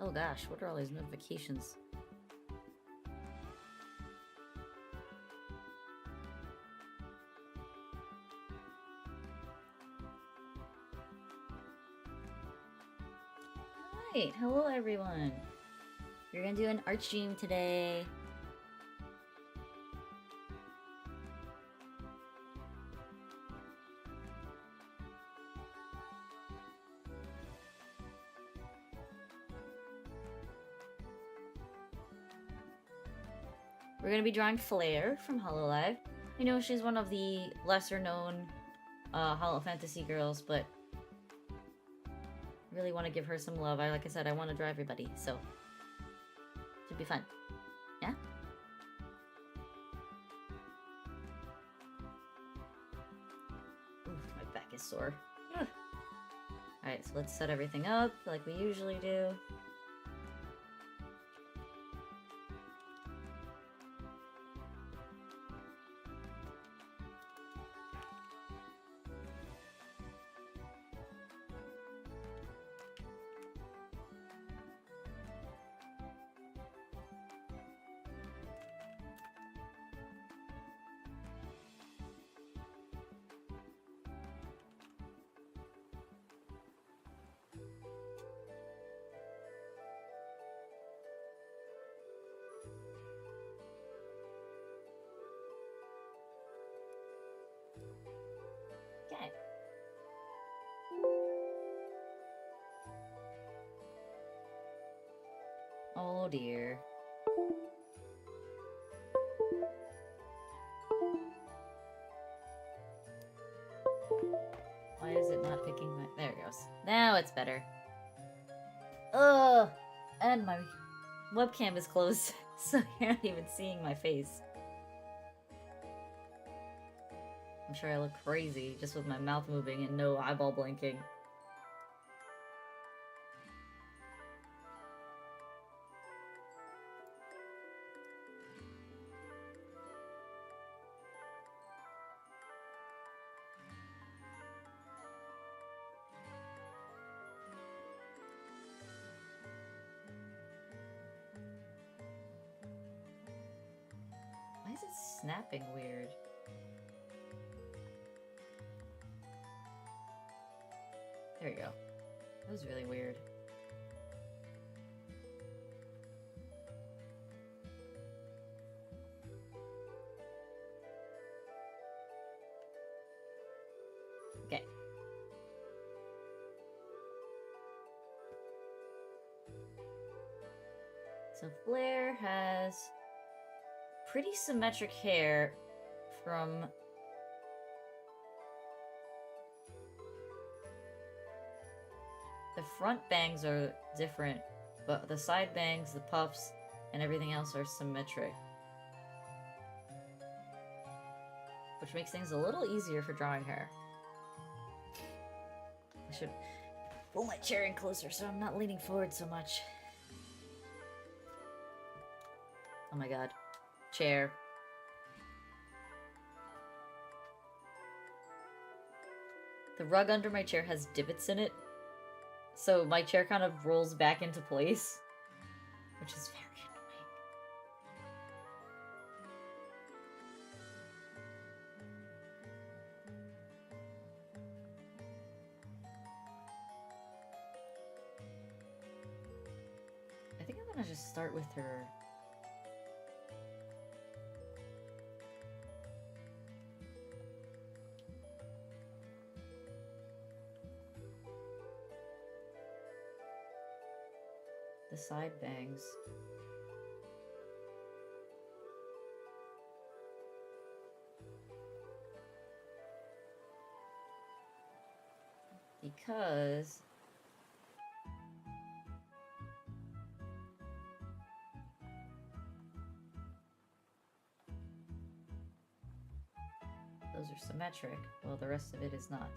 Oh gosh, what are all these notifications? Alright, hello everyone. We're gonna do an art stream today. We're gonna be drawing Flare from Hololive. I know she's one of the lesser known Holo Fantasy girls, but I really want to give her some love. Like I said, I want to draw everybody, so should be fun. Yeah? Oof, my back is sore. Alright, so let's set everything up like we usually do. Okay. Oh dear. Why is it not picking my... There it goes. Now it's better. Ugh! And my webcam is closed, so you're not even seeing my face. I'm sure I look crazy just with my mouth moving and no eyeball blinking. Why is it snapping weird? There you go. That was really weird. Okay. So Flare has pretty symmetric hair from the front bangs are different, but the side bangs, the puffs, and everything else are symmetric. Which makes things a little easier for drawing her. I should pull my chair in closer so I'm not leaning forward so much. Oh my god. Chair. The rug under my chair has divots in it, so my chair kind of rolls back into place, which is very annoying. I think I'm gonna just start with her. The side bangs. Because those are symmetric, while the rest of it is not.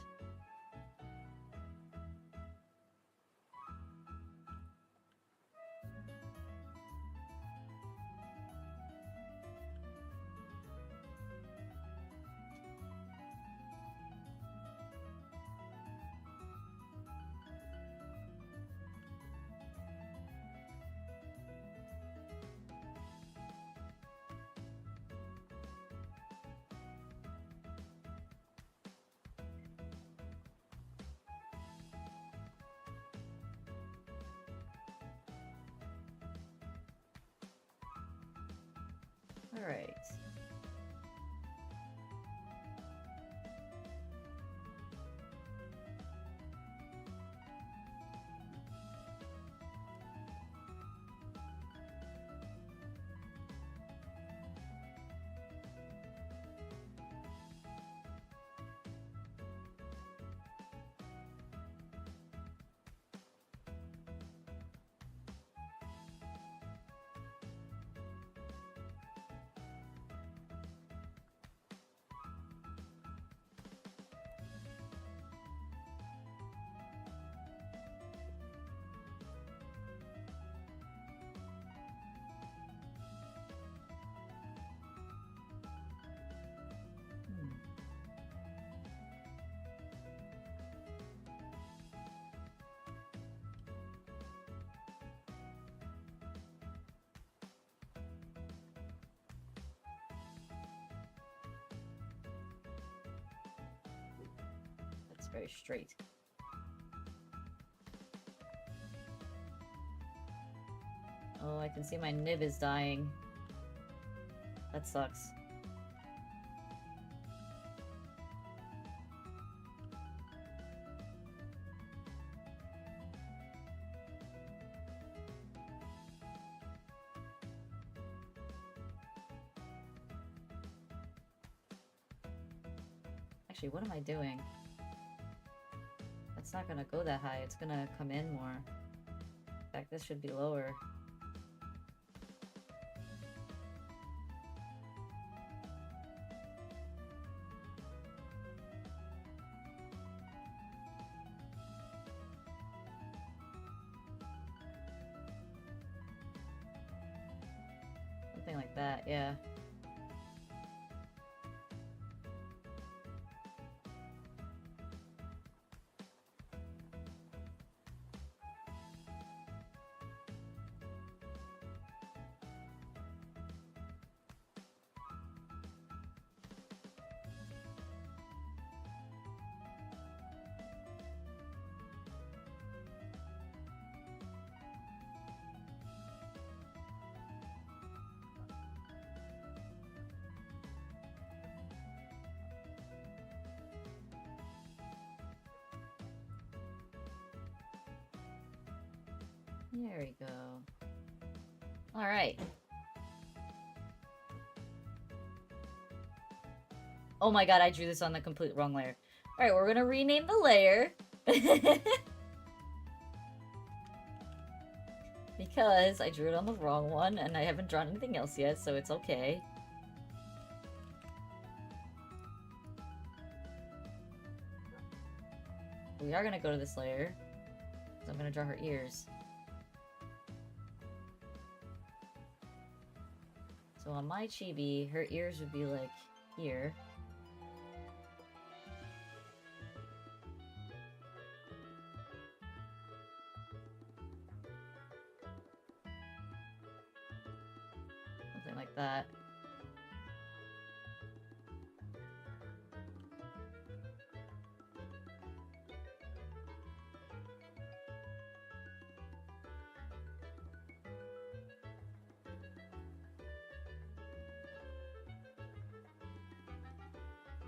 Alright. That's very straight. Oh, I can see my nib is dying. That sucks. Actually, what am I doing? That's not gonna go that high. It's gonna come in more. In fact, this should be lower. Something like that, yeah. There we go. Alright. Oh my god, I drew this on the complete wrong layer. Alright, we're gonna rename the layer. Because I drew it on the wrong one, and I haven't drawn anything else yet, so it's okay. We are gonna go to this layer. So I'm gonna draw her ears. So on my chibi, her ears would be like here. Something like that.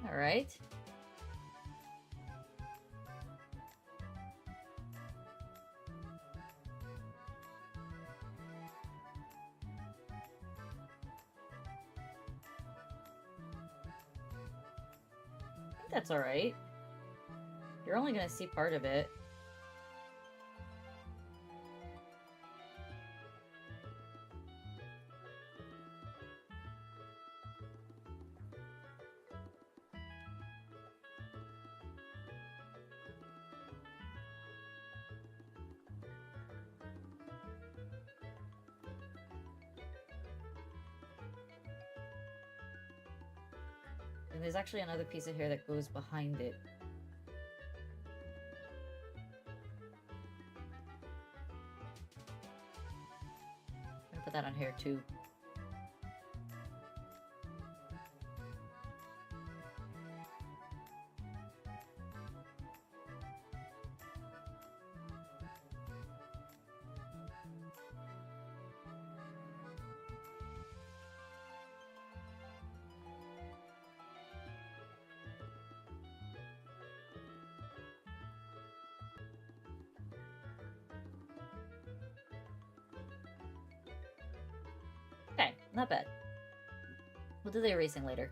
All right. I think that's all right. You're only gonna see part of it. And there's actually another piece of hair that goes behind it. I'm gonna put that on hair too. Not bad. We'll do the erasing later.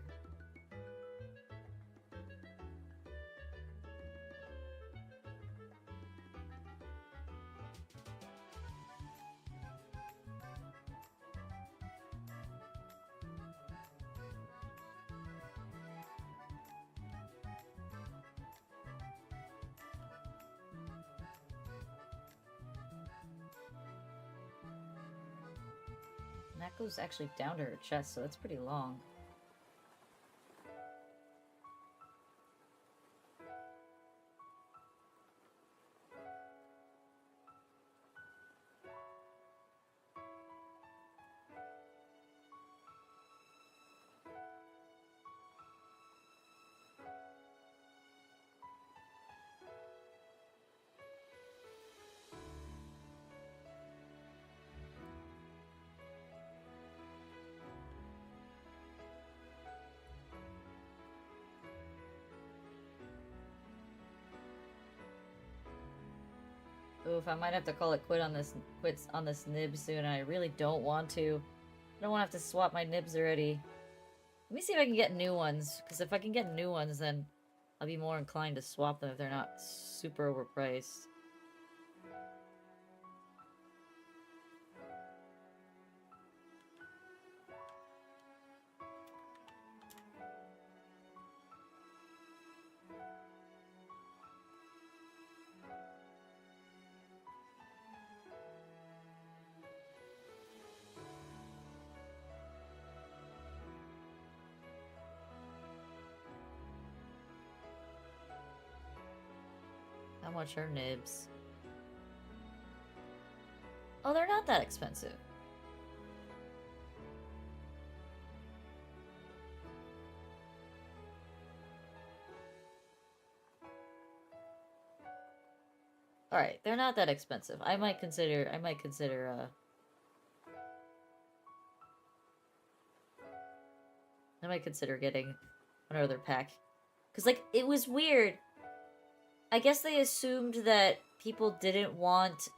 And that goes actually down to her chest, so that's pretty long. Oof, I might have to call it quits on this nib soon. I really don't want to. I don't want to have to swap my nibs already. Let me see if I can get new ones, because if I can get new ones, then I'll be more inclined to swap them if they're not super overpriced. How much are nibs? Oh, they're not that expensive. Alright, they're not that expensive. I might consider getting another pack. Because, like, it was weird. I guess they assumed that people didn't want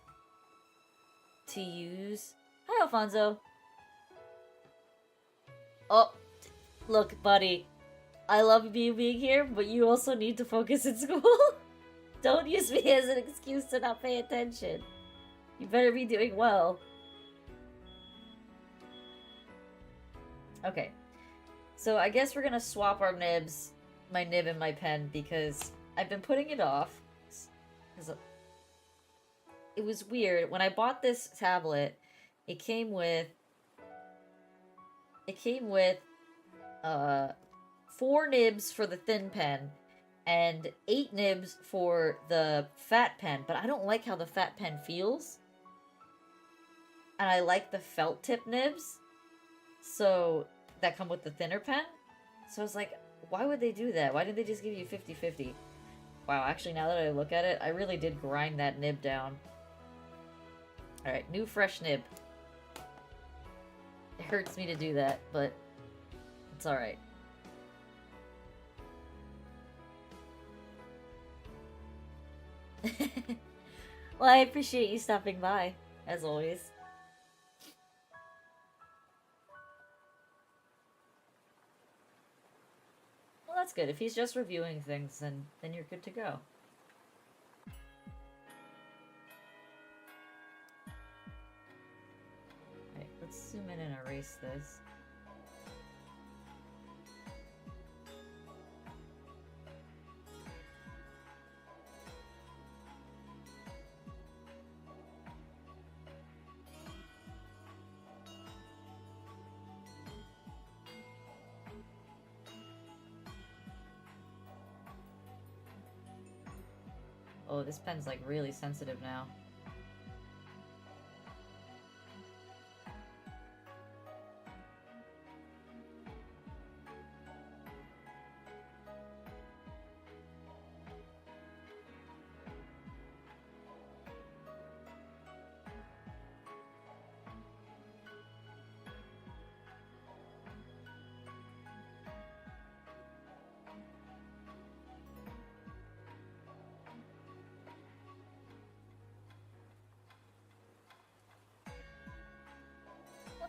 to use... Hi, Alfonso. Oh, look, buddy. I love you being here, but you also need to focus in school. Don't use me as an excuse to not pay attention. You better be doing well. Okay. So I guess we're gonna swap our nibs. My nib and my pen, because I've been putting it off. Because it was weird. When I bought this tablet, it came with... 4 nibs for the thin pen and 8 nibs for the fat pen, but I don't like how the fat pen feels. And I like the felt tip nibs, so that come with the thinner pen. So I was like, why would they do that? Why didn't they just give you 50-50? Wow, actually, now that I look at it, I really did grind that nib down. Alright, new fresh nib. It hurts me to do that, but it's alright. Well, I appreciate you stopping by, as always. Well, that's good. If he's just reviewing things, then you're good to go. Alright, let's zoom in and erase this. Oh, this pen's like really sensitive now.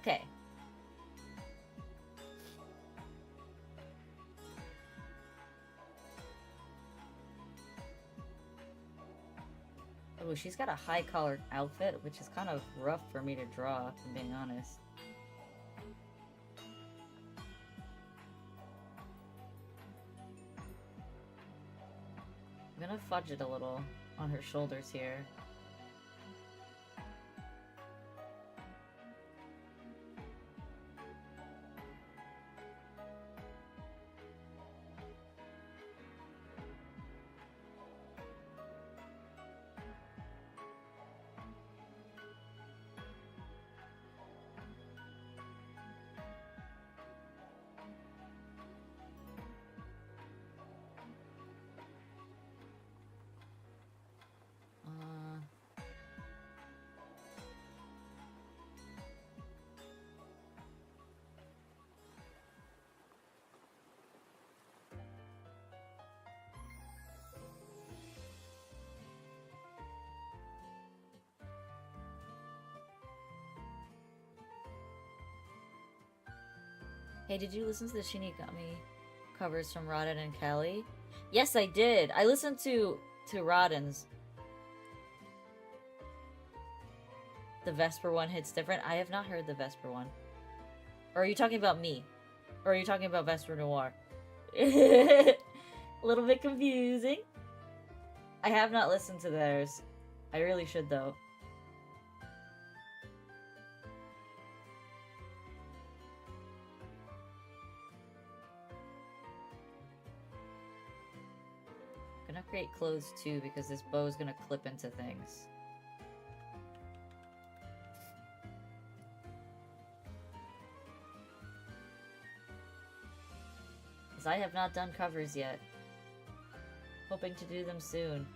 Okay. Oh, she's got a high-collared outfit, which is kind of rough for me to draw, if I'm being honest. I'm gonna fudge it a little on her shoulders here. Hey, did you listen to the Shinigami covers from Rodden and Callie? Yes, I did. I listened to Rodden's. The Vesper one hits different. I have not heard the Vesper one. Or are you talking about me? Or are you talking about Vesper Noir? A little bit confusing. I have not listened to theirs. I really should, though. I'm gonna create clothes too, because this bow is gonna clip into things. Because I have not done covers yet. Hoping to do them soon.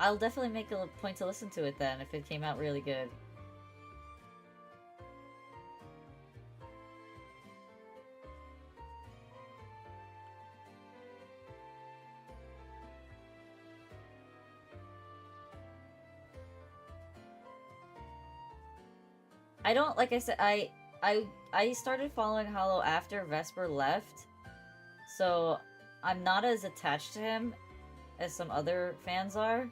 I'll definitely make a point to listen to it then, if it came out really good. I don't, like I said, I started following Hollow after Vesper left, so I'm not as attached to him as some other fans are.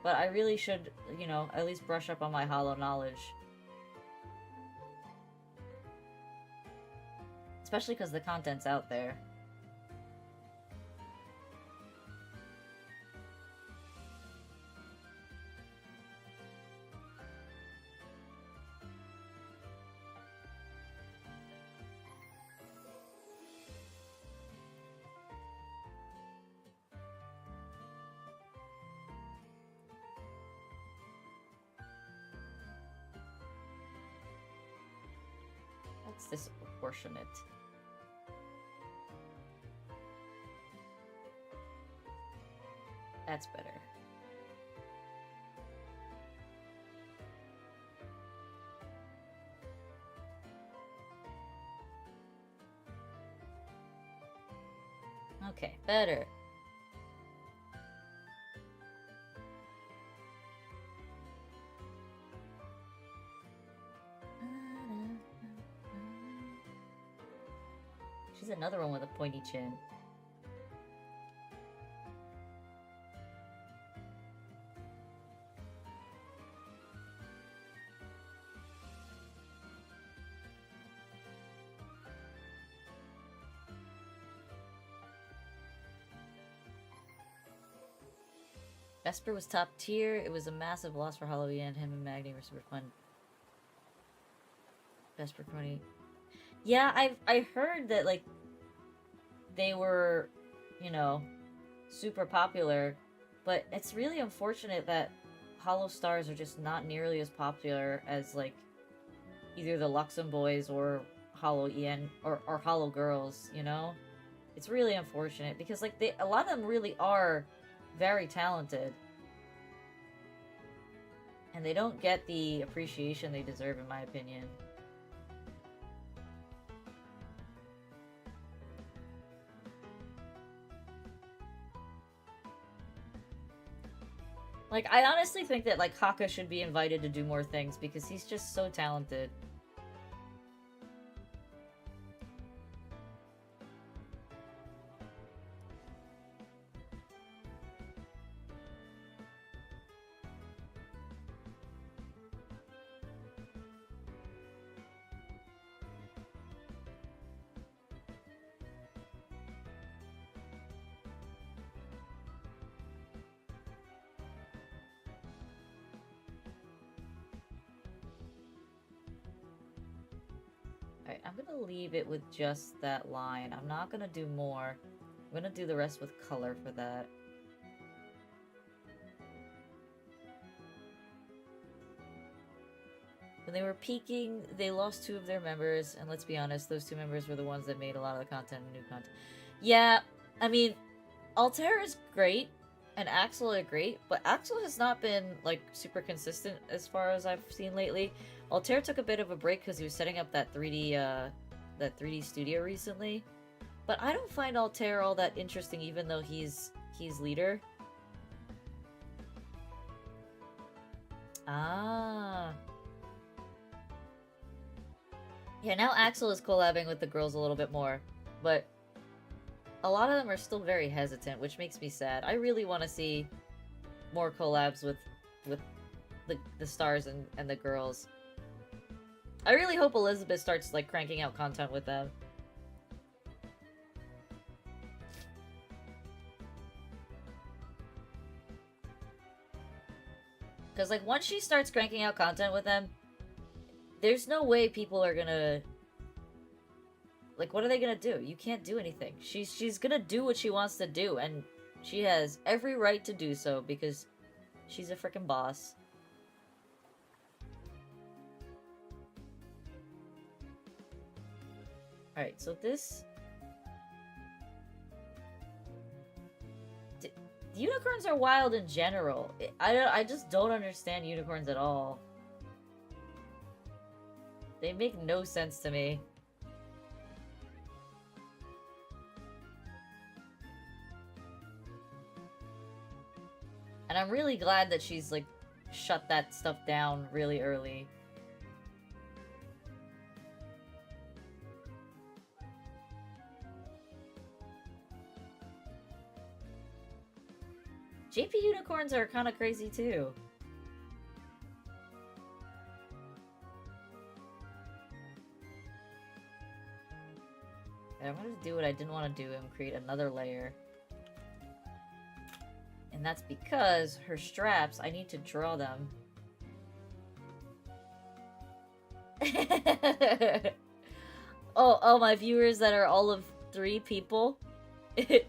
But I really should, you know, at least brush up on my Hollow knowledge. Especially because the content's out there. That's disproportionate. That's better. Okay, better. She's another one with a pointy chin. Vesper was top tier. It was a massive loss for Halloween. Him and Magni were super fun. Vesper Crony. Yeah, I heard that, like, they were, you know, super popular, but it's really unfortunate that Holostars are just not nearly as popular as, like, either the Luxem Boys or Hollow EN or Hollow Girls, you know? It's really unfortunate because, like, a lot of them really are very talented. And they don't get the appreciation they deserve, in my opinion. Like, I honestly think that, like, Haka should be invited to do more things because he's just so talented. Alright, I'm gonna leave it with just that line. I'm not gonna do more. I'm gonna do the rest with color for that. When they were peaking, they lost 2 of their members, and let's be honest, those 2 members were the ones that made a lot of the content and new content. Yeah, I mean, Altair is great, and Axel are great, but Axel has not been, like, super consistent as far as I've seen lately. Altair took a bit of a break because he was setting up that 3D studio recently. But I don't find Altair all that interesting, even though he's leader. Ah. Yeah, now Axel is collabing with the girls a little bit more, but a lot of them are still very hesitant, which makes me sad. I really want to see more collabs with the stars and the girls. I really hope Elizabeth starts, like, cranking out content with them. Because, like, once she starts cranking out content with them, there's no way people are gonna... Like, what are they gonna do? You can't do anything. She's gonna do what she wants to do, and she has every right to do so, because she's a freaking boss. Alright, so this... Unicorns are wild in general. I just don't understand unicorns at all. They make no sense to me. And I'm really glad that she's, like, shut that stuff down really early. JP unicorns are kind of crazy too. Okay, I'm gonna do what I didn't want to do and create another layer. And that's because her straps, I need to draw them. Oh, my viewers that are all of 3 people,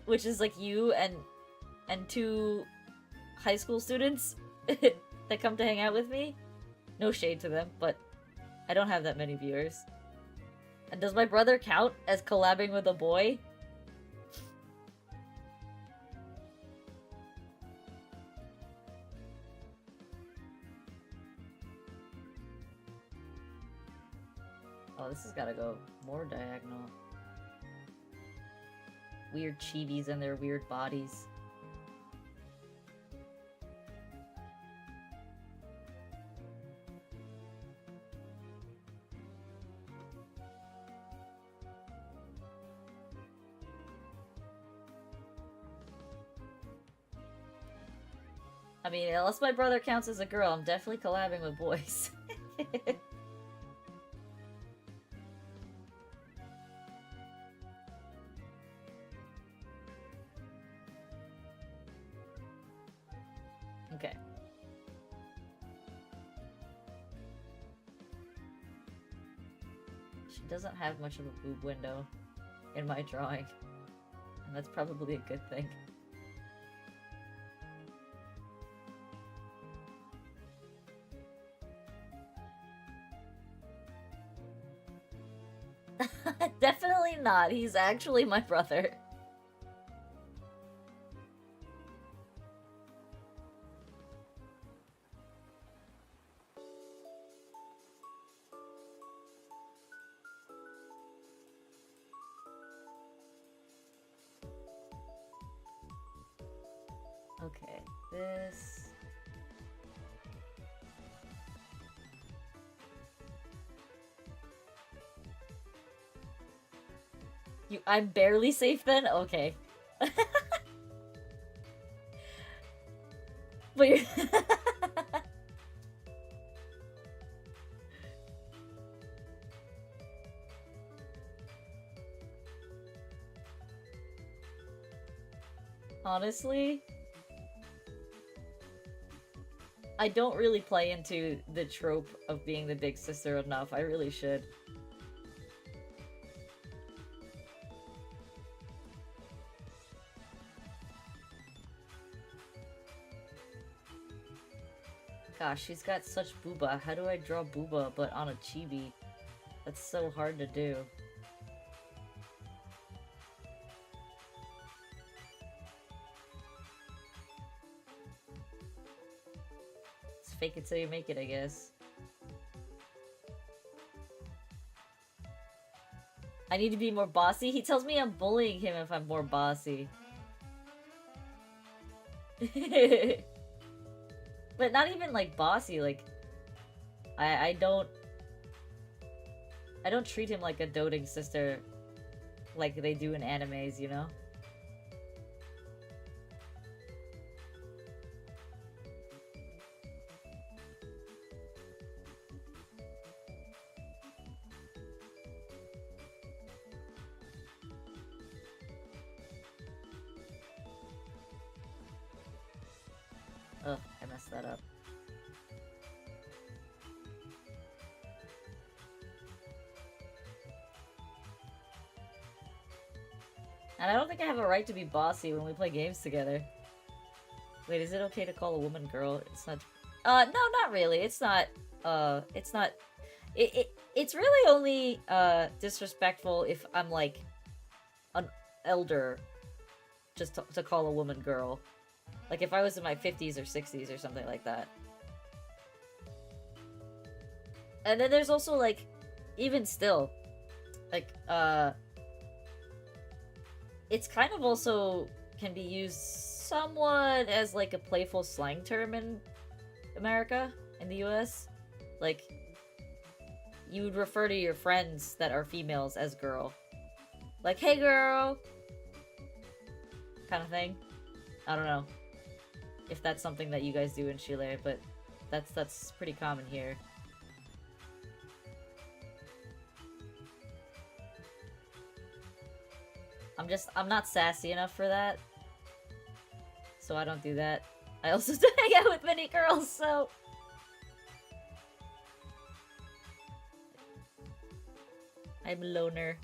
which is like you and 2 high school students that come to hang out with me. No shade to them, but I don't have that many viewers. And does my brother count as collabing with a boy? Oh, this has gotta go more diagonal. Weird chibis and their weird bodies. I mean, unless my brother counts as a girl, I'm definitely collabing with boys. Okay. She doesn't have much of a boob window in my drawing. And that's probably a good thing. Definitely not. He's actually my brother. Okay, this... I'm barely safe then? Okay. But you're... Honestly, I don't really play into the trope of being the big sister enough. I really should. Gosh, she's got such booba. How do I draw booba but on a chibi? That's so hard to do. It's fake it till you make it, I guess. I need to be more bossy? He tells me I'm bullying him if I'm more bossy. But not even like bossy, like I don't treat him like a doting sister like they do in animes, you know? Ugh, I messed that up. And I don't think I have a right to be bossy when we play games together. Wait, is it okay to call a woman girl? It's not... no, not really. It's not, it's not... It's really only, disrespectful if I'm, like, an elder just to call a woman girl. Like, if I was in my 50s or 60s or something like that. And then there's also, like, even still, like, it's kind of also can be used somewhat as, like, a playful slang term in America, in the US. Like, you would refer to your friends that are females as girl. Like, hey girl! Kind of thing. I don't know if that's something that you guys do in Chile, but that's pretty common here. I'm not sassy enough for that. So I don't do that. I also don't hang out with many girls, so... I'm a loner.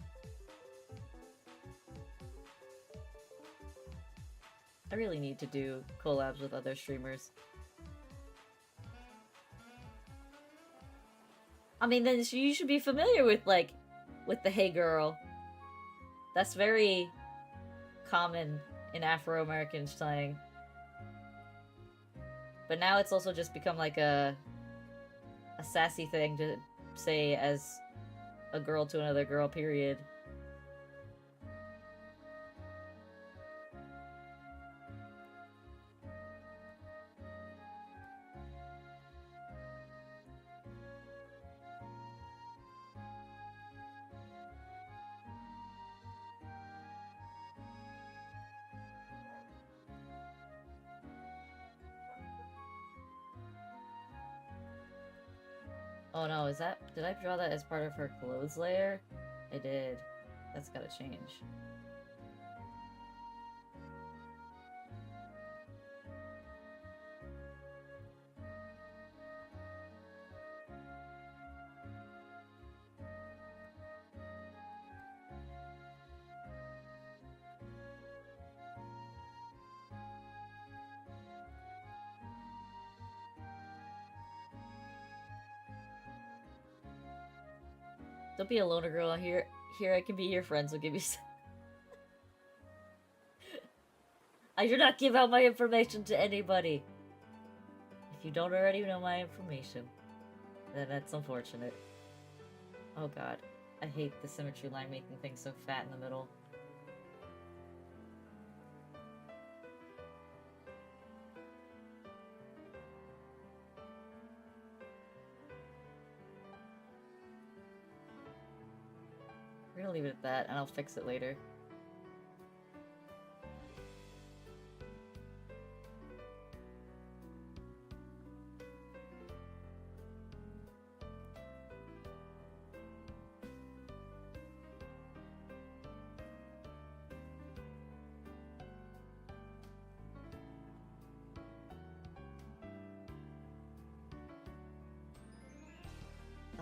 I really need to do collabs with other streamers. I mean, then you should be familiar with, like, with the hey girl. That's very common in Afro-American slang. But now it's also just become like a sassy thing to say as a girl to another girl, period. Oh no, is that... Did I draw that as part of her clothes layer? I did. That's gotta change. Don't be a loner girl. Here I can be your friends. Will give you some... I do not give out my information to anybody. If you don't already know my information, then that's unfortunate. Oh god. I hate the symmetry line making things so fat in the middle. gonna leave it at that, and I'll fix it later.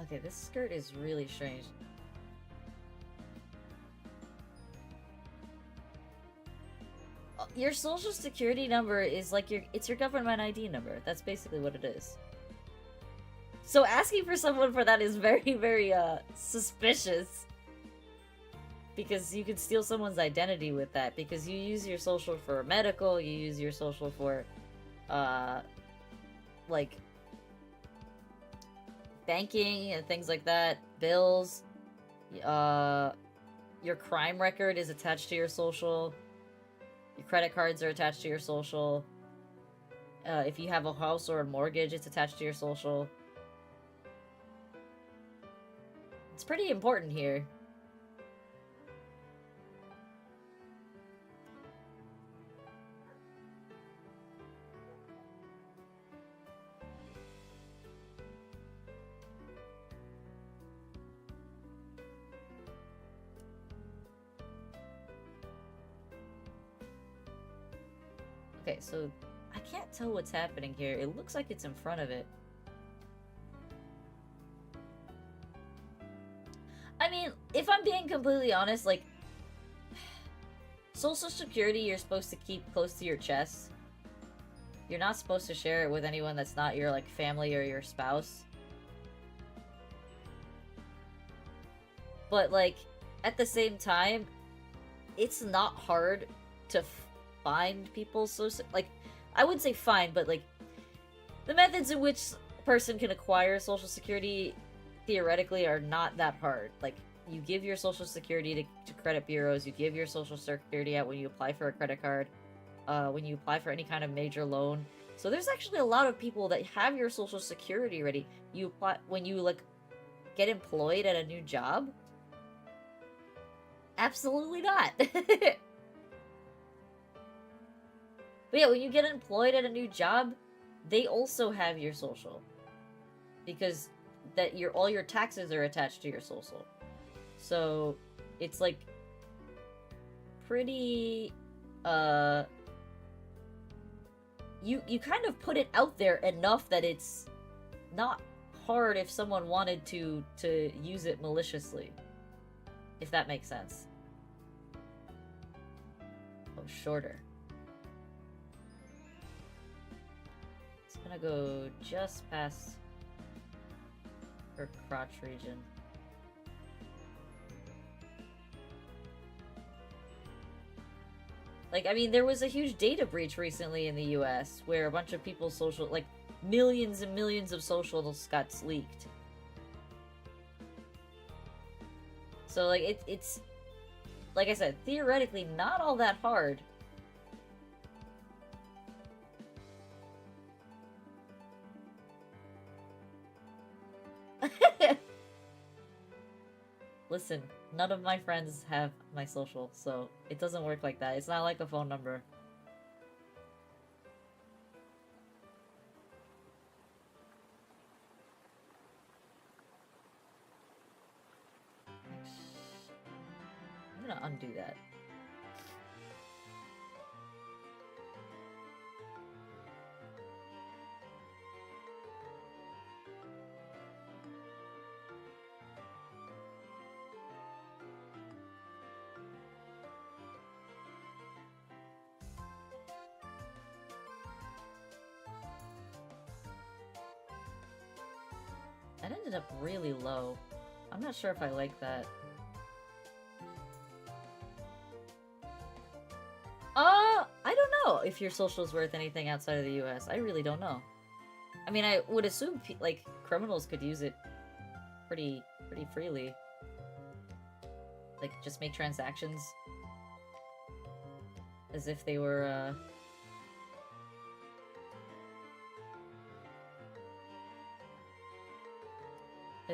Okay, this skirt is really strange. Your social security number is like it's your government ID number. That's basically what it is. So asking for someone for that is very, very, suspicious. Because you could steal someone's identity with that, because you use your social for medical, you use your social for, like, banking and things like that, bills, your crime record is attached to your social, your credit cards are attached to your social, if you have a house or a mortgage, it's attached to your social. It's pretty important here. Okay, so I can't tell what's happening here. It looks like it's in front of it. I mean, if I'm being completely honest, like, Social Security you're supposed to keep close to your chest. You're not supposed to share it with anyone that's not your, like, family or your spouse. But, like, at the same time, it's not hard to find people's social... Like, I wouldn't say find, but, like, the methods in which a person can acquire Social Security theoretically are not that hard. Like, you give your Social Security to credit bureaus, you give your Social Security out when you apply for a credit card, when you apply for any kind of major loan. So there's actually a lot of people that have your Social Security ready. You apply when you, like, get employed at a new job? Absolutely not. But yeah, when you get employed at a new job, they also have your social. Because that all your taxes are attached to your social. So it's like pretty you kind of put it out there enough that it's not hard if someone wanted to use it maliciously. If that makes sense. Oh, shorter. It's gonna go just past her crotch region. Like, I mean, there was a huge data breach recently in the US where a bunch of people's social, like, millions and millions of socials got leaked. So, like, it's like I said, theoretically not all that hard. Listen, none of my friends have my social, so it doesn't work like that. It's not like a phone number. I'm gonna undo that. That ended up really low. I'm not sure if I like that. I don't know if your social is worth anything outside of the US. I really don't know. I mean, I would assume, like, criminals could use it pretty freely. Like, just make transactions as if they were,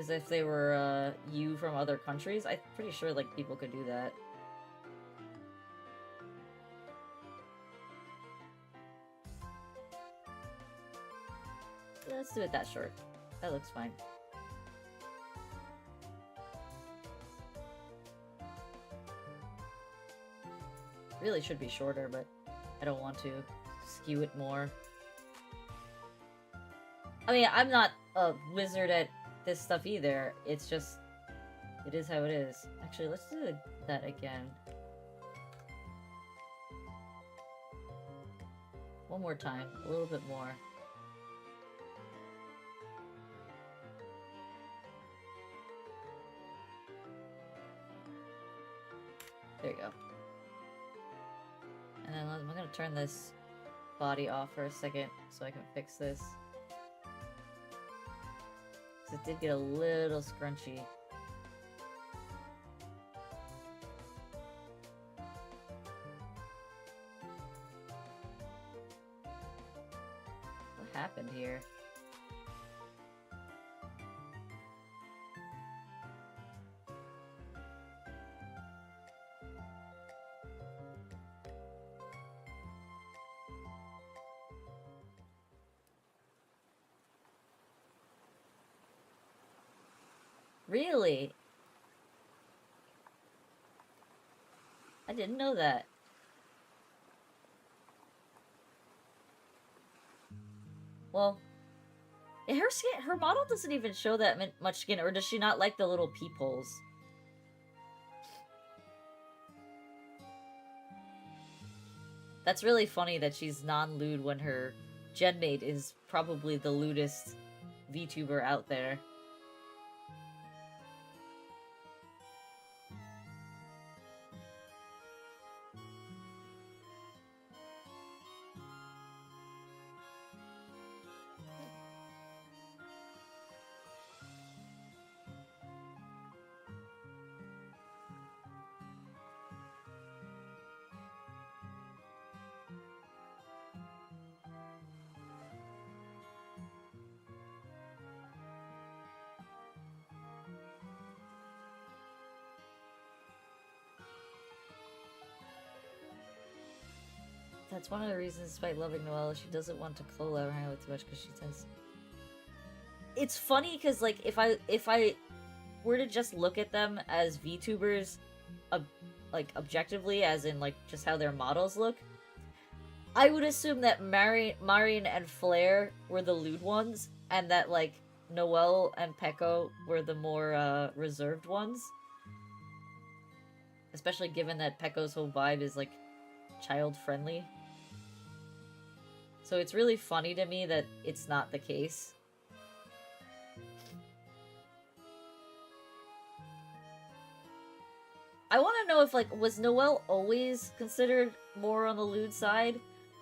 as if they were, you from other countries. I'm pretty sure, like, people could do that. Let's do it that short. That looks fine. Really should be shorter, but I don't want to skew it more. I mean, I'm not a wizard at this stuff either. It's just, it is how it is. Actually, let's do that again. One more time, a little bit more. There you go. And then I'm gonna turn this body off for a second so I can fix this. Because it did get a little scrunchy. What happened here? Really? I didn't know that. Well, her model doesn't even show that much skin, or does she not like the little peepholes? That's really funny that she's non-lewd when her genmate is probably the lewdest VTuber out there. That's one of the reasons, despite loving Noelle, she doesn't want to collab or hang out too much because she says... It's funny because, like, if I were to just look at them as VTubers, like, objectively, as in, like, just how their models look, I would assume that Marion and Flair were the lewd ones, and that, like, Noelle and Peko were the more, reserved ones. Especially given that Peko's whole vibe is, like, child-friendly. So it's really funny to me that it's not the case. I want to know if, like, was Noelle always considered more on the lewd side?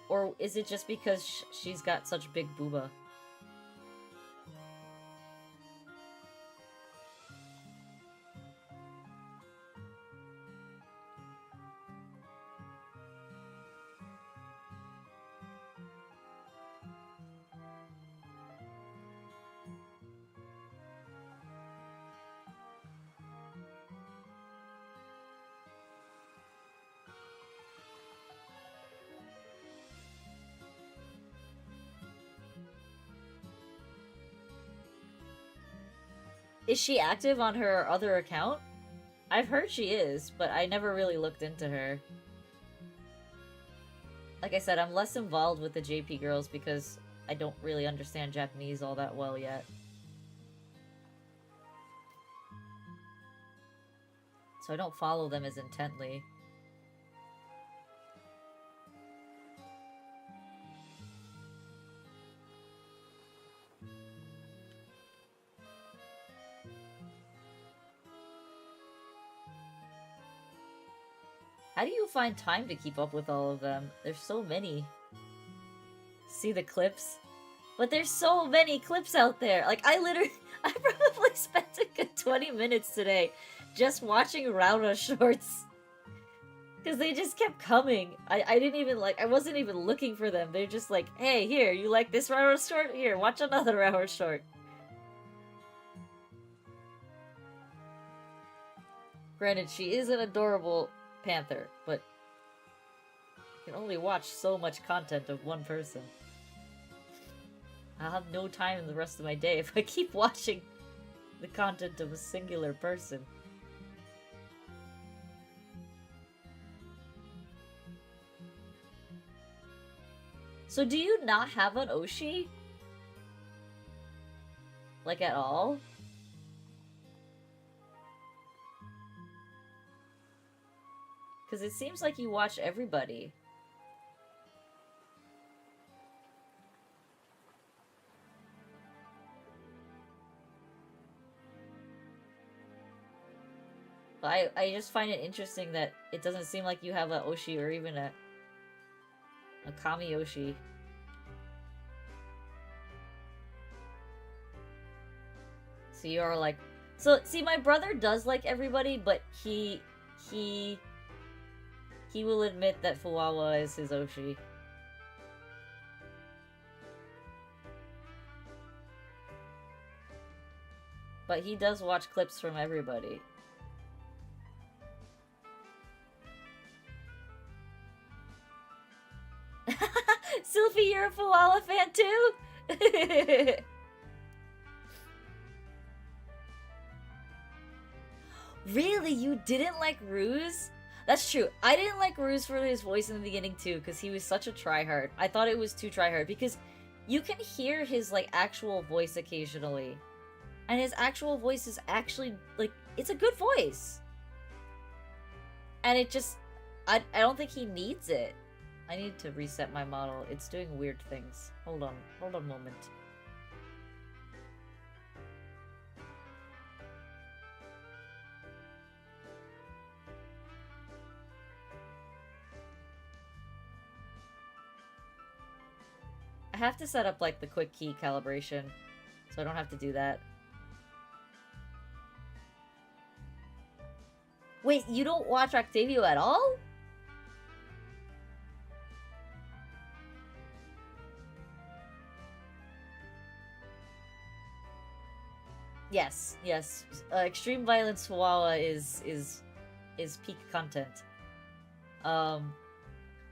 Or is it just because she's got such big booba? Is she active on her other account? I've heard she is, but I never really looked into her. Like I said, I'm less involved with the JP girls because I don't really understand Japanese all that well yet. So I don't follow them as intently. How do you find time to keep up with all of them? There's so many. See the clips? But there's so many clips out there. Like, I probably spent a good 20 minutes today just watching Raura shorts. Because they just kept coming. I didn't even, like, I wasn't even looking for them. They're just like, hey, here, you like this Raura short? Here, watch another Raura short. Granted, she is an adorable panther, but you can only watch so much content of one person. I'll have no time in the rest of my day if I keep watching the content of a singular person. So do you not have an Oshi? Like, at all? Because it seems like you watch everybody. I just find it interesting that it doesn't seem like you have a Oshi or even a Kami Oshi. So you're like... So, see, my brother does like everybody, but he will admit that Fuwawa is his Oshi. But he does watch clips from everybody. Sylphie, you're a Fuwawa fan too? Really? You didn't like Ruse? That's true. I didn't like Ruse for his voice in the beginning too, because he was such a tryhard. I thought it was too tryhard, because you can hear his, like, actual voice occasionally. And his actual voice is actually, like, it's a good voice. And it just... I don't think he needs it. I need to reset my model. It's doing weird things. Hold on a moment. I have to set up, like, the quick key calibration, so I don't have to do that. Wait, you don't watch Octavio at all? Yes, yes. Extreme Violence Fuwawa is peak content. But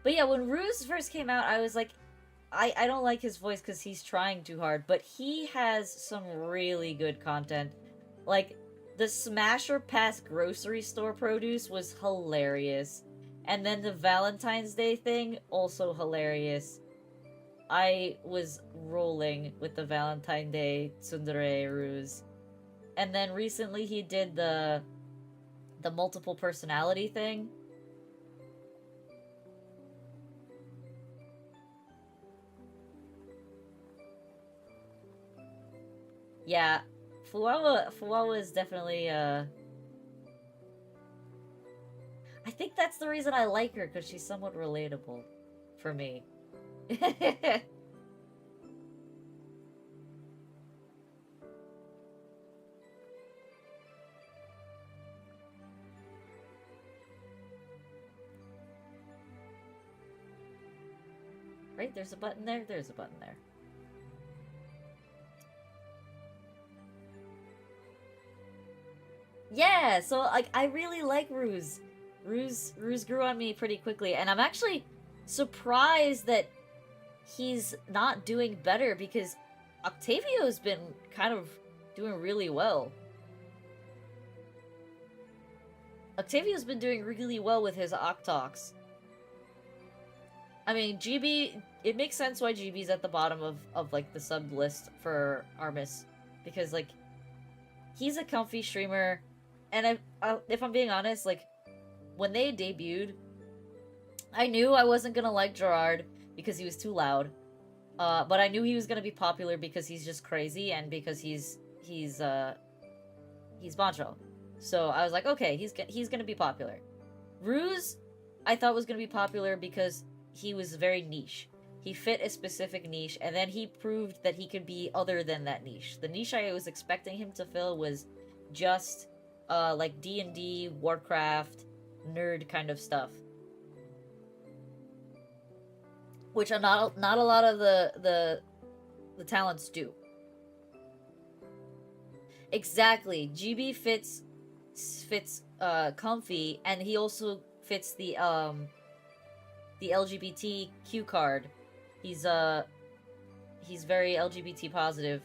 yeah, when Ruse first came out, I was like, I don't like his voice because he's trying too hard, but he has some really good content. Like, the Smasher Pass grocery store produce was hilarious. And then the Valentine's Day thing, also hilarious. I was rolling with the Valentine Day tsundere ruse. And then recently he did the multiple personality thing. Yeah, Fuwawa is definitely, I think that's the reason I like her, because she's somewhat relatable. For me. Right? There's a button there? There's a button there. Yeah, so, like, I really like Ruse. Ruse grew on me pretty quickly, and I'm actually surprised that he's not doing better, because Octavio's been kind of doing really well. Octavio's been doing really well with his Octox. I mean, GB, it makes sense why GB's at the bottom of like, the sub list for Armis. Because, like, he's a comfy streamer, and if I'm being honest, like, when they debuted, I knew I wasn't gonna like Gerard because he was too loud. But I knew he was gonna be popular because he's just crazy and because he's Bancho. So I was like, okay, he's gonna be popular. Ruse, I thought was gonna be popular because he was very niche. He fit a specific niche, and then he proved that he could be other than that niche. The niche I was expecting him to fill was just, like, D&D, Warcraft, nerd kind of stuff. Which not a lot of the talents do. Exactly. GB fits comfy, and he also fits the LGBTQ card. He's very LGBT positive,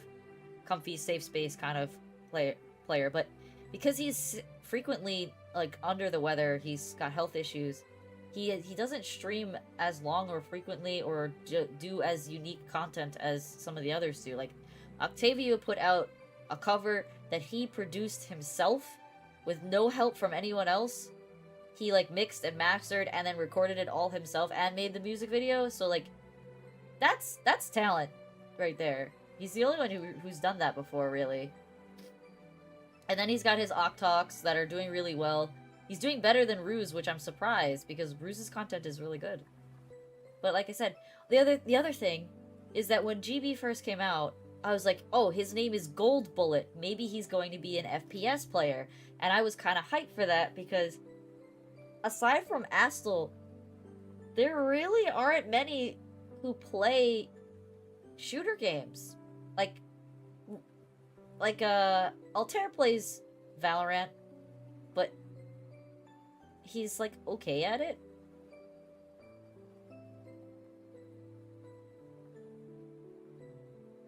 comfy, safe space kind of player. But because he's frequently like under the weather, he's got health issues. He doesn't stream as long or frequently or do as unique content as some of the others do. Like Octavio put out a cover that he produced himself with no help from anyone else. He like mixed and mastered and then recorded it all himself and made the music video. So like that's talent right there. He's the only one who's done that before, really. And then he's got his Octoks that are doing really well. He's doing better than Ruse, which I'm surprised because Ruse's content is really good. But like I said, the other thing is that when GB first came out, I was like, oh, his name is Gold Bullet. Maybe he's going to be an FPS player. And I was kind of hyped for that because aside from Astel, there really aren't many who play shooter games. Like Altair plays Valorant, but he's like okay at it.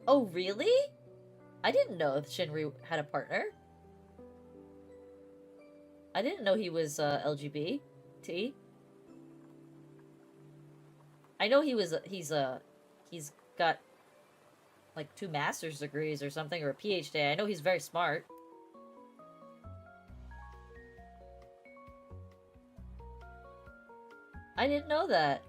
Oh, really? I didn't know Shinri had a partner. I didn't know he was LGBT. I know he's got like 2 master's degrees or something, or a PhD. I know he's very smart. I didn't know that.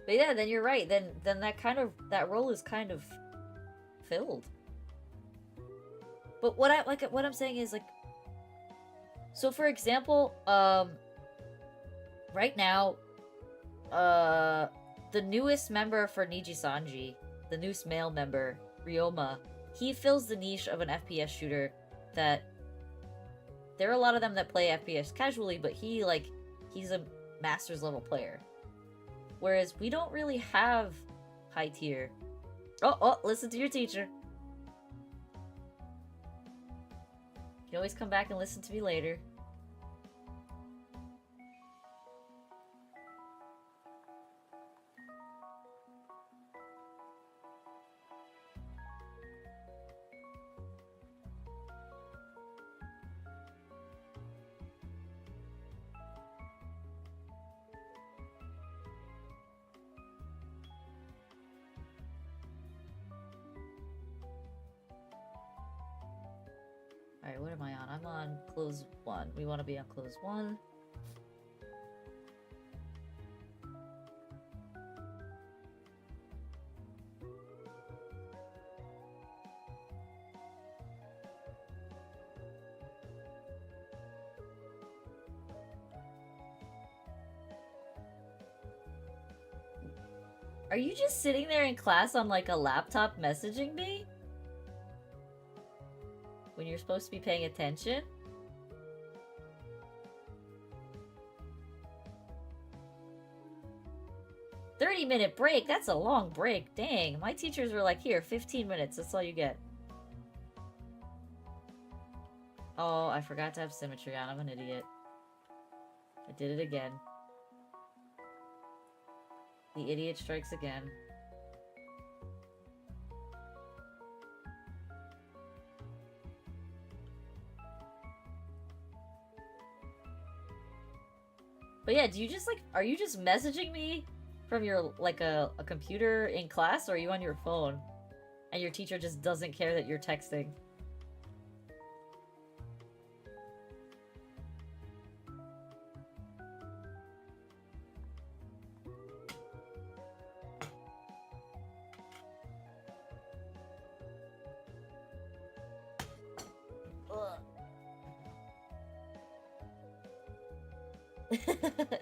But yeah, then you're right. Then that role is kind of filled. But what I'm saying is like, so for example, right now, the newest member for Niji Sanji, the newest male member, Ryoma, he fills the niche of an FPS shooter that there are a lot of them that play FPS casually, but he's a master's level player. Whereas we don't really have high tier. Oh, listen to your teacher. You can always come back and listen to me later. Alright, what am I on? I'm on close 1. We want to be on close 1. Are you just sitting there in class on like a laptop messaging me? When you're supposed to be paying attention? "30-minute break? That's a long break. Dang, my teachers were like, here, 15 minutes. That's all you get." Oh, I forgot to have symmetry on. I'm an idiot. I did it again. The idiot strikes again. But yeah, do you just like, are you just messaging me from your, like, a computer in class, or are you on your phone? And your teacher just doesn't care that you're texting?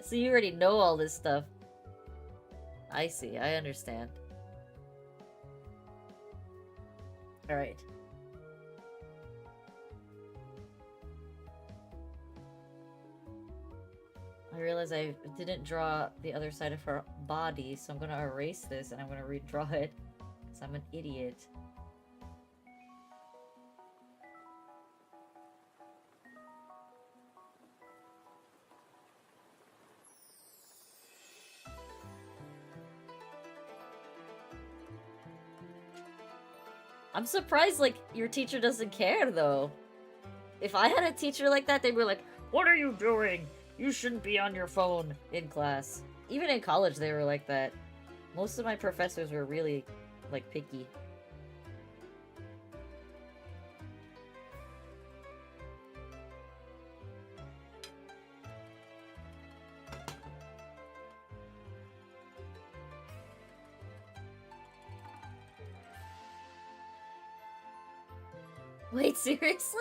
So you already know all this stuff. I see, I understand. Alright. I realize I didn't draw the other side of her body, so I'm gonna erase this and I'm gonna redraw it. Because I'm an idiot. I'm surprised, like, your teacher doesn't care, though. If I had a teacher like that, they'd be like, "What are you doing? You shouldn't be on your phone in class." Even in college, they were like that. Most of my professors were really, like, picky. Wait, seriously?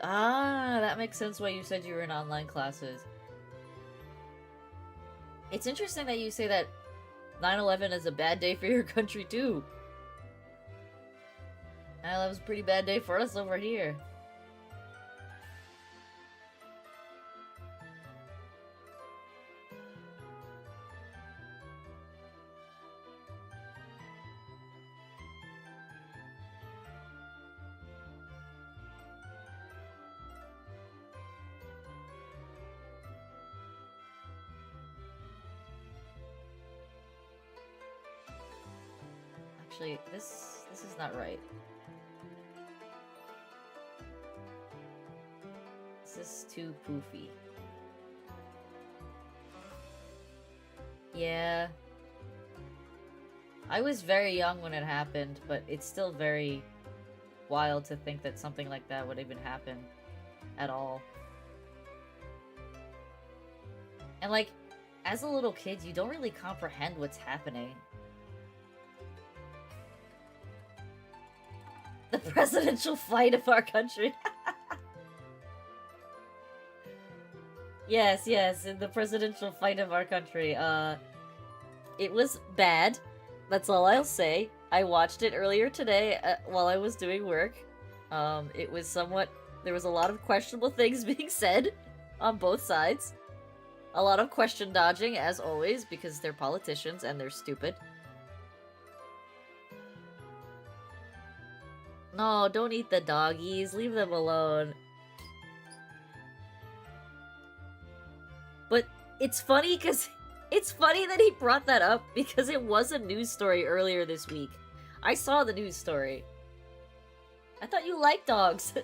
Ah, that makes sense why you said you were in online classes. It's interesting that you say that 9/11 is a bad day for your country, too. 9/11 was a pretty bad day for us over here. Actually, this is not right. This is too poofy. Yeah. I was very young when it happened, but it's still very wild to think that something like that would even happen at all. And like, as a little kid, you don't really comprehend what's happening. The presidential fight of our country. Yes, yes, in the presidential fight of our country. It was bad. That's all I'll say. I watched it earlier today while I was doing work. It was somewhat... There was a lot of questionable things being said on both sides. A lot of question dodging, as always, because they're politicians and they're stupid. No, don't eat the doggies. Leave them alone. But it's funny because... It's funny that he brought that up because it was a news story earlier this week. I saw the news story. I thought you liked dogs.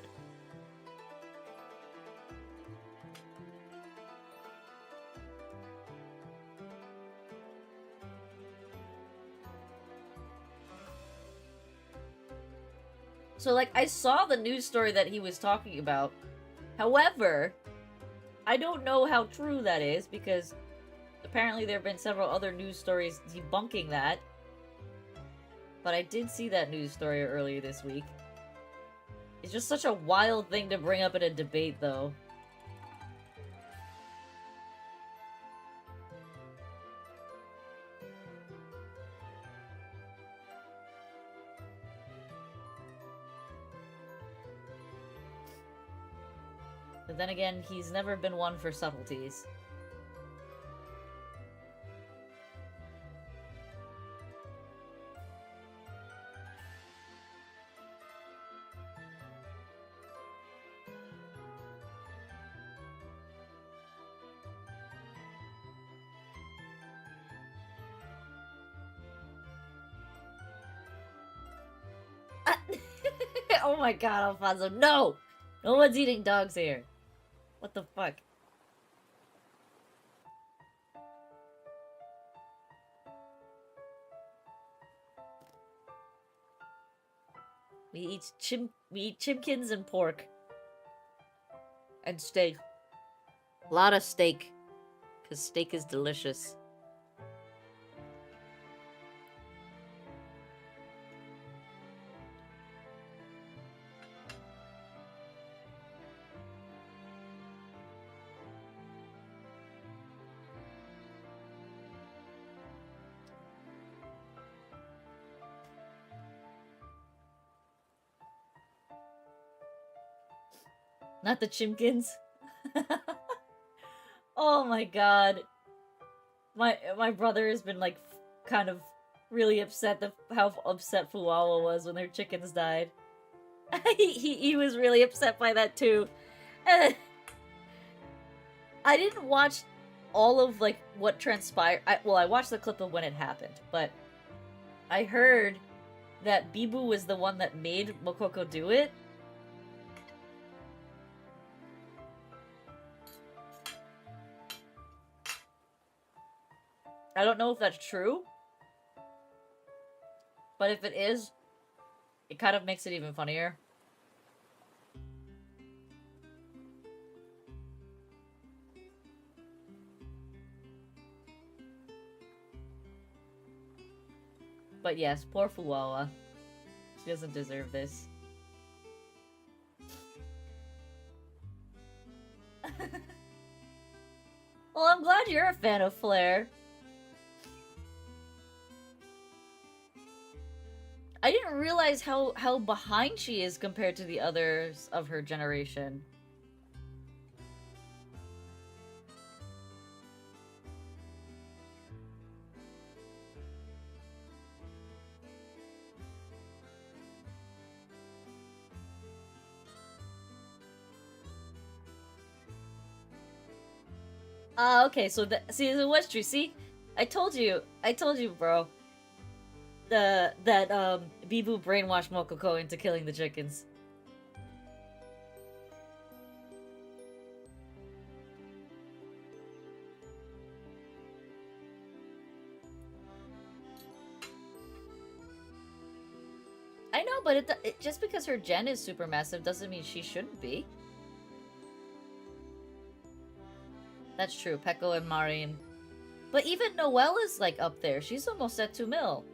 So, like, I saw the news story that he was talking about. However, I don't know how true that is because apparently there have been several other news stories debunking that. But I did see that news story earlier this week. It's just such a wild thing to bring up in a debate, though. But then again, he's never been one for subtleties. Oh my god, Alfonso, no! No one's eating dogs here. What the fuck? We eat chimkins and pork. And steak. A lot of steak. Because steak is delicious. Not the chimkins. Oh my god. My brother has been like kind of really upset how upset Fuwawa was when their chickens died. he was really upset by that too. I didn't watch all of like what transpired. Well, I watched the clip of when it happened, but I heard that Bibu was the one that made Mokoko do it. I don't know if that's true, but if it is, it kind of makes it even funnier. But yes, poor Fuwawa. She doesn't deserve this. Well, I'm glad you're a fan of Flare. I didn't realize how behind she is compared to the others of her generation. Okay, so see, it was true. See, I told you, bro. That Bibu brainwashed Mokoko into killing the chickens. I know, but it just because her gen is super massive doesn't mean she shouldn't be. That's true, Peko and Marin. But even Noelle is like up there. She's almost at 2 mil.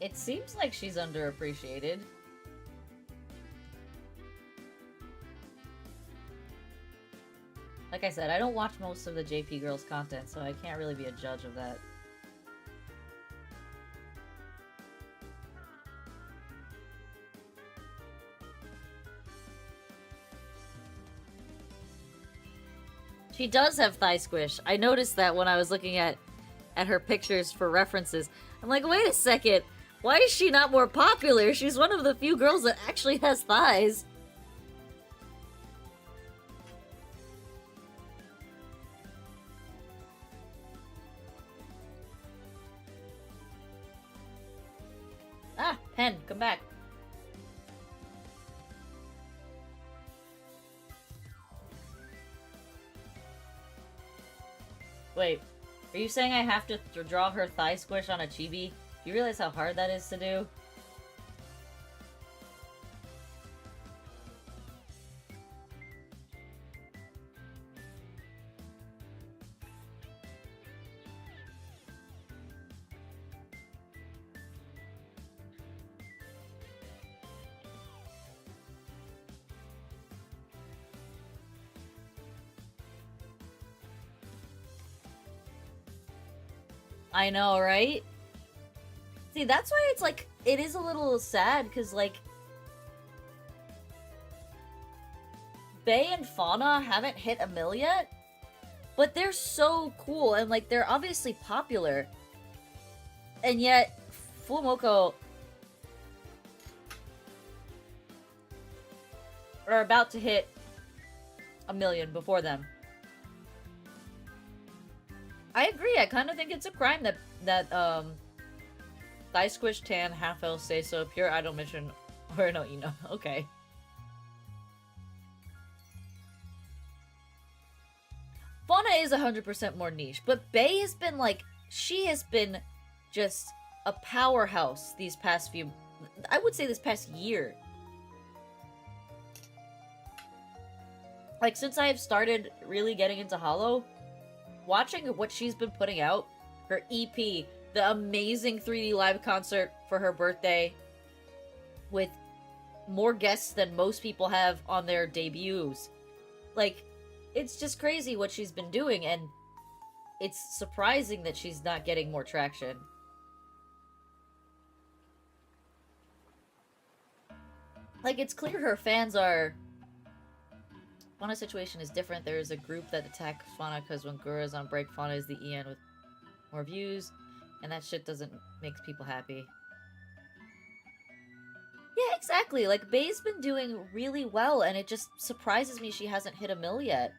It seems like she's underappreciated. Like I said, I don't watch most of the JP Girls content, so I can't really be a judge of that. She does have thigh squish. I noticed that when I was looking at her pictures for references. I'm like, wait a second. Why is she not more popular? She's one of the few girls that actually has thighs. Ah, Pen, come back. Wait, are you saying I have to draw her thigh squish on a chibi? Do you realize how hard that is to do? I know, right? See, that's why it's like, it is a little sad, because like, Bae and Fauna haven't hit 1 mil yet, but they're so cool, and like, they're obviously popular. And yet, Fumoko are about to hit 1 million before them. I agree, I kind of think it's a crime that Thigh Squish Tan Half L Say So Pure Idol Mission, or no, you know, okay. Fauna is 100% more niche, but Bae has been like, she has been just a powerhouse these past few, I would say this past year. Like, since I have started really getting into Holo, watching what she's been putting out her EP, the amazing 3D live concert for her birthday with more guests than most people have on their debuts. Like, it's just crazy what she's been doing, and it's surprising that she's not getting more traction. Like, it's clear her fans are... Fauna's situation is different. There is a group that attacks Fauna because when Gura's on break, Fauna is the EN with more views, and that shit doesn't make people happy. Yeah, exactly. Like, Bei's been doing really well, and it just surprises me she hasn't hit a mill yet.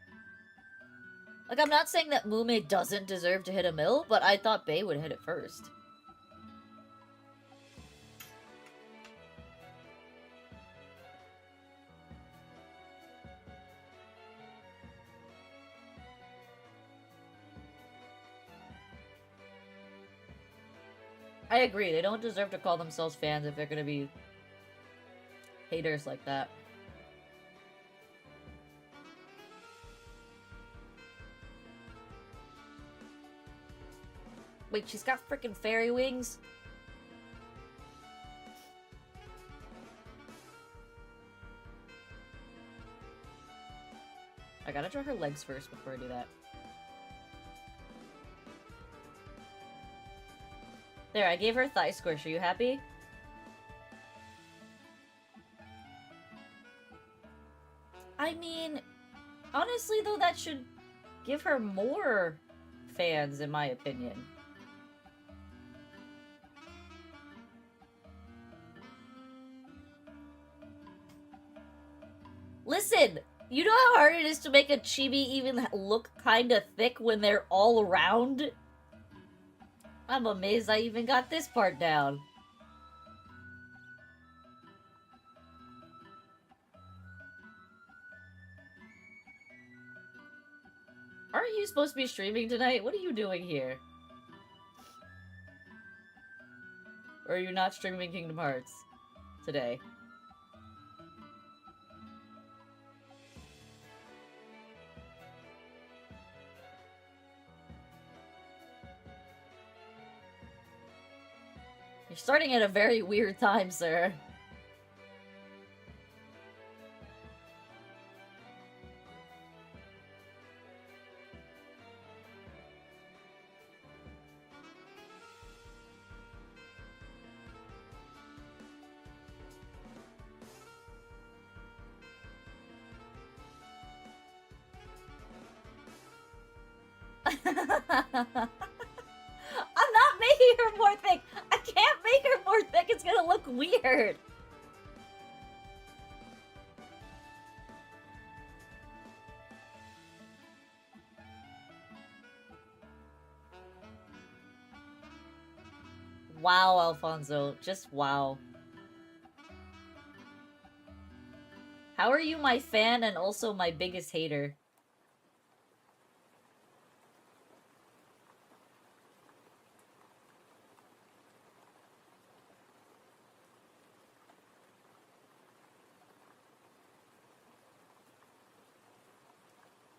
Like, I'm not saying that Mume doesn't deserve to hit a mill, but I thought Bei would hit it first. I agree, they don't deserve to call themselves fans if they're gonna be haters like that. Wait, she's got freaking fairy wings? I gotta draw her legs first before I do that. There, I gave her thigh squish. Are you happy? I mean, honestly though, that should give her more fans, in my opinion. Listen, you know how hard it is to make a chibi even look kinda thick when they're all around? I'm amazed I even got this part down. Aren't you supposed to be streaming tonight? What are you doing here? Or are you not streaming Kingdom Hearts today? You're starting at a very weird time, sir. I'm not making her more thick! I can't make her more thick, it's gonna look weird! Wow, Alfonso. Just wow. How are you my fan and also my biggest hater?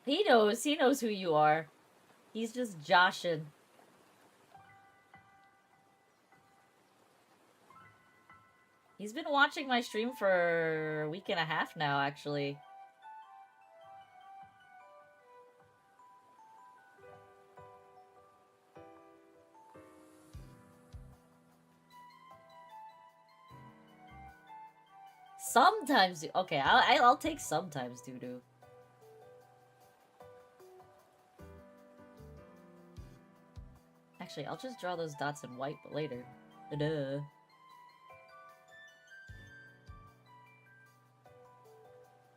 He knows who you are. He's just joshing. He's been watching my stream for a week and a half now, actually. Sometimes, okay, I'll take sometimes, doo-doo. Actually, I'll just draw those dots in white, but later. Duh.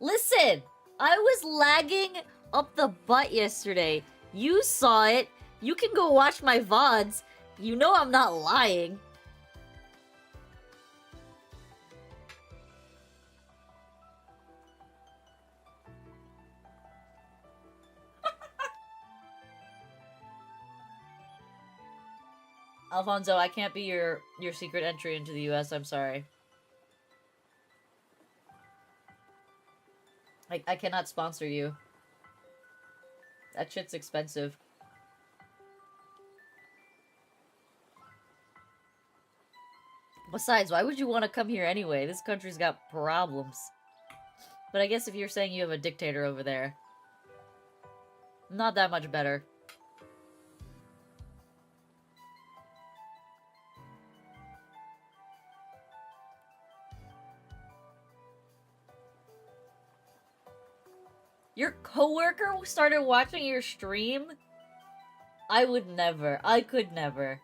Listen! I was lagging up the butt yesterday. You saw it. You can go watch my VODs. You know I'm not lying. Alfonso, I can't be your secret entry into the US, I'm sorry. I cannot sponsor you. That shit's expensive. Besides, why would you want to come here anyway? This country's got problems. But I guess if you're saying you have a dictator over there, not that much better. Your coworker started watching your stream? I would never. I could never.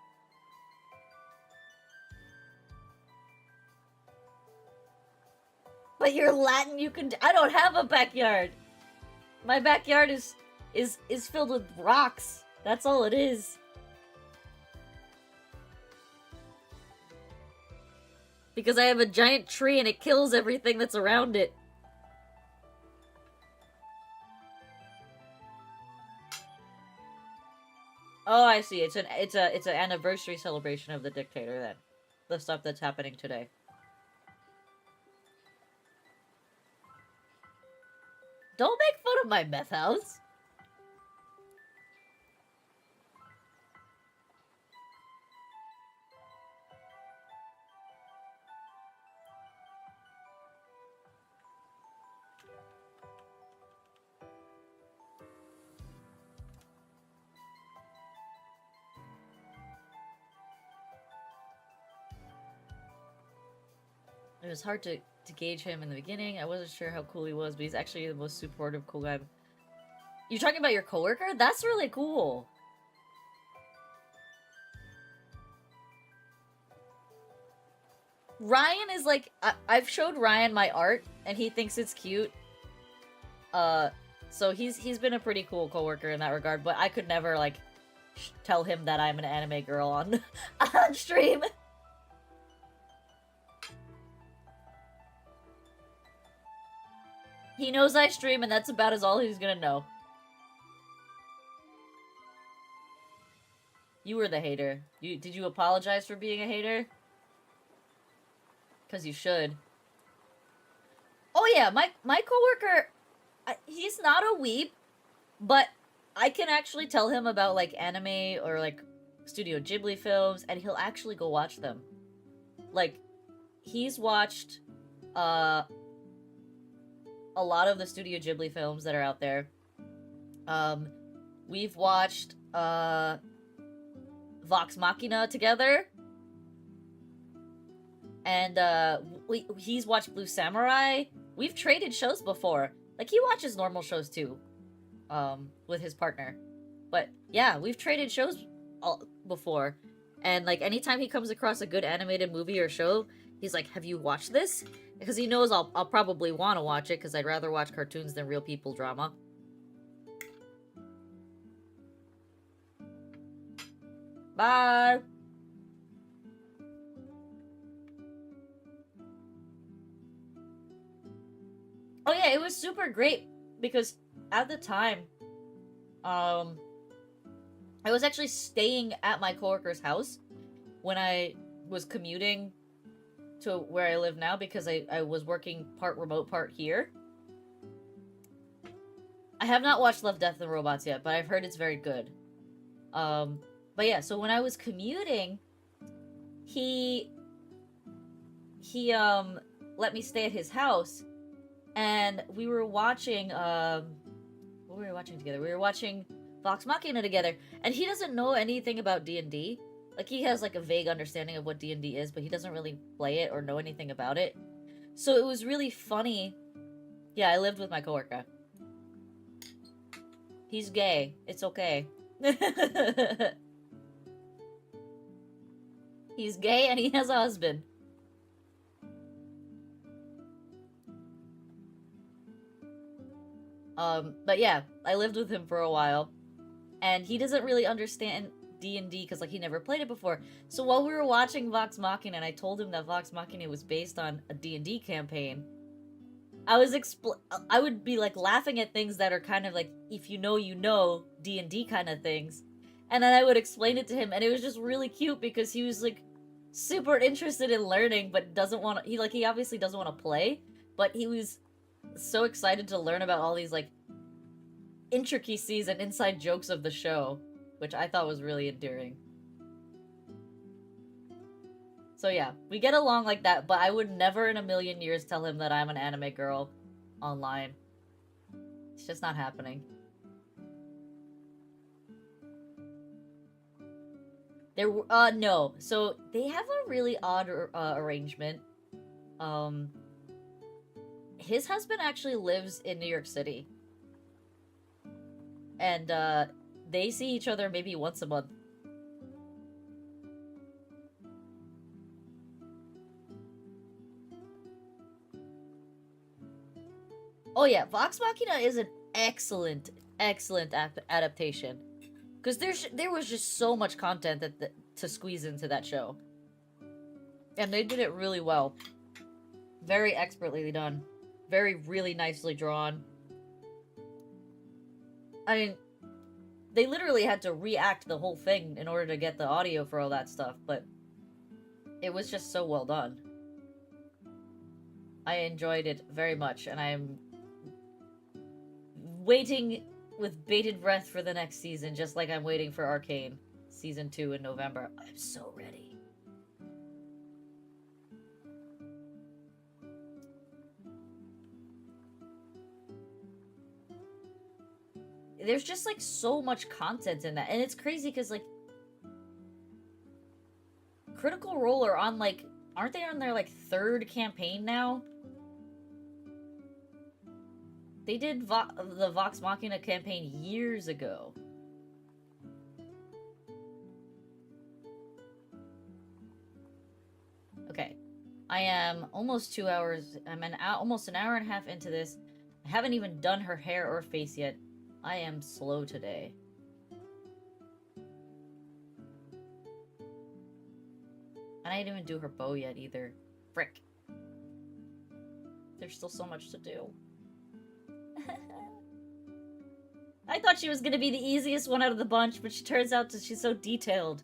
But you're Latin, you can... I don't have a backyard! My backyard is filled with rocks. That's all it is. Because I have a giant tree and it kills everything that's around it. Oh, I see. It's an anniversary celebration of the dictator then. The stuff that's happening today. Don't make fun of my meth house. It was hard to gauge him in the beginning. I wasn't sure how cool he was, but he's actually the most supportive, cool guy. You're talking about your coworker? That's really cool. Ryan is like... I've showed Ryan my art, and he thinks it's cute. So he's been a pretty cool coworker in that regard, but I could never, like, tell him that I'm an anime girl on, on stream. He knows I stream, and that's about all he's gonna know. You were the hater. Did you apologize for being a hater? Because you should. Oh yeah, my coworker, he's not a weeb, but I can actually tell him about, like, anime or, like, Studio Ghibli films, and he'll actually go watch them. Like, he's watched, a lot of the Studio Ghibli films that are out there. We've watched, Vox Machina together. And, he's watched Blue Samurai. We've traded shows before. Like, he watches normal shows too. With his partner. But, yeah, we've traded shows before. And, like, anytime he comes across a good animated movie or show, he's like, have you watched this? Because he knows I'll probably want to watch it, because I'd rather watch cartoons than real people drama. Bye! Oh yeah, it was super great, because at the time, I was actually staying at my coworker's house when I was commuting to where I live now, because I was working part remote, part here. I have not watched Love, Death, and Robots yet, but I've heard it's very good. But yeah, so when I was commuting, he let me stay at his house, and we were watching, what were we watching together? We were watching Vox Machina together, and he doesn't know anything about D&D. Like, he has, like, a vague understanding of what D&D is, but he doesn't really play it or know anything about it. So it was really funny. Yeah, I lived with my coworker. He's gay. It's okay. He's gay and he has a husband. But yeah, I lived with him for a while. And he doesn't really understand D&D because, like, he never played it before. So while we were watching Vox Machina and I told him that Vox Machina was based on a D&D campaign, I would be, like, laughing at things that are kind of like, if you know, D&D kind of things. And then I would explain it to him, and it was just really cute because he was, like, super interested in learning, but doesn't want to, he obviously doesn't want to play, but he was so excited to learn about all these, like, intricacies and inside jokes of the show, which I thought was really endearing. So yeah, we get along like that, but I would never in a million years tell him that I'm an anime girl online. It's just not happening. No. So they have a really odd arrangement. Um, his husband actually lives in New York City. And, they see each other maybe once a month. Oh yeah, Vox Machina is an excellent, excellent adaptation. Because there was just so much content to squeeze into that show. And they did it really well. Very expertly done. Very, really nicely drawn. I mean, they literally had to react the whole thing in order to get the audio for all that stuff, but it was just so well done. I enjoyed it very much, and I'm waiting with bated breath for the next season, just like I'm waiting for Arcane Season 2 in November. I'm so ready. There's just, like, so much content in that, and it's crazy because, like, Critical Role are on, like, aren't they on their, like, third campaign now? They did the Vox Machina campaign years ago. Okay. I am almost 2 hours. I'm almost an hour and a half into this. I haven't even done her hair or face yet. I am slow today. And I didn't even do her bow yet either. Frick. There's still so much to do. I thought she was gonna be the easiest one out of the bunch, but she turns out that she's so detailed.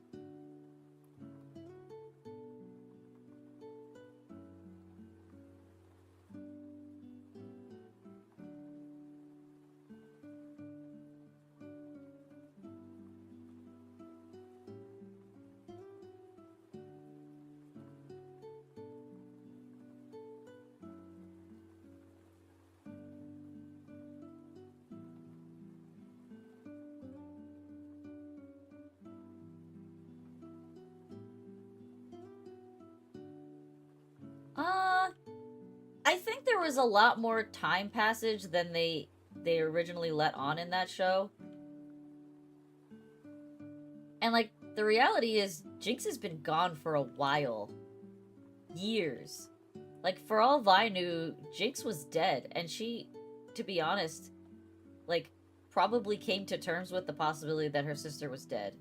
I think there was a lot more time passage than they originally let on in that show. And, like, the reality is, Jinx has been gone for a while. Years. Like, for all Vi knew, Jinx was dead, and she, to be honest, like, probably came to terms with the possibility that her sister was dead.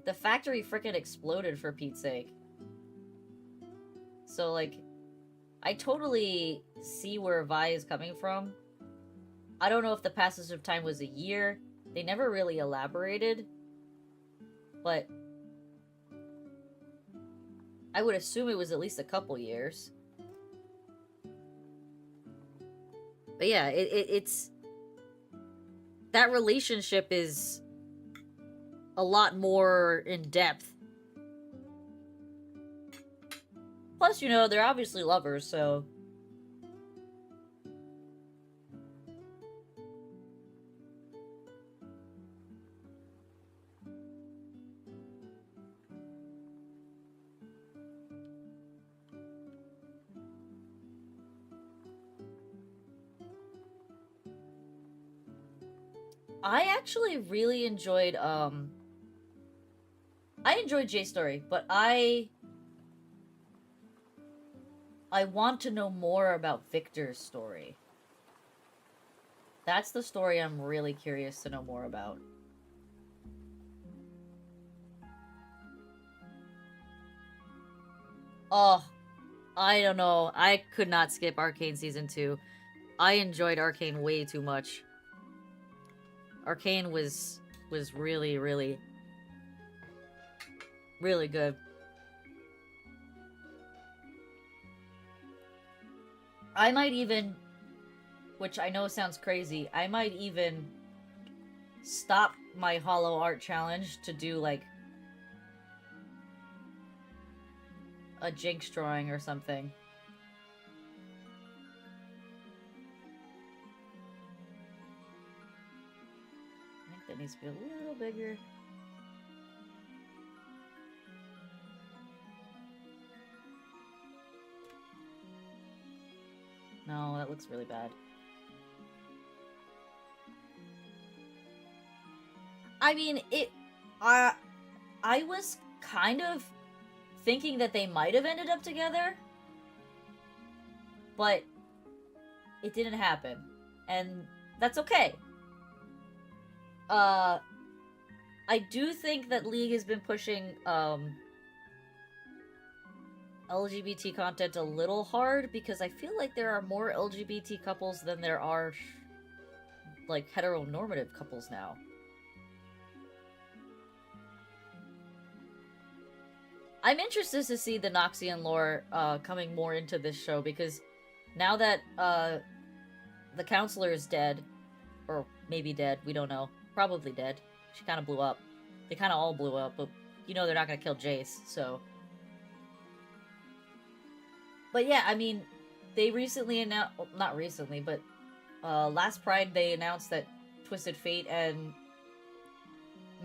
The factory frickin' exploded, for Pete's sake. So, like, I totally see where Vi is coming from. I don't know if the passage of time was a year. They never really elaborated. But I would assume it was at least a couple years. But yeah, it's... that relationship is a lot more in depth. Plus, you know, they're obviously lovers, so... I actually really enjoyed, I enjoyed J's story, but I want to know more about Victor's story. That's the story I'm really curious to know more about. Oh, I don't know. I could not skip Arcane Season 2. I enjoyed Arcane way too much. Arcane was really, really, really good. I might even, which I know sounds crazy, I might even stop my HoloArt challenge to do, like, a Jinx drawing or something. I think that needs to be a little bigger. No, that looks really bad. I mean, I was kind of thinking that they might have ended up together, but it didn't happen, and that's okay. I do think that League has been pushing LGBT content a little hard, because I feel like there are more LGBT couples than there are like heteronormative couples now. I'm interested to see the Noxian lore coming more into this show, because now that the counselor is dead, or maybe dead, we don't know, probably dead. She kind of blew up. They kind of all blew up, but you know they're not gonna kill Jace, so. But yeah, I mean, they recently announced, well, not recently, but last Pride they announced that Twisted Fate and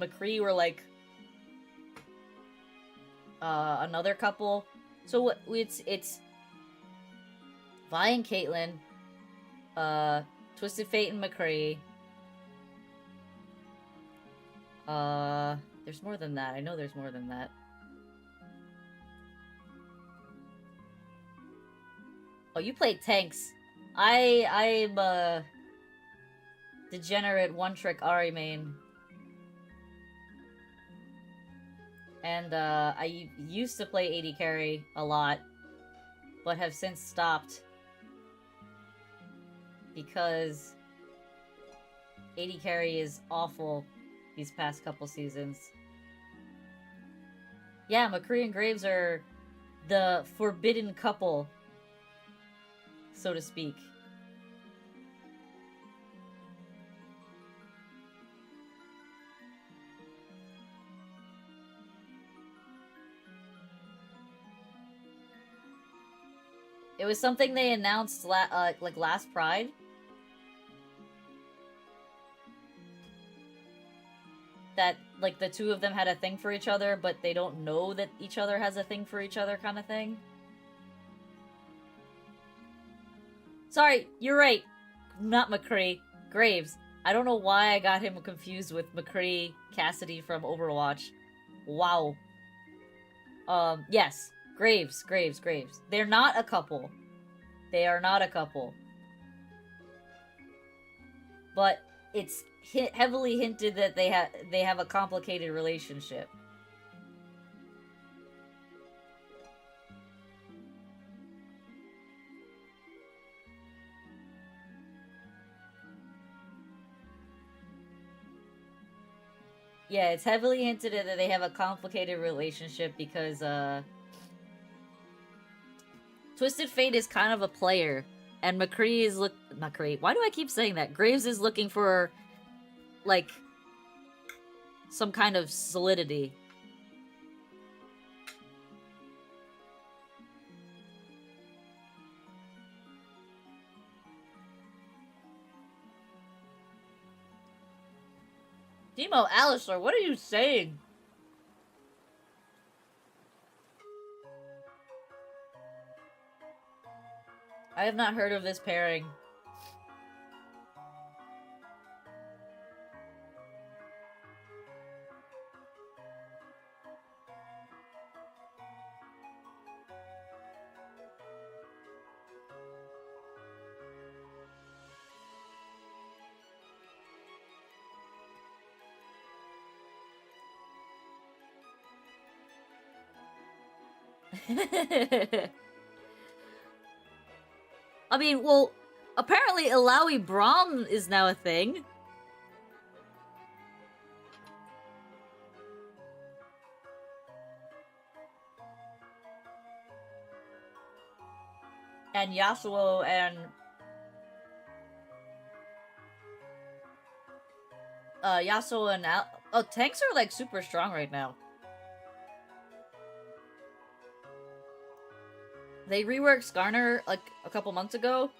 McCree were like another couple. So what? It's Vi and Caitlyn, Twisted Fate and McCree. There's more than that. I know there's more than that. Oh, you played tanks. I'm a degenerate one-trick Ahri main. And I used to play AD carry a lot, but have since stopped because AD carry is awful these past couple seasons. Yeah, McCree and Graves are the forbidden couple, so to speak. It was something they announced like last Pride. That, like, the two of them had a thing for each other, but they don't know that each other has a thing for each other, kind of thing. Sorry, you're right. Not McCree. Graves. I don't know why I got him confused with McCree Cassidy from Overwatch. Wow. Yes. Graves. They're not a couple. They are not a couple. But it's heavily hinted that they have a complicated relationship. Yeah, it's heavily hinted that they have a complicated relationship because Twisted Fate is kind of a player, and McCree is McCree. Why do I keep saying that? Graves is looking for, like, some kind of solidity. Demo Alistair, what are you saying? I have not heard of this pairing. I mean, well, apparently Ilaoi Braum is now a thing. And Yasuo and Yasuo and oh, tanks are like super strong right now. They reworked Skarner, like, a couple months ago.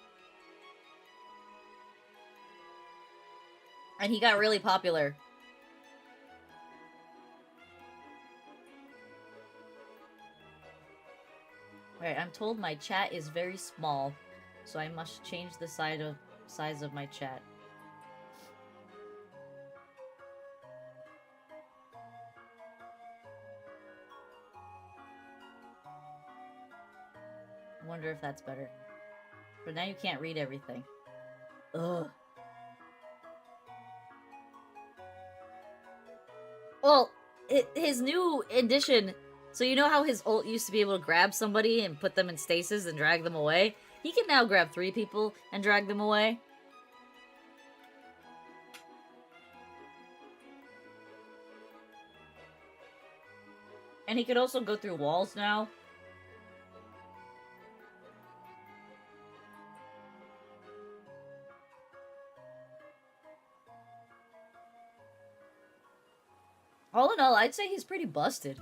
And he got really popular. Alright, I'm told my chat is very small, so I must change the size of my chat. I wonder if that's better. But now you can't read everything. Ugh. Well, his new edition, so you know how his ult used to be able to grab somebody and put them in stasis and drag them away? He can now grab 3 people and drag them away. And he could also go through walls now. All in all, I'd say he's pretty busted.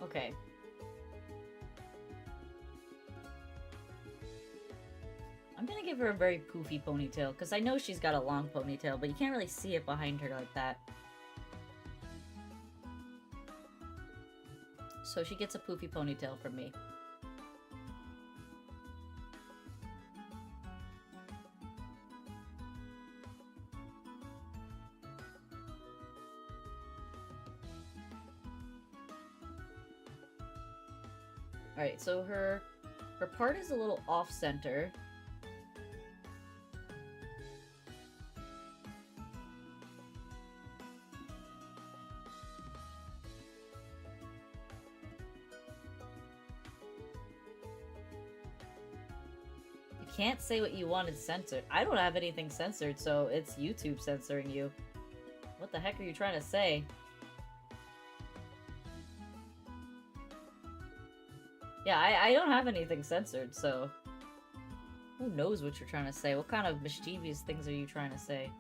Okay. I'm gonna give her a very poofy ponytail, because I know she's got a long ponytail, but you can't really see it behind her like that. So she gets a poofy ponytail from me. Alright, so her part is a little off-center. You can't say what you wanted censored. I don't have anything censored, so it's YouTube censoring you. What the heck are you trying to say? Yeah, I don't have anything censored, so... Who knows what you're trying to say? What kind of mischievous things are you trying to say?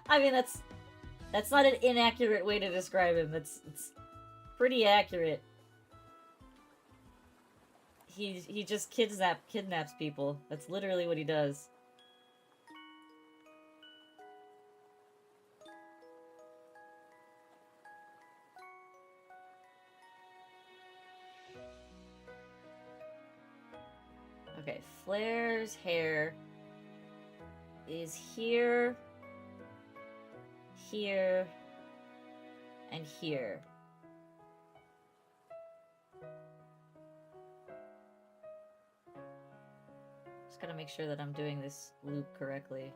I mean, that's not an inaccurate way to describe him. It's pretty accurate. He just kidnaps people. That's literally what he does. Okay, Flair's hair is here, here, and here. Just gotta make sure that I'm doing this loop correctly.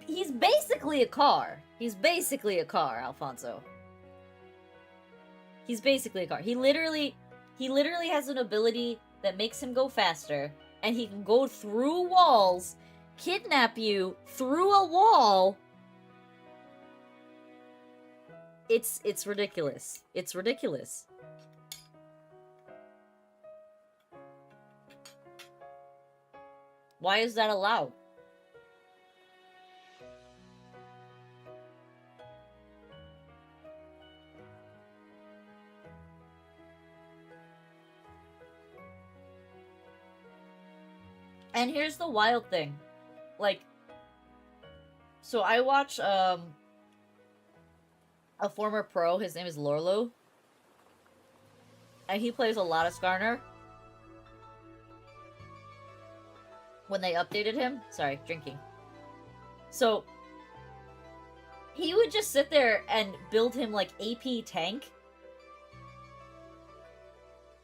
He's basically a car. He's basically a car, Alfonso. He's basically a car. He literally has an ability that makes him go faster, and he can go through walls, kidnap you through a wall. It's ridiculous. It's ridiculous. Why is that allowed? And here's the wild thing. Like, so I watch, a former pro, his name is Lorlo. And he plays a lot of Skarner. When they updated him. Sorry, drinking. So, he would just sit there and build him, like, AP tank.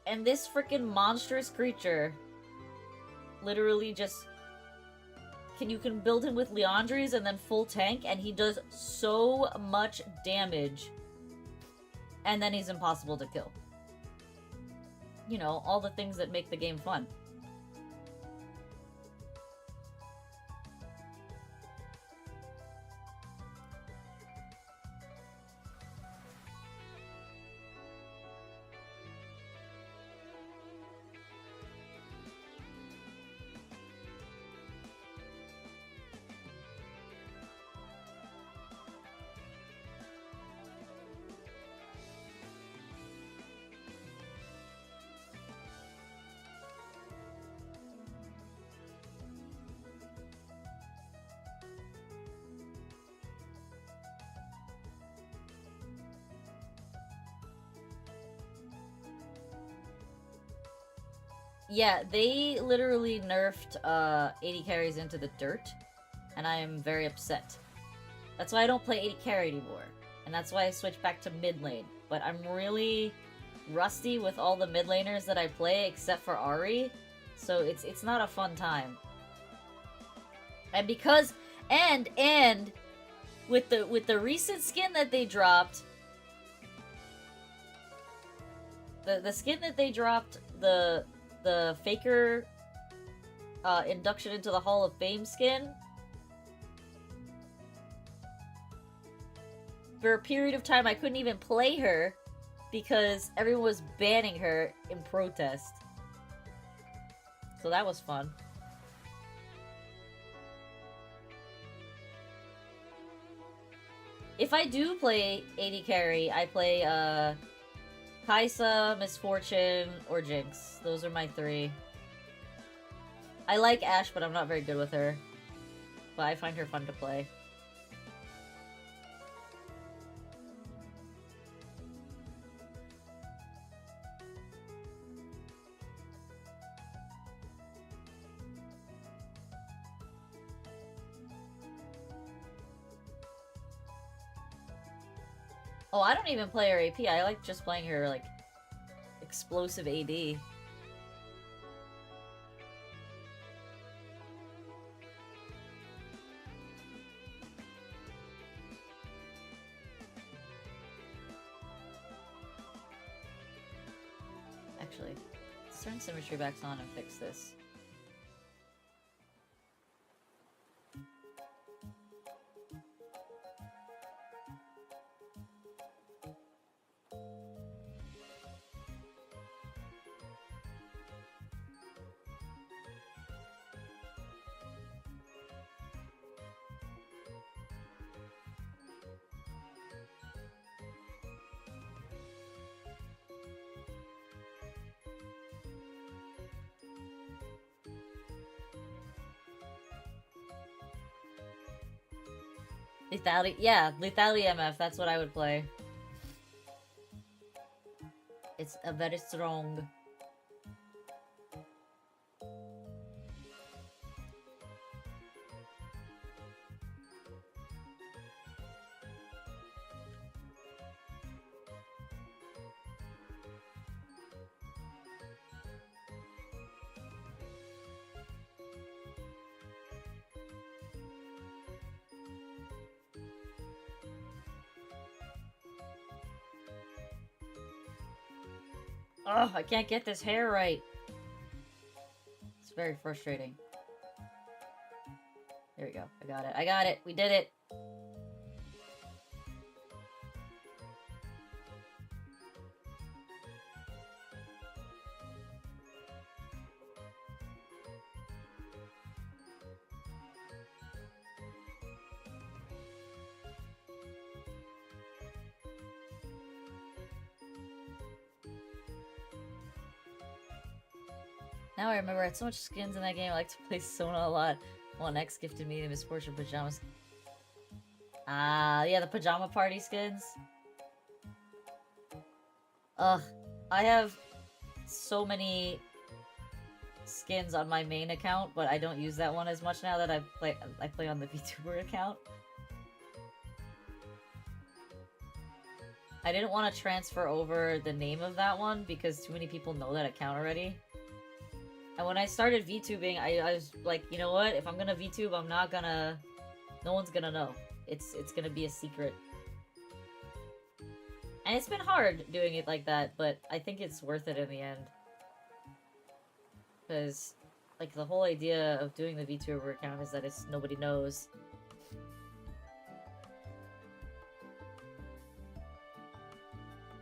And this freaking monstrous creature literally just... You can build him with Leandries and then full tank, and he does so much damage. And then he's impossible to kill. You know, all the things that make the game fun. Yeah, they literally nerfed 80 carries into the dirt, and I am very upset. That's why I don't play 80 carry anymore, and that's why I switched back to mid lane. But I'm really rusty with all the mid laners that I play, except for Ahri, so it's not a fun time. And because and with the recent skin that they dropped, the skin that they dropped, the Faker induction into the Hall of Fame skin, for a period of time I couldn't even play her because everyone was banning her in protest. So that was fun. If I do play 80 carry, I play Kaisa, Misfortune, or Jinx. Those are my three. I like Ashe, but I'm not very good with her. But I find her fun to play. Oh, I don't even play her AP. I like just playing her, like, explosive AD. Actually, let's turn symmetry backs on and fix this. Lethality, yeah, Lethality MF, that's what I would play. It's a very strong. Oh, I can't get this hair right. It's very frustrating. There we go. I got it. I got it. We did it. Now I remember I had so much skins in that game. I like to play Sona a lot. One X gifted me the Misfortune pajamas. Ah, yeah, the pajama party skins. Ugh, I have so many skins on my main account, but I don't use that one as much now that I play on the VTuber account. I didn't want to transfer over the name of that one because too many people know that account already. And when I started VTubing, I was like, you know what? If I'm gonna VTube, I'm not gonna... No one's gonna know. It's gonna be a secret. And it's been hard doing it like that, but I think it's worth it in the end. Because, like, the whole idea of doing the VTuber account is that it's nobody knows.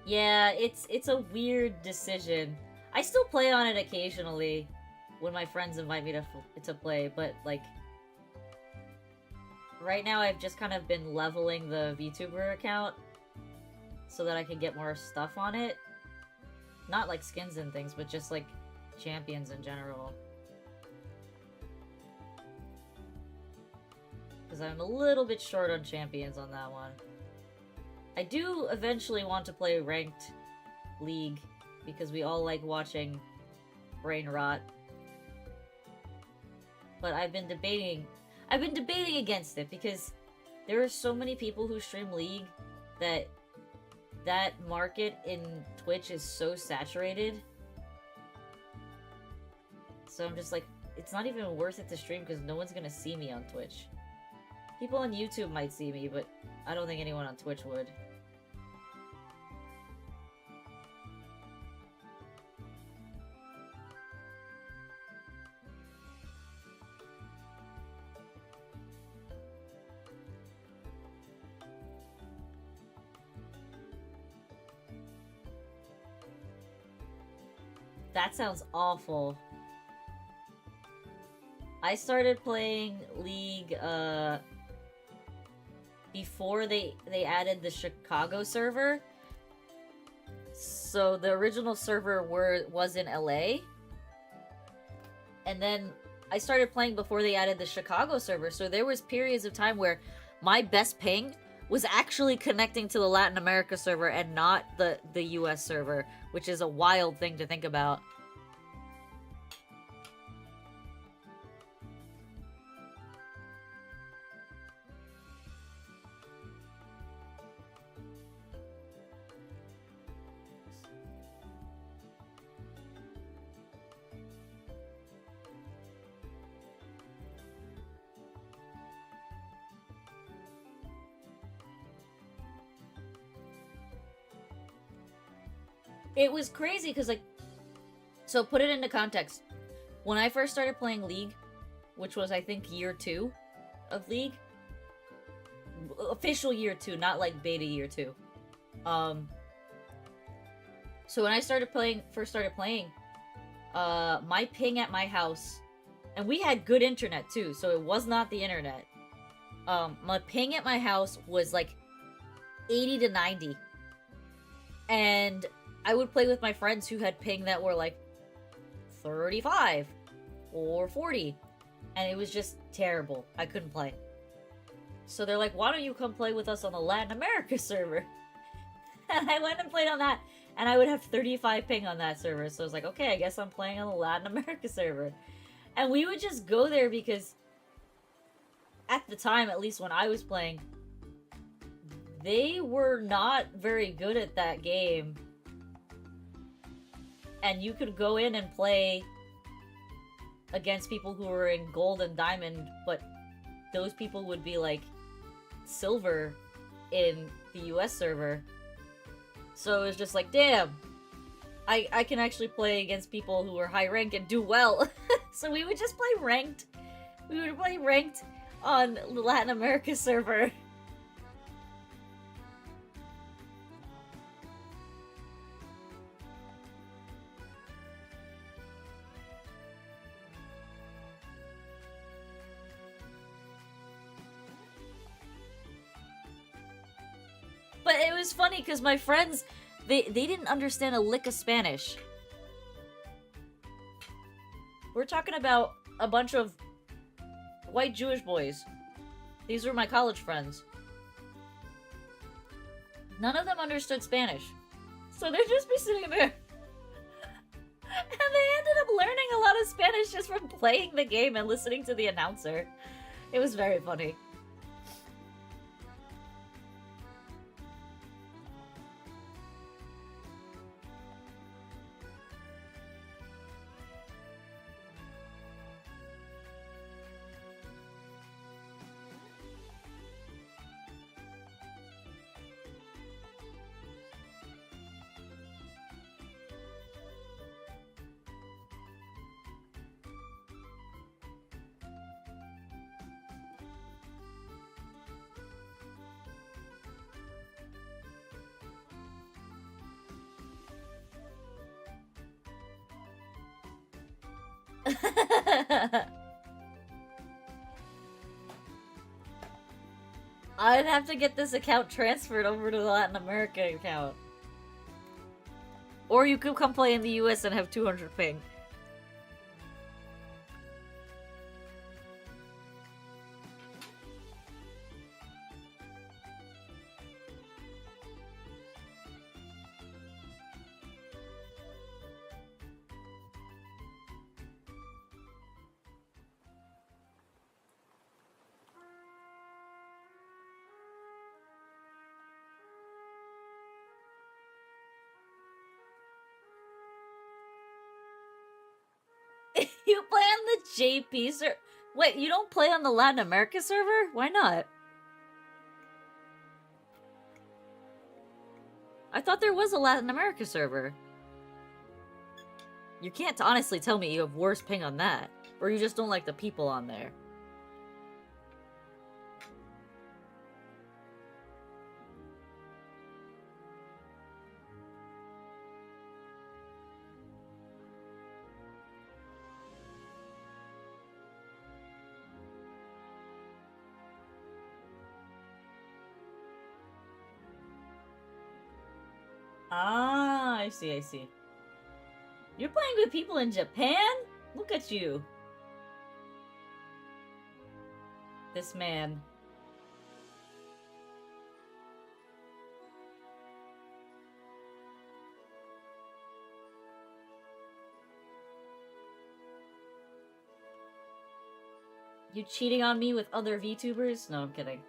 Yeah, it's a weird decision. I still play on it occasionally when my friends invite me to play, but, like... Right now I've just kind of been leveling the VTuber account so that I can get more stuff on it. Not like skins and things, but just like champions in general. Because I'm a little bit short on champions on that one. I do eventually want to play ranked League because we all like watching brain rot. But I've been debating against it because there are so many people who stream League that market in Twitch is so saturated. So I'm just like, it's not even worth it to stream because no one's gonna see me on Twitch. People on YouTube might see me, but I don't think anyone on Twitch would. That sounds awful. I started playing League, before they added the Chicago server. So the original server was in LA. And then I started playing before they added the Chicago server. So there was periods of time where my best ping was actually connecting to the Latin America server and not the US server, which is a wild thing to think about. It was crazy because, like, so put it into context. When I first started playing League, which was, I think, year 2 of League, official year 2, not like beta year 2. So when I first started playing, my ping at my house, and we had good internet too, so it was not the internet. My ping at my house was like 80 to 90. And I would play with my friends who had ping that were like 35 or 40. And it was just terrible. I couldn't play. So they're like, why don't you come play with us on the Latin America server? And I went and played on that. And I would have 35 ping on that server. So I was like, okay, I guess I'm playing on the Latin America server. And we would just go there because at the time, at least when I was playing, they were not very good at that game. And you could go in and play against people who were in gold and diamond, but those people would be like silver in the US server. So it was just like, damn, I can actually play against people who are high rank and do well. So we would just play ranked. We would play ranked on the Latin America server. But it was funny because my friends, they didn't understand a lick of Spanish. We're talking about a bunch of white Jewish boys. These were my college friends. None of them understood Spanish. So they'd just be sitting there. And they ended up learning a lot of Spanish just from playing the game and listening to the announcer. It was very funny. I'd have to get this account transferred over to the Latin America account. Or you could come play in the US and have 200 ping. You play on the JP server? Wait, you don't play on the Latin America server? Why not? I thought there was a Latin America server. You can't honestly tell me you have worse ping on that. Or you just don't like the people on there. Ah, I see, I see. You're playing with people in Japan? Look at you. This man. You cheating on me with other VTubers? No, I'm kidding.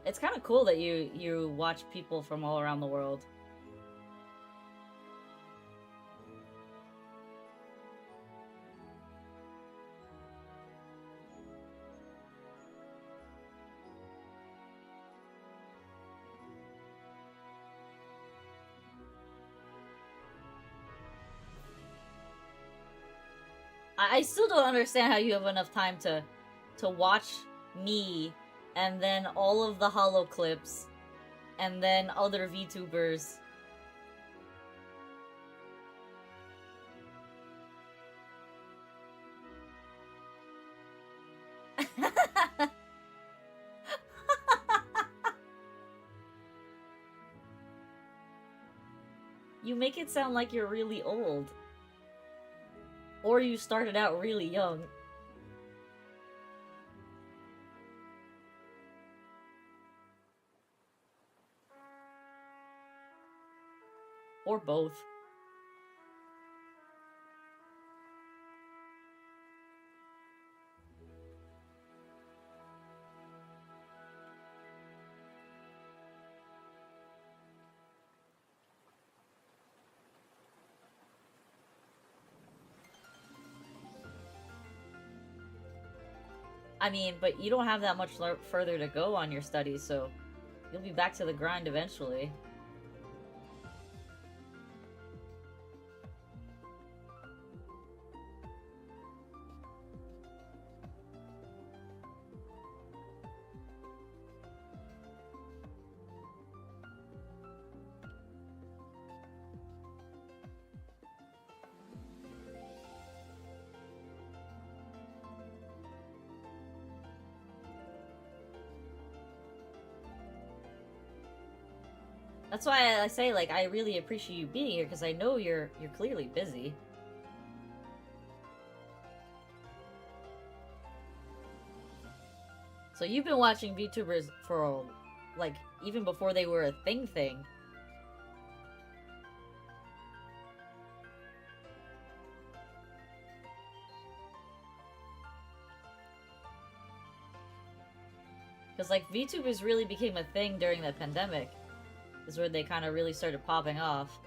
It's kind of cool that you watch people from all around the world. I still don't understand how you have enough time to watch me and then all of the holo clips and then other VTubers. You make it sound like you're really old. Or you started out really young. Or both. I mean, but you don't have that much further to go on your studies, so you'll be back to the grind eventually. That's why I say, like, I really appreciate you being here, because I know you're clearly busy. So you've been watching VTubers for, like, even before they were a thing. Because, like, VTubers really became a thing during the pandemic. Is where they kind of really started popping off.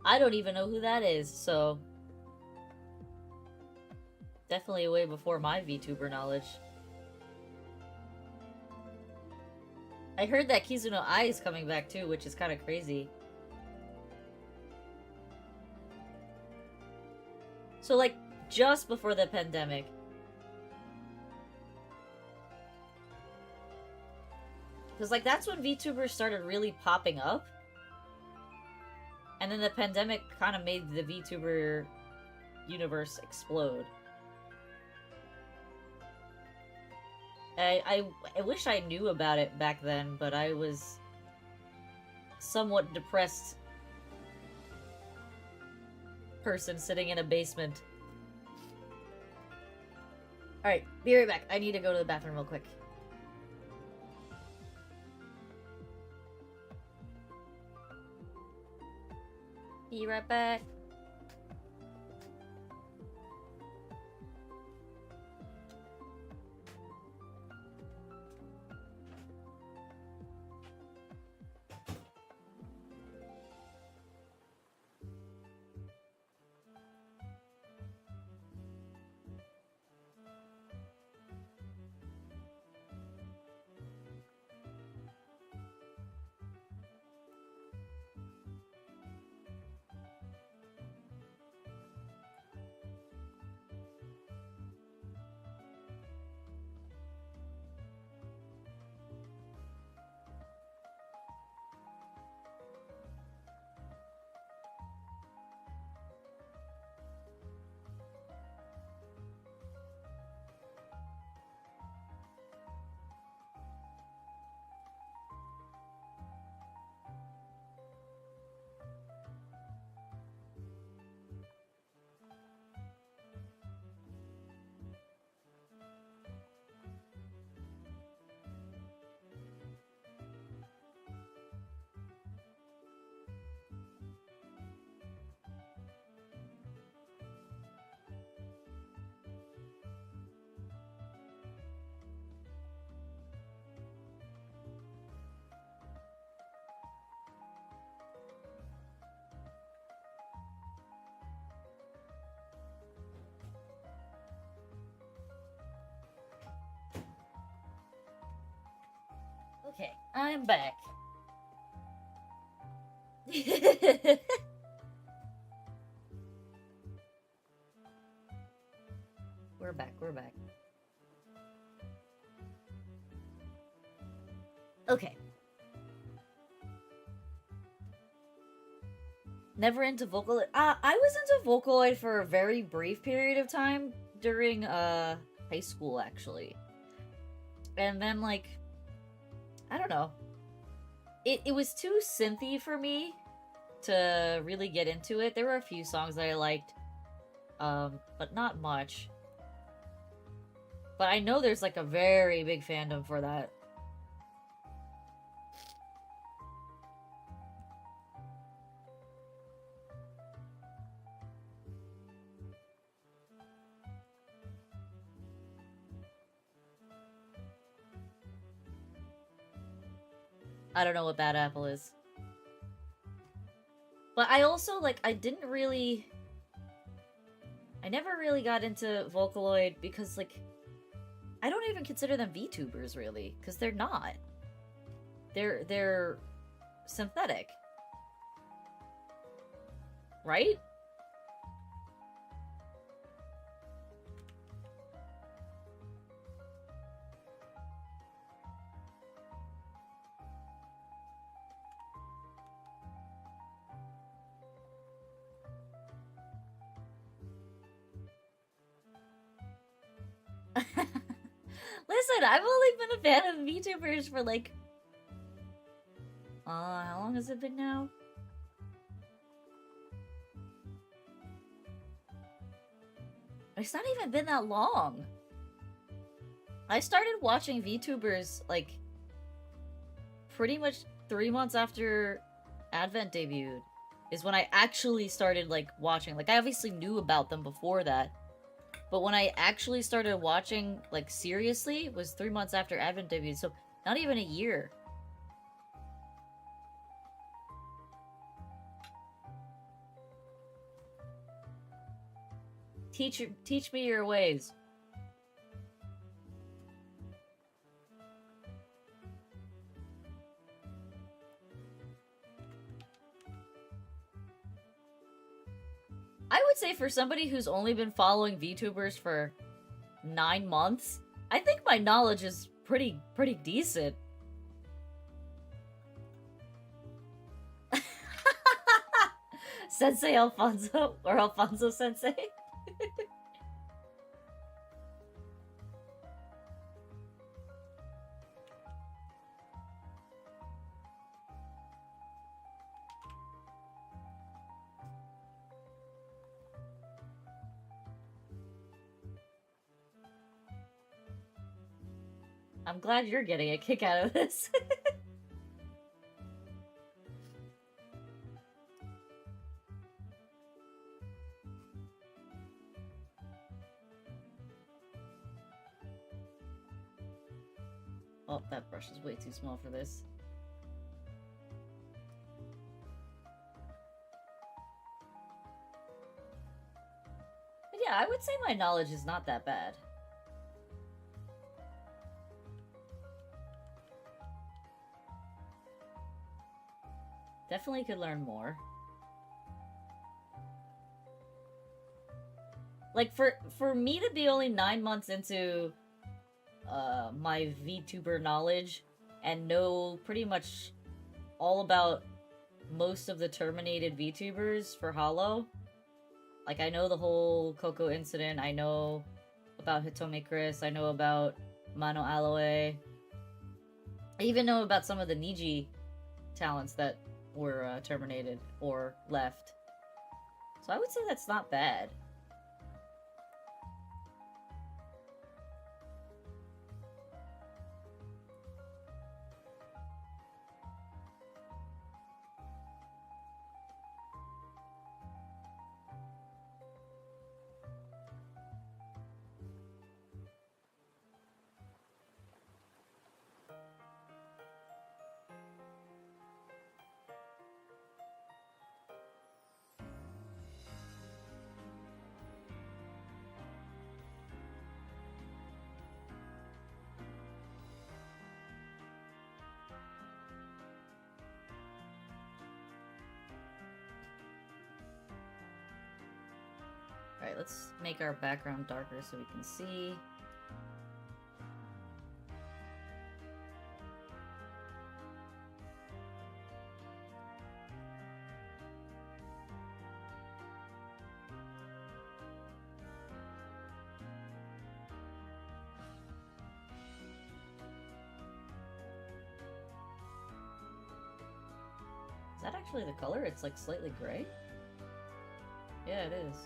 I don't even know who that is, so... Definitely way before my VTuber knowledge. I heard that Kizuno Ai is coming back too, which is kind of crazy. So, like, just before the pandemic. Because, like, that's when VTubers started really popping up. And then the pandemic kind of made the VTuber universe explode. I wish I knew about it back then, but I was somewhat depressed person sitting in a basement. Alright, be right back. I need to go to the bathroom real quick. Be right back. Okay, I'm back. We're back. Okay. Never into Vocaloid. I was into Vocaloid for a very brief period of time during high school, actually. And then, like, I don't know. It was too synthy for me to really get into it. There were a few songs that I liked, but not much. But I know there's, like, a very big fandom for that. I don't know what Bad Apple is. But I also, like, I never really got into Vocaloid because, like, I don't even consider them VTubers, really. Because they're not. They're synthetic. Right? said, I've only been a fan of VTubers for like... how long has it been now? It's not even been that long. I started watching VTubers, like, pretty much 3 months after Advent debuted. Is when I actually started, like, watching. Like, I obviously knew about them before that. But when I actually started watching, like, seriously, was 3 months after Advent debuted. So, not even a year. Teach me your ways. I would say for somebody who's only been following VTubers for 9 months, I think my knowledge is pretty decent. Sensei Alfonso, or Alfonso Sensei. I'm glad you're getting a kick out of this. Oh, that brush is way too small for this. But yeah, I would say my knowledge is not that bad. Definitely could learn more. Like, for me to be only 9 months into my VTuber knowledge and know pretty much all about most of the terminated VTubers for Holo. Like, I know the whole Coco incident, I know about Hitome Chris, I know about Mano Aloe. I even know about some of the Niji talents that were terminated or left. So I would say that's not bad. Alright, let's make our background darker so we can see. Is that actually the color? It's like slightly gray? Yeah, it is.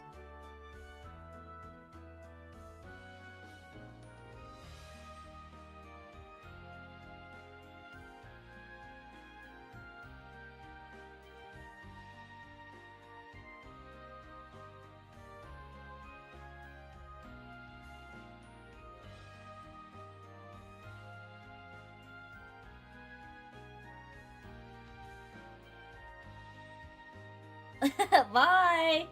Bye!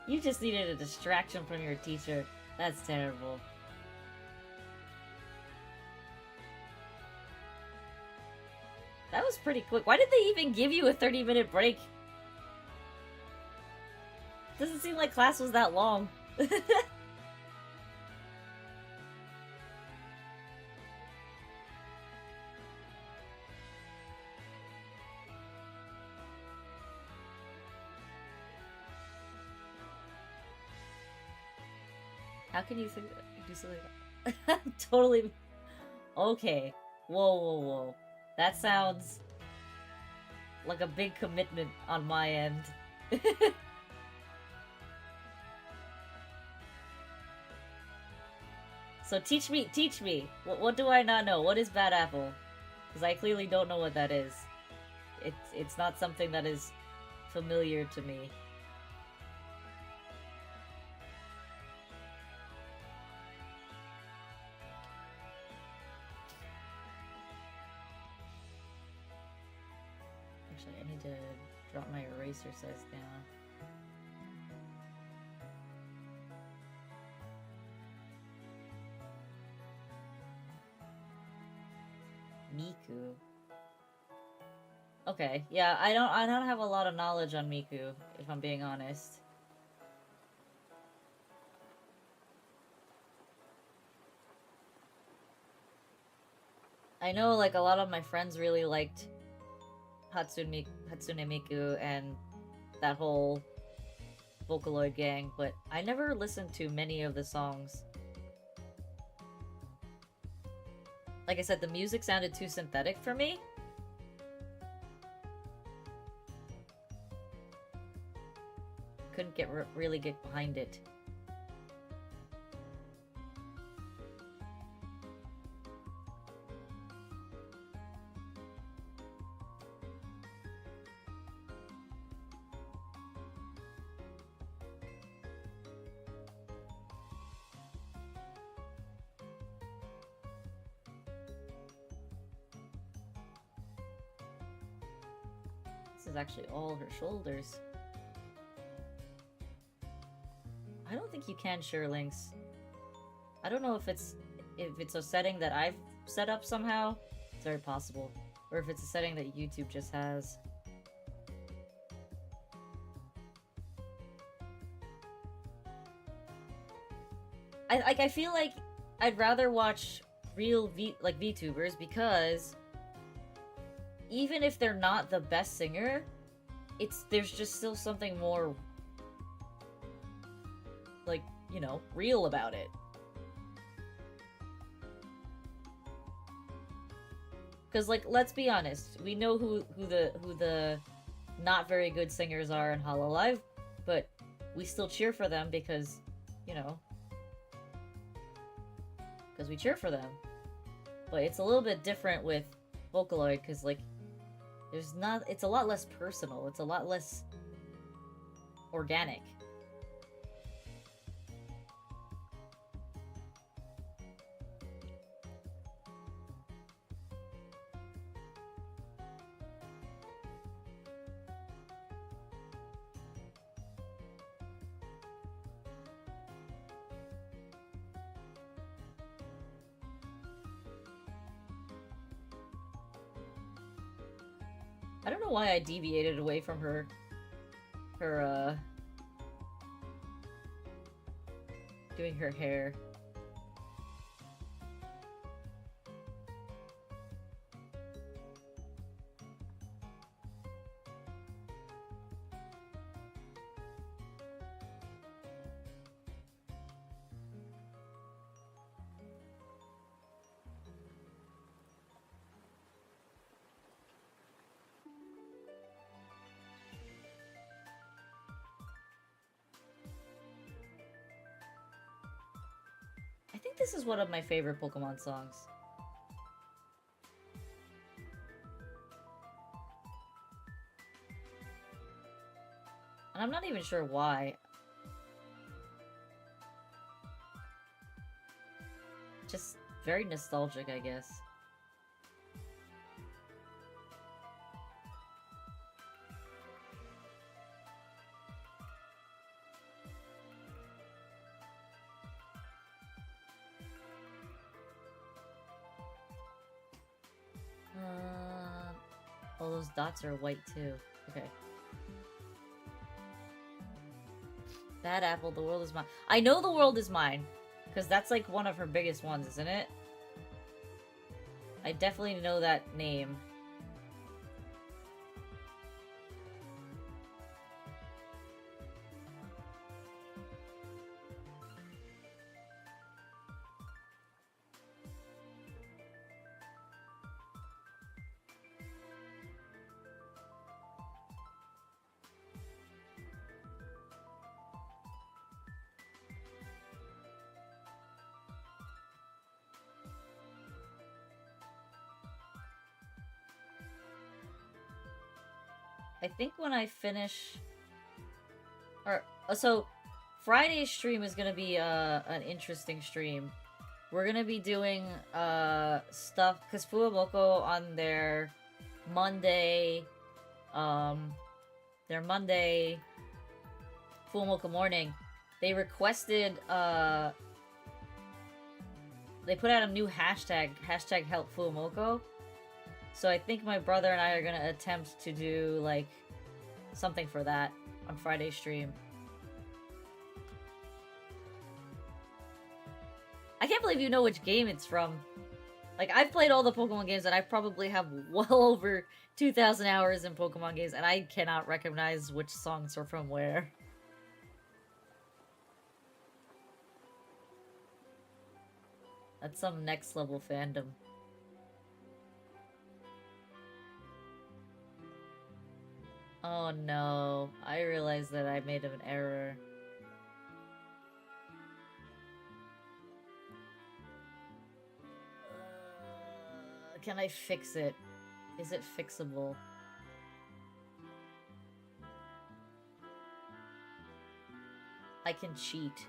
You just needed a distraction from your teacher. That's terrible. That was pretty quick. Why did they even give you a 30-minute break? Doesn't seem like class was that long. How can you think do something like that? Totally. Okay. Whoa, whoa, whoa. That sounds like a big commitment on my end. So teach me, teach me. What do I not know? What is bad apple? Because I clearly don't know what that is. It's not something that is familiar to me. Actually, I need to drop my eraser size down. Miku. Okay, yeah, I don't have a lot of knowledge on Miku, if I'm being honest. I know, like, a lot of my friends really liked Hatsune Miku and that whole Vocaloid gang, but I never listened to many of the songs. Like I said, the music sounded too synthetic for me. Couldn't really get behind it. This is actually all her shoulders. I don't think you can share links. I don't know if it's a setting that I've set up somehow. It's very possible. Or if it's a setting that YouTube just has. I feel like I'd rather watch real VTubers because even if they're not the best singer, there's just still something more, like, you know, real about it. Because, like, let's be honest, we know who the not very good singers are in Hololive, but we still cheer for them because, you know, because we cheer for them. But it's a little bit different with Vocaloid, because, like, it's a lot less personal, it's a lot less organic. I don't know why I deviated away from her doing her hair. I think this is one of my favorite Pokemon songs. And I'm not even sure why. Just very nostalgic, I guess. Oh, those dots are white too. Okay. Bad apple, the world is mine. I know the world is mine, because that's like one of her biggest ones, isn't it? I definitely know that name. I think when I finish... Or, so, Friday's stream is gonna be, an interesting stream. We're gonna be doing, stuff... Because Fuamoko on their Monday... Their Monday... Fuamoko morning, they requested, they put out a new hashtag help Fuamoko. So I think my brother and I are gonna attempt to do, like, something for that on Friday's stream. I can't believe you know which game it's from. Like, I've played all the Pokemon games, and I probably have well over 2,000 hours in Pokemon games, and I cannot recognize which songs are from where. That's some next level fandom. Oh no, I realized that I made an error. Can I fix it? Is it fixable? I can cheat.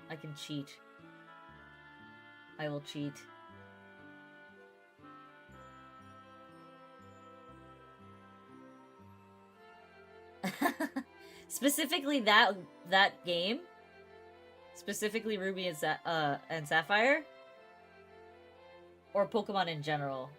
I can cheat. I will cheat. Specifically that game? Specifically Ruby and Sapphire? Or Pokemon in general?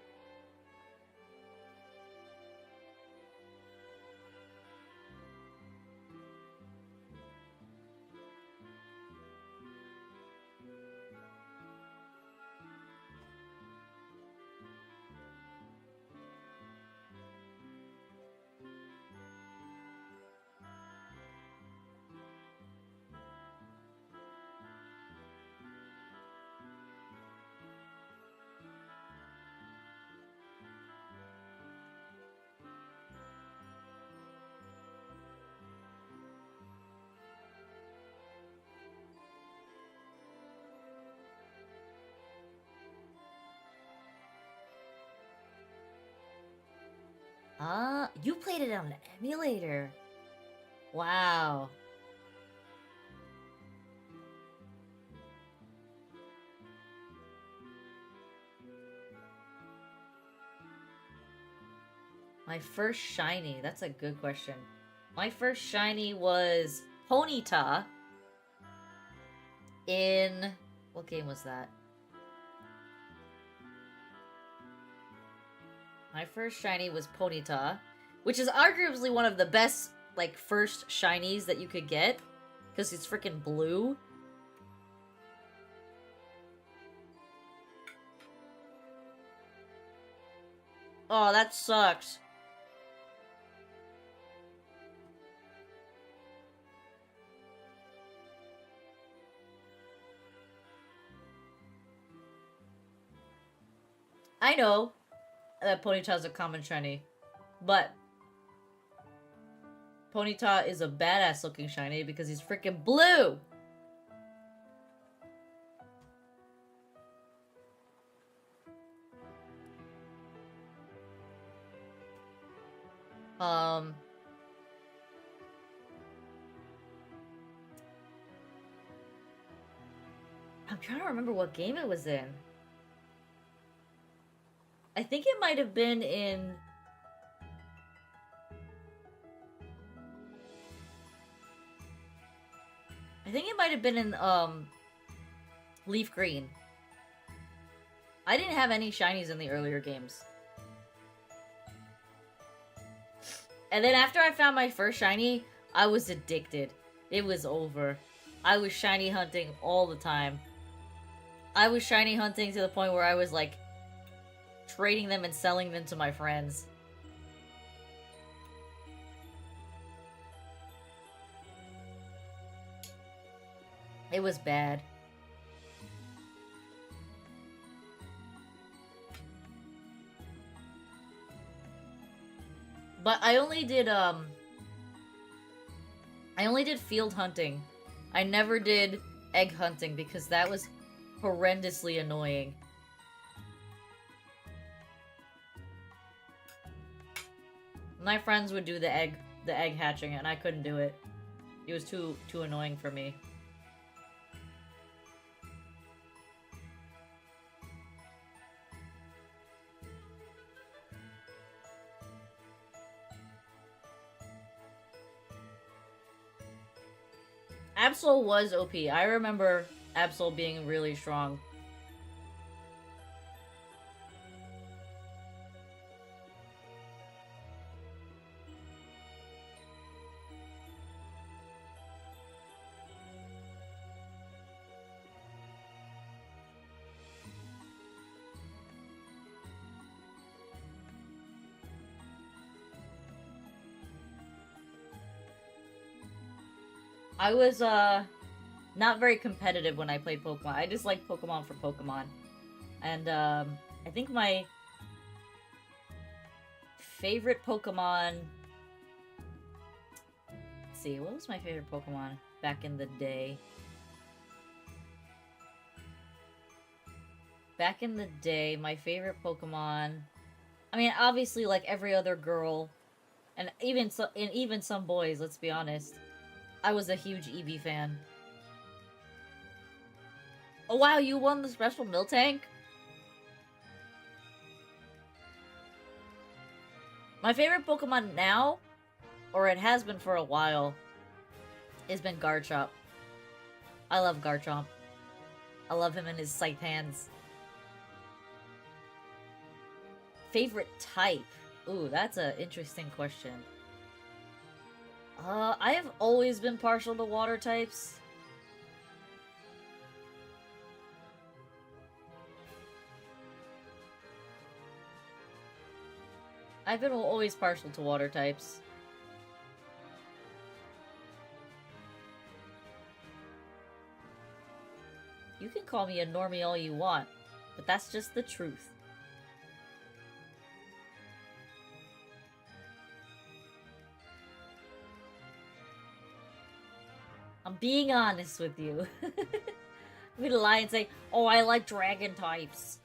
Ah, you played it on an emulator. Wow. My first shiny, that's a good question. My first shiny was Ponyta in... What game was that? My first shiny was Ponyta, which is arguably one of the best, like, first shinies that you could get, because it's freaking blue. Oh, that sucks. I know that Ponyta's a common shiny, but Ponyta is a badass looking shiny because he's freaking blue! I'm trying to remember what game it was in. I think it might have been in... I think it might have been in, Leaf Green. I didn't have any shinies in the earlier games. And then after I found my first shiny, I was addicted. It was over. I was shiny hunting all the time. I was shiny hunting to the point where I was, like, trading them and selling them to my friends. It was bad. But I only did field hunting. I never did egg hunting because that was horrendously annoying. My friends would do the egg the egg hatching, and I couldn't do it. It was too annoying for me. Absol was OP. I remember Absol being really strong. I was, not very competitive when I played Pokemon. I just like Pokemon for Pokemon. And, I think my favorite Pokemon... Let's see, what was my favorite Pokemon back in the day? Back in the day, my favorite Pokemon... I mean, obviously, like every other girl, and even some boys, let's be honest, I was a huge Eevee fan. Oh wow, you won the special Miltank? My favorite Pokemon now, or it has been for a while, has been Garchomp. I love Garchomp. I love him and his scythe hands. Favorite type? Ooh, that's an interesting question. I have always been partial to water types. I've been always partial to water types. You can call me a normie all you want, but that's just the truth. I'm being honest with you. I'm gonna lie and say, oh, I like dragon types.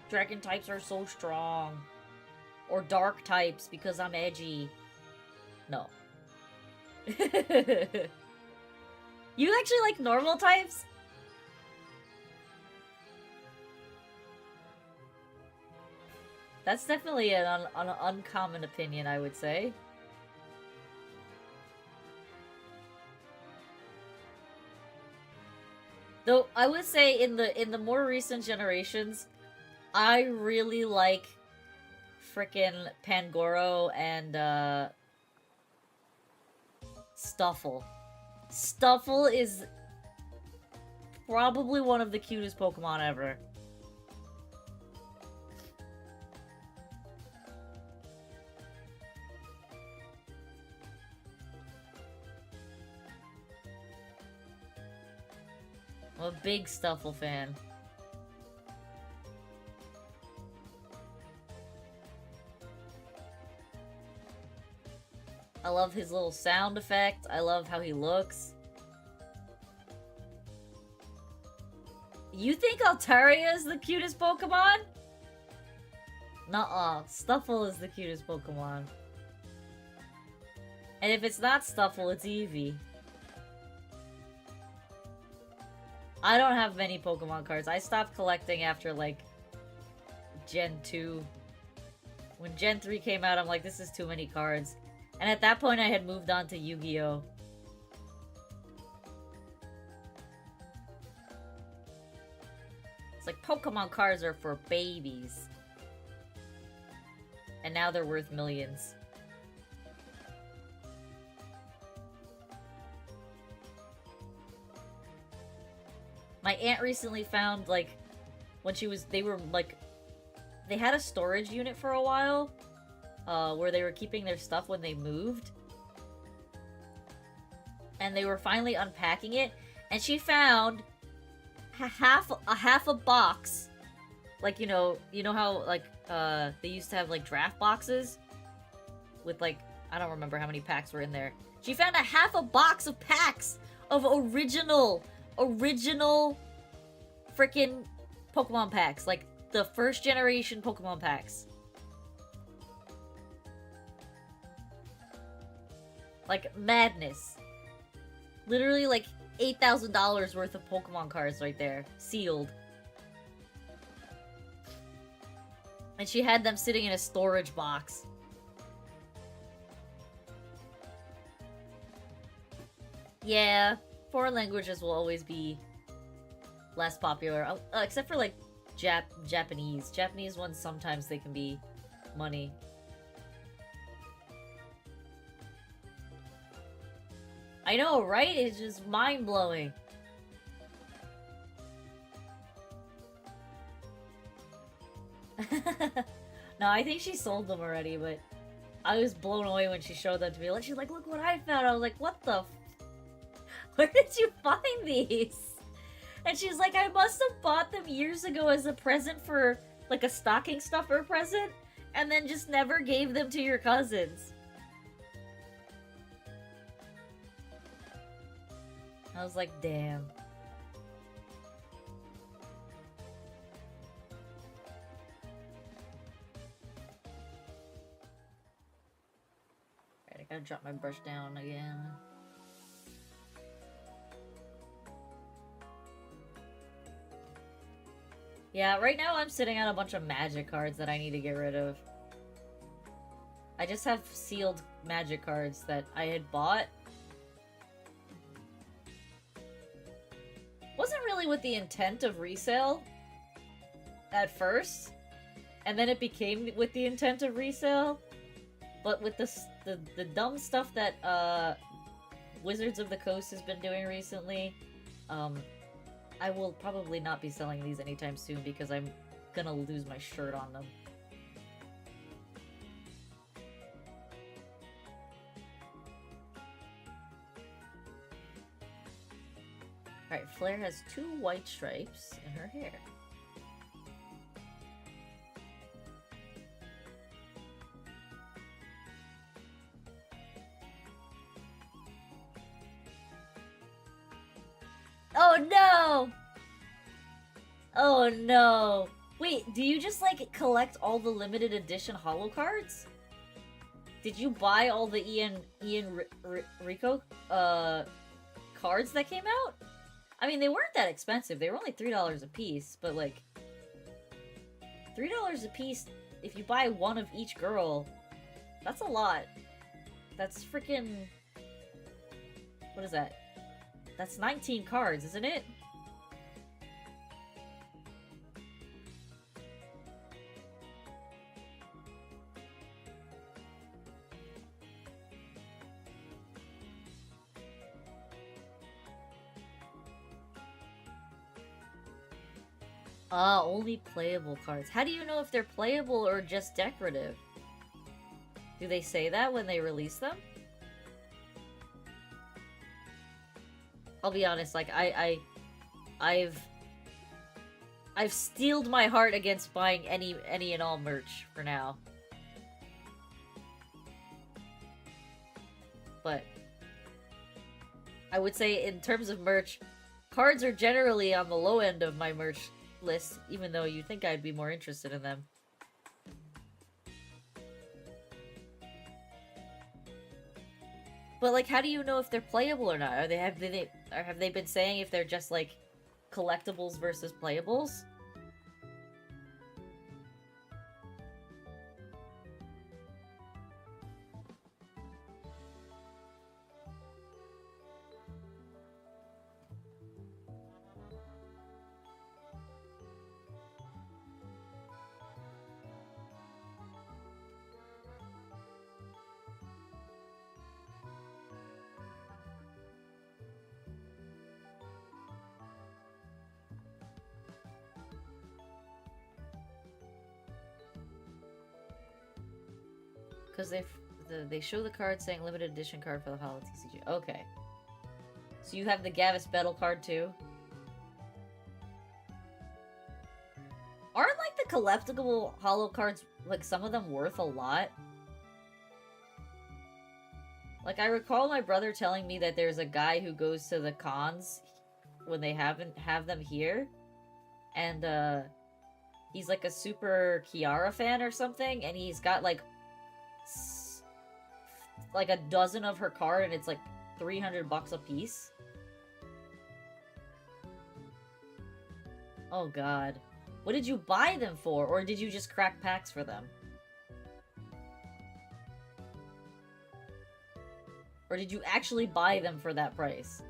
Dragon types are so strong. Or dark types because I'm edgy. No. You actually like normal types? That's definitely an uncommon opinion, I would say. Though I would say in the more recent generations, I really like frickin' Pangoro and Stuffle. Stuffle is probably one of the cutest Pokemon ever. I'm a big Stuffle fan. I love his little sound effect. I love how he looks. You think Altaria is the cutest Pokemon? Nuh-uh. Stuffle is the cutest Pokemon. And if it's not Stuffle, it's Eevee. I don't have many Pokemon cards. I stopped collecting after, like, Gen 2. When Gen 3 came out, I'm like, this is too many cards. And at that point, I had moved on to Yu-Gi-Oh! It's like, Pokemon cards are for babies. And now they're worth millions. My aunt recently found, like, when she was, they had a storage unit for a while, where they were keeping their stuff when they moved. And they were finally unpacking it, and she found half a box. Like, you know how, like, they used to have, like, draft boxes? With, like, I don't remember how many packs were in there. She found half a box of packs of original freaking Pokemon packs. Like, the first generation Pokemon packs. Like, madness. Literally, like, $8,000 worth of Pokemon cards right there. Sealed. And she had them sitting in a storage box. Yeah, foreign languages will always be less popular. Except for, like, Japanese. Japanese ones, sometimes they can be money. I know, right? It's just mind-blowing. No, I think she sold them already, but I was blown away when she showed them to me. She's like, look what I found. I was like, what the where did you find these? And she's like, I must have bought them years ago as a present for, like, a stocking stuffer present, and then just never gave them to your cousins. I was like, damn. Alright, I gotta drop my brush down again. Yeah, right now I'm sitting on a bunch of magic cards that I need to get rid of. I just have sealed magic cards that I had bought. Wasn't really with the intent of resale at first, and then it became with the intent of resale. But with the dumb stuff that Wizards of the Coast has been doing recently, I will probably not be selling these anytime soon because I'm gonna lose my shirt on them. Alright, Flare has 2 white stripes in her hair. Oh no! Oh no! Wait, do you just, like, collect all the limited edition holo cards? Did you buy all the Ian Rico cards that came out? I mean, they weren't that expensive. They were only $3 a piece, but, like, $3 a piece, if you buy one of each girl, that's a lot. That's freaking... What is that? That's 19 cards, isn't it? Only playable cards. How do you know if they're playable or just decorative? Do they say that when they release them? I'll be honest, like, I've steeled my heart against buying any and all merch for now. But I would say in terms of merch, cards are generally on the low end of my merch list, even though you'd think I'd be more interested in them. But, like, how do you know if they're playable or not? Have they been saying if they're just, like, collectibles versus playables? Because they show the card saying limited edition card for the Holo TCG. Okay. So you have the Gavis Battle card too? Aren't, like, the collectible Holo cards, like, some of them worth a lot? Like, I recall my brother telling me that there's a guy who goes to the cons when they have them here. And, he's, like, a super Kiara fan or something, and he's got, like, like a dozen of her card and it's like $300 a piece. Oh god. What did you buy them for? Or did you just crack packs for them? Or did you actually buy them for that price?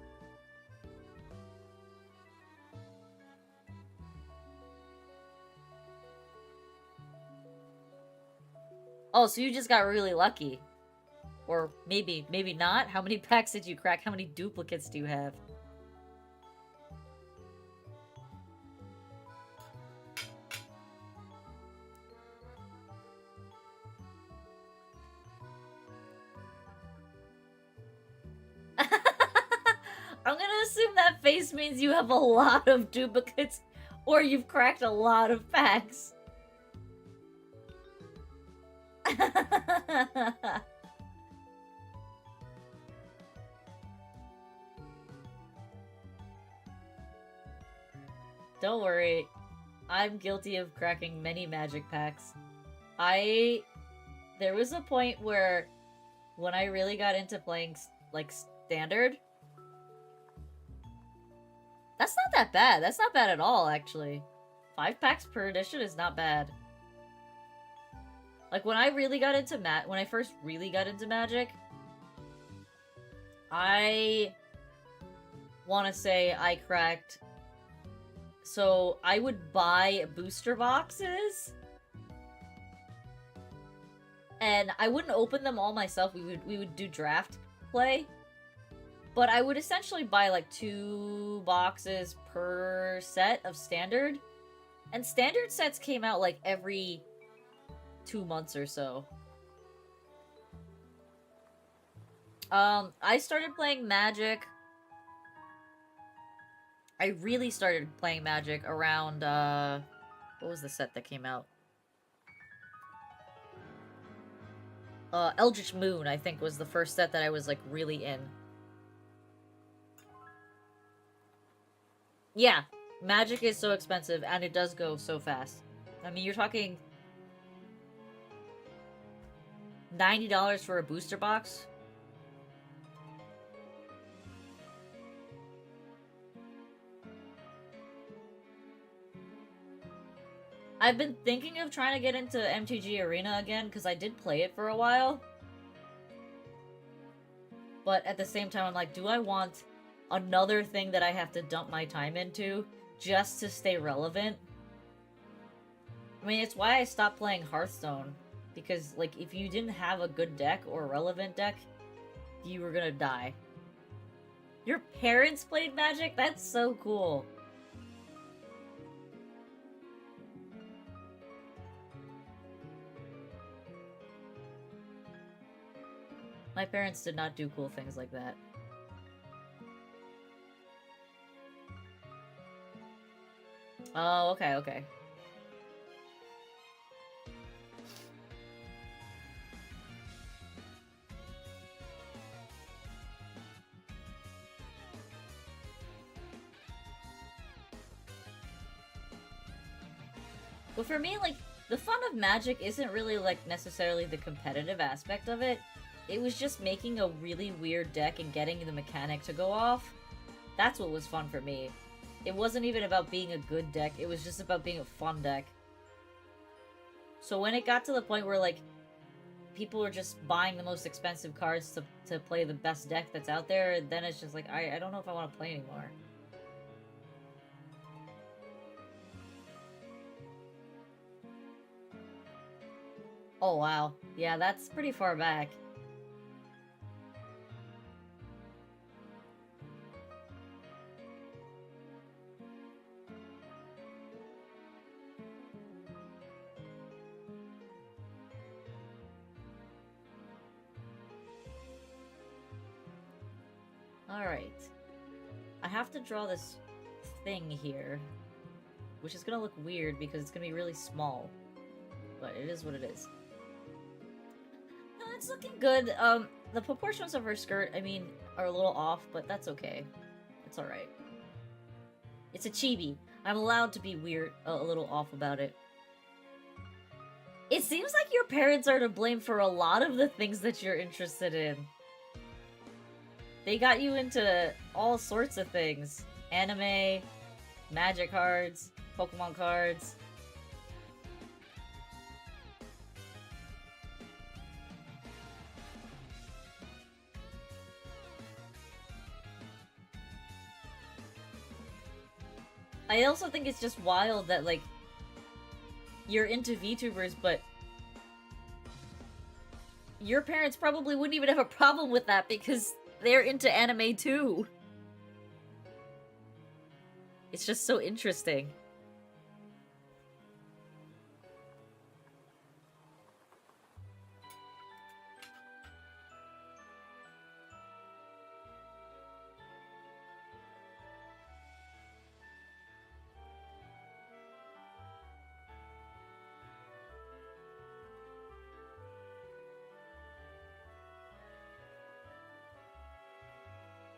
Oh, so you just got really lucky. Or maybe not? How many packs did you crack? How many duplicates do you have? I'm gonna assume that face means you have a lot of duplicates, or you've cracked a lot of packs. Don't worry, I'm guilty of cracking many magic packs. There was a point where, when I really got into playing, like, standard, that's not that bad. That's not bad at all, actually. 5 packs per edition is not bad. Like, when I really got into when I first really got into Magic, I want to say I cracked... So, I would buy booster boxes, and I wouldn't open them all myself. We would do draft play. But I would essentially buy like 2 boxes per set of standard. And standard sets came out like every 2 months or so. I started playing Magic. I really started playing Magic around, what was the set that came out? Eldritch Moon, I think, was the first set that I was, like, really in. Yeah, Magic is so expensive, and it does go so fast. I mean, you're talking $90 for a booster box? I've been thinking of trying to get into MTG Arena again, because I did play it for a while. But at the same time, I'm like, do I want another thing that I have to dump my time into just to stay relevant? I mean, it's why I stopped playing Hearthstone. Because, like, if you didn't have a good deck or a relevant deck, you were gonna die. Your parents played Magic? That's so cool. My parents did not do cool things like that. Oh, okay, okay. But for me, like, the fun of Magic isn't really, like, necessarily the competitive aspect of it. It was just making a really weird deck and getting the mechanic to go off. That's what was fun for me. It wasn't even about being a good deck, it was just about being a fun deck. So when it got to the point where, like, people were just buying the most expensive cards to play the best deck that's out there, then it's just like, I don't know if I want to play anymore. Oh wow. Yeah, that's pretty far back. Alright. I have to draw this thing here, which is gonna look weird because it's gonna be really small. But it is what it is. No, it's looking good. The proportions of her skirt, I mean, are a little off, but that's okay. It's alright. It's a chibi. I'm allowed to be weird, a little off about it. It's It seems like your parents are to blame for a lot of the things that you're interested in. They got you into all sorts of things. Anime, magic cards, Pokemon cards. I also think it's just wild that, like, you're into VTubers, but your parents probably wouldn't even have a problem with that because they're into anime too. It's just so interesting.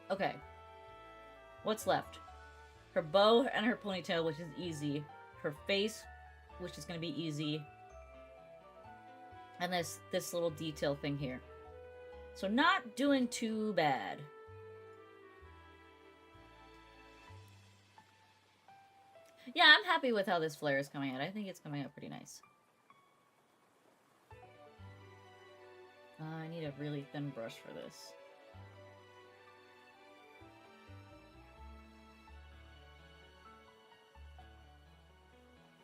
Okay. What's left? Her bow and her ponytail, which is easy. Her face, which is gonna be easy. And this little detail thing here. So not doing too bad. Yeah, I'm happy with how this flare is coming out. I think it's coming out pretty nice. I need a really thin brush for this.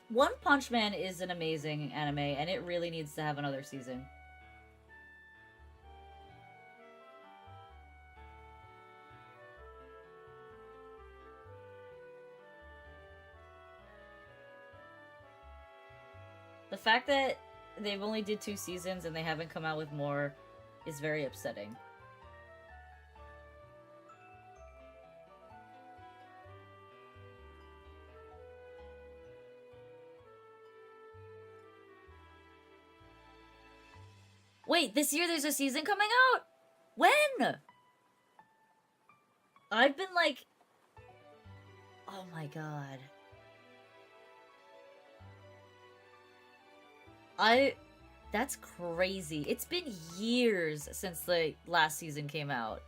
One Punch Man is an amazing anime, and it really needs to have another season. The fact that they've only did 2 seasons and they haven't come out with more is very upsetting. Wait, this year there's a season coming out? When? I've been like... Oh my god. That's crazy. It's been years since the last season came out.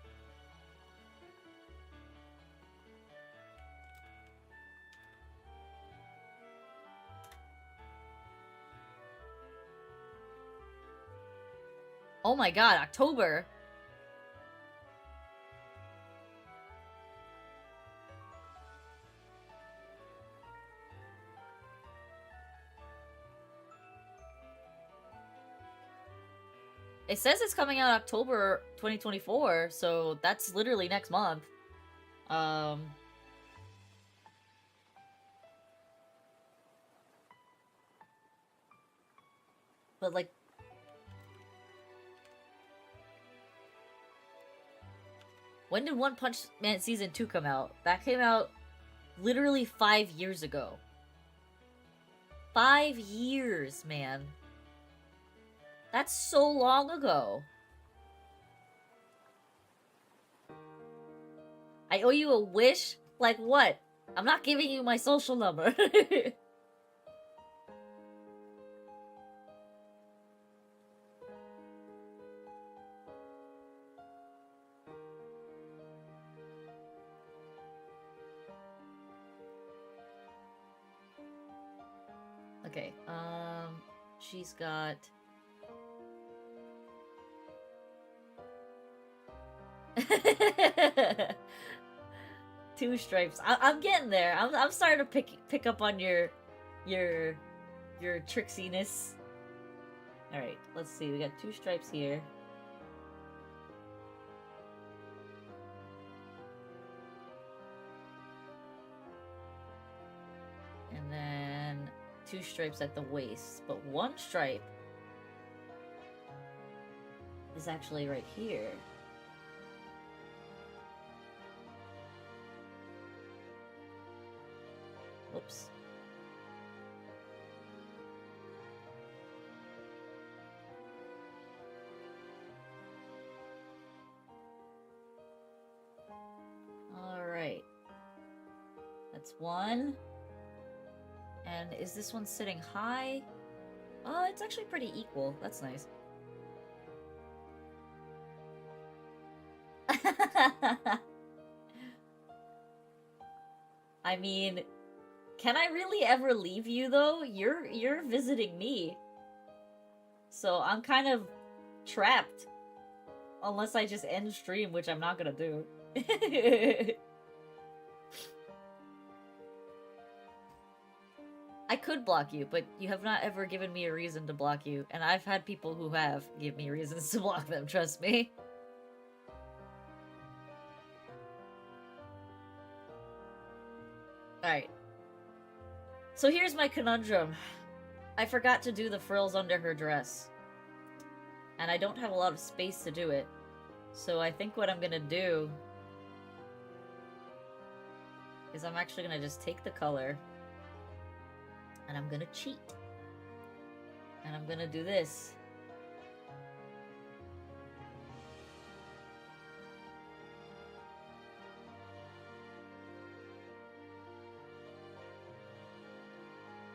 Oh my god, October? It says it's coming out October 2024, so that's literally next month. But like... When did One Punch Man Season 2 come out? That came out literally 5 years ago. 5 years, man. That's so long ago. I owe you a wish? Like what? I'm not giving you my social number. Okay, she's got... Two stripes. I'm getting there. I'm starting to pick up on your tricksiness. All right, let's see. We got 2 stripes here. And then 2 stripes at the waist, but 1 stripe is actually right here. Whoops. All right. That's 1. And is this one sitting high? It's actually pretty equal. That's nice. I mean, can I really ever leave you though? You're visiting me. So I'm kind of trapped. Unless I just end stream, which I'm not gonna do. I could block you, but you have not ever given me a reason to block you, and I've had people who have give me reasons to block them, trust me. Alright. So here's my conundrum. I forgot to do the frills under her dress. And I don't have a lot of space to do it. So I think what I'm gonna do is I'm actually gonna just take the color and I'm gonna cheat. And I'm gonna do this.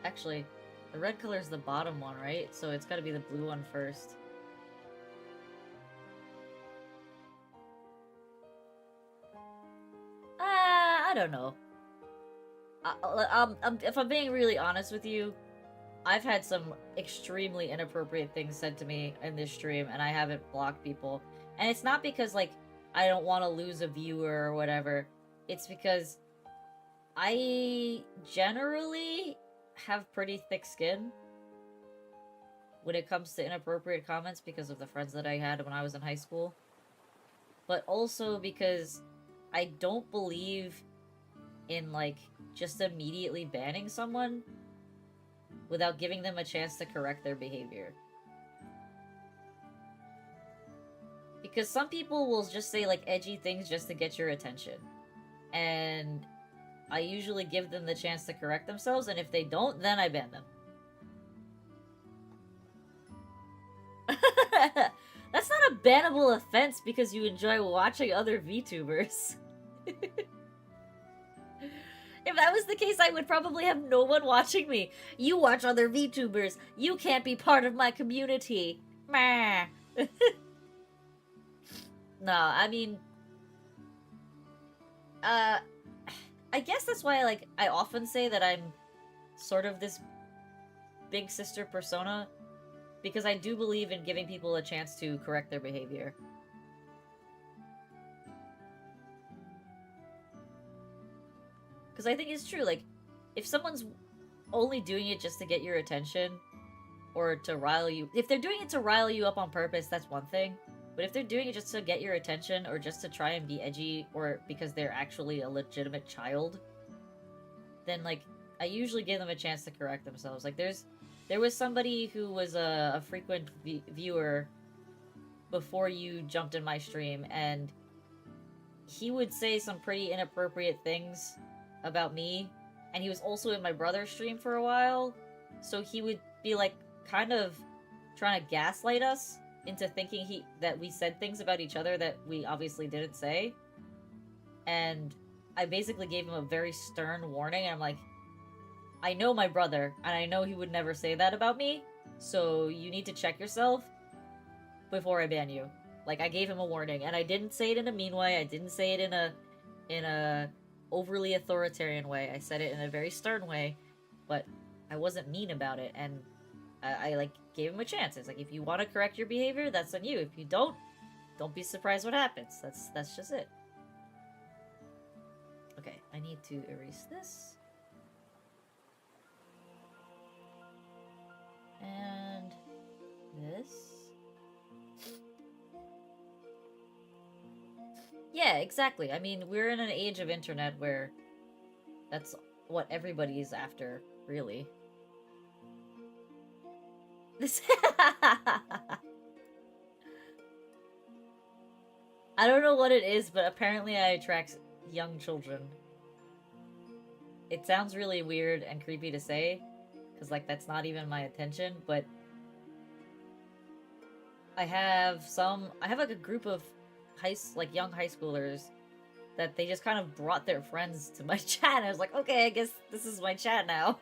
Actually, the red color is the bottom one, right? So it's gotta be the blue one first. I don't know. If I'm being really honest with you, I've had some extremely inappropriate things said to me in this stream, and I haven't blocked people. And it's not because, like, I don't want to lose a viewer or whatever. It's because I generally have pretty thick skin when it comes to inappropriate comments because of the friends that I had when I was in high school. But also because I don't believe in, like, just immediately banning someone without giving them a chance to correct their behavior. Because some people will just say, like, edgy things just to get your attention. And I usually give them the chance to correct themselves, and if they don't, then I ban them. That's not a bannable offense because you enjoy watching other VTubers. If that was the case, I would probably have no one watching me. You watch other VTubers. You can't be part of my community. Meh. No, I mean... I guess that's why, like, I often say that I'm sort of this big sister persona. Because I do believe in giving people a chance to correct their behavior. Because I think it's true, like, if someone's only doing it just to get your attention, or to rile you... If they're doing it to rile you up on purpose, that's one thing. But if they're doing it just to get your attention, or just to try and be edgy, or because they're actually a legitimate child, then, like, I usually give them a chance to correct themselves. Like, there was somebody who was a frequent viewer before you jumped in my stream, and he would say some pretty inappropriate things about me, and he was also in my brother's stream for a while, so he would be, like, kind of trying to gaslight us into thinking that we said things about each other that we obviously didn't say. And I basically gave him a very stern warning, and I'm like, I know my brother, and I know he would never say that about me, so you need to check yourself before I ban you. Like, I gave him a warning, and I didn't say it in a mean way, I didn't say it in a overly authoritarian way. I said it in a very stern way, but I wasn't mean about it, and I like, gave him a chance. It's like, if you want to correct your behavior, that's on you. If you don't be surprised what happens. That's just it. Okay, I need to erase this. And this. Yeah, exactly. I mean, we're in an age of internet where that's what everybody is after, really. This I don't know what it is, but apparently I attract young children. It sounds really weird and creepy to say, because, like, that's not even my intention, but I have like a group of young high schoolers that they just kind of brought their friends to my chat. I was like, okay, I guess this is my chat now.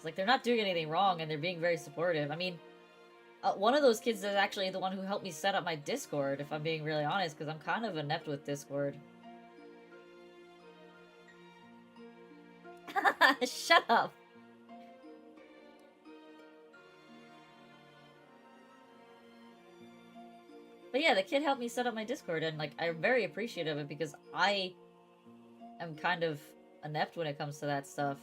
Like, they're not doing anything wrong, and they're being very supportive. I mean, one of those kids is actually the one who helped me set up my Discord, if I'm being really honest, because I'm kind of inept with Discord. Shut up! But yeah, the kid helped me set up my Discord, and, like, I'm very appreciative of it because I am kind of inept when it comes to that stuff.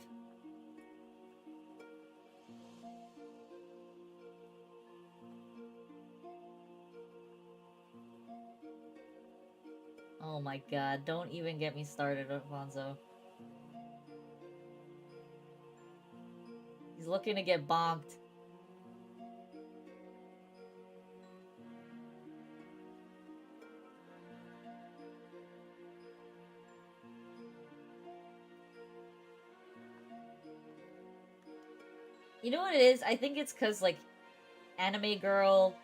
Oh my god, don't even get me started, Alfonso. He's looking to get bonked. You know what it is? I think it's because, like, Anime Girl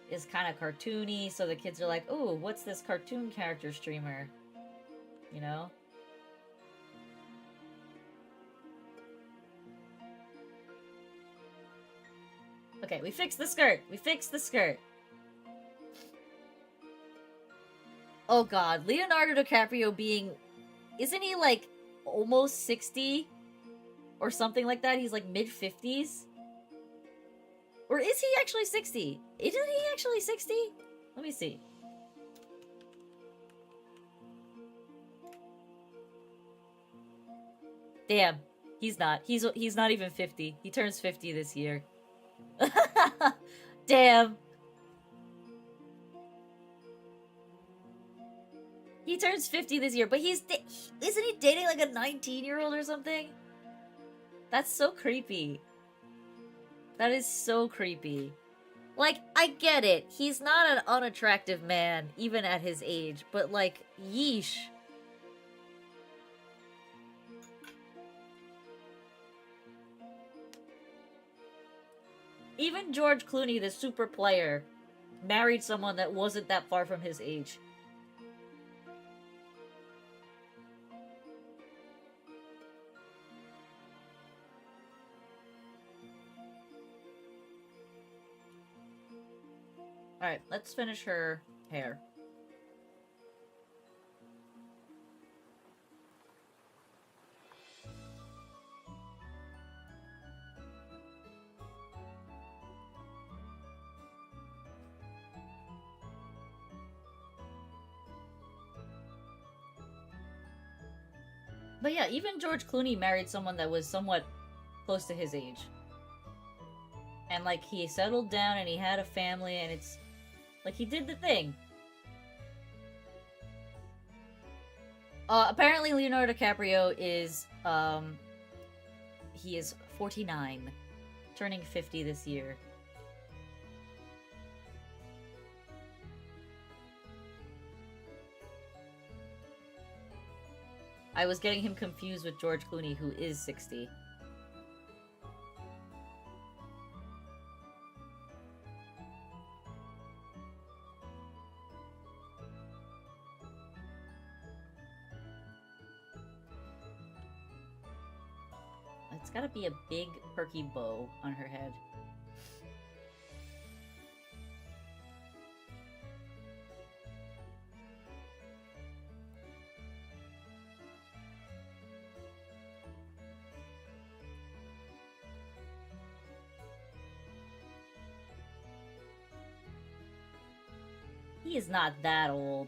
is kind of cartoony, so the kids are like, "Ooh, what's this cartoon character streamer?" You know? Okay, we fixed the skirt! We fixed the skirt! Oh god, Leonardo DiCaprio being... Isn't he, like, almost 60? Or something like that? He's, like, mid-50s? Or is he actually 60? Isn't he actually 60? Let me see. Damn. He's not. He's not even 50. He turns 50 this year. Damn. He turns 50 this year, but isn't he dating like a 19-year-old or something? That's so creepy. That is so creepy. Like, I get it. He's not an unattractive man, even at his age, but like, yeesh. Even George Clooney, the super player, married someone that wasn't that far from his age. Alright, let's finish her hair. But yeah, even George Clooney married someone that was somewhat close to his age. And, like, he settled down and he had a family and it's... Like, he did the thing. Apparently Leonardo DiCaprio is, he is 49. Turning 50 this year. I was getting him confused with George Clooney, who is 60. It's gotta be a big, perky bow on her head. He is not that old.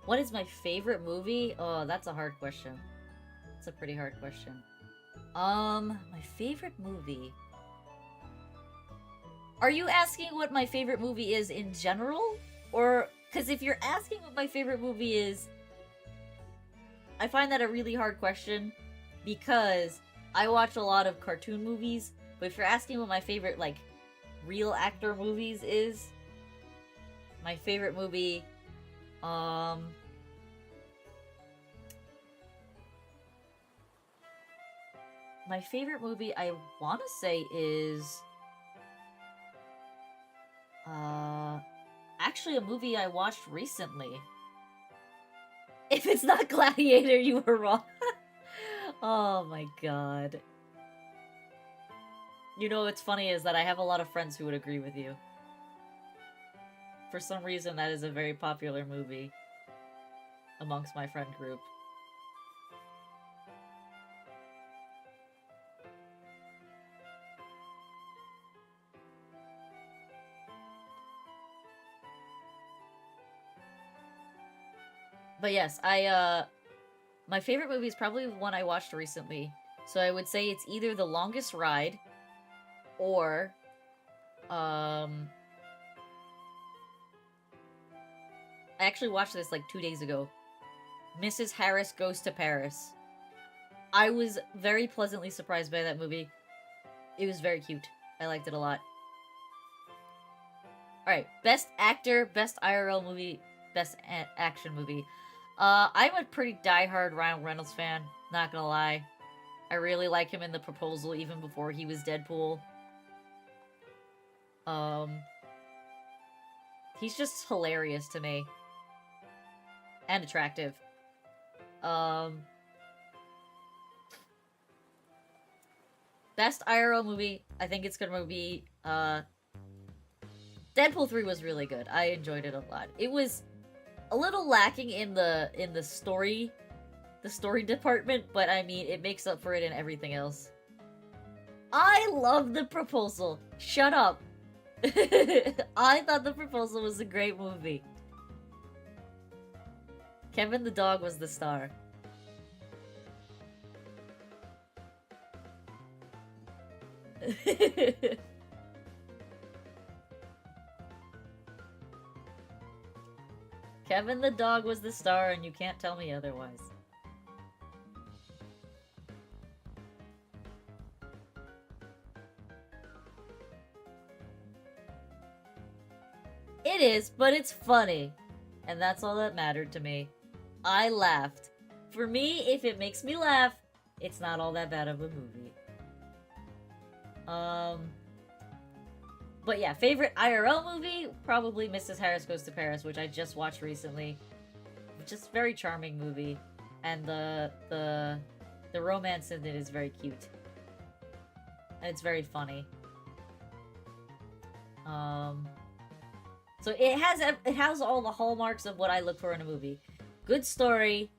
What is my favorite movie? Oh, that's a hard question. It's a pretty hard question. My favorite movie. Are you asking what my favorite movie is in general? Or, because if you're asking what my favorite movie is, I find that a really hard question because I watch a lot of cartoon movies, but if you're asking what my favorite, like, real actor movies is, my favorite movie, my favorite movie I want to say is Uh, actually, a movie I watched recently. If it's not Gladiator, you were wrong. Oh my god. You know what's funny is that I have a lot of friends who would agree with you. For some reason, that is a very popular movie amongst my friend group. But yes, my favorite movie is probably the one I watched recently. So I would say it's either The Longest Ride or I actually watched this like 2 days ago. Mrs. Harris Goes to Paris. I was very pleasantly surprised by that movie. It was very cute. I liked it a lot. Alright, best actor, best IRL movie, best action movie. I'm a pretty diehard Ryan Reynolds fan, not gonna lie. I really like him in The Proposal even before he was Deadpool. He's just hilarious to me. And attractive. Best IRL movie, I think it's gonna be, Deadpool 3 was really good. I enjoyed it a lot. It was a little lacking in the story department, but I mean, it makes up for it in everything else. I love The Proposal. Shut up. I thought The Proposal was a great movie. Kevin the dog was the star. Kevin the dog was the star, and you can't tell me otherwise. It is, but it's funny. And that's all that mattered to me. I laughed. For me, if it makes me laugh, it's not all that bad of a movie. But yeah, favorite IRL movie? Probably Mrs. Harris Goes to Paris, which I just watched recently. Just very charming movie. And the romance in it is very cute. And it's very funny. So it has all the hallmarks of what I look for in a movie. Good story,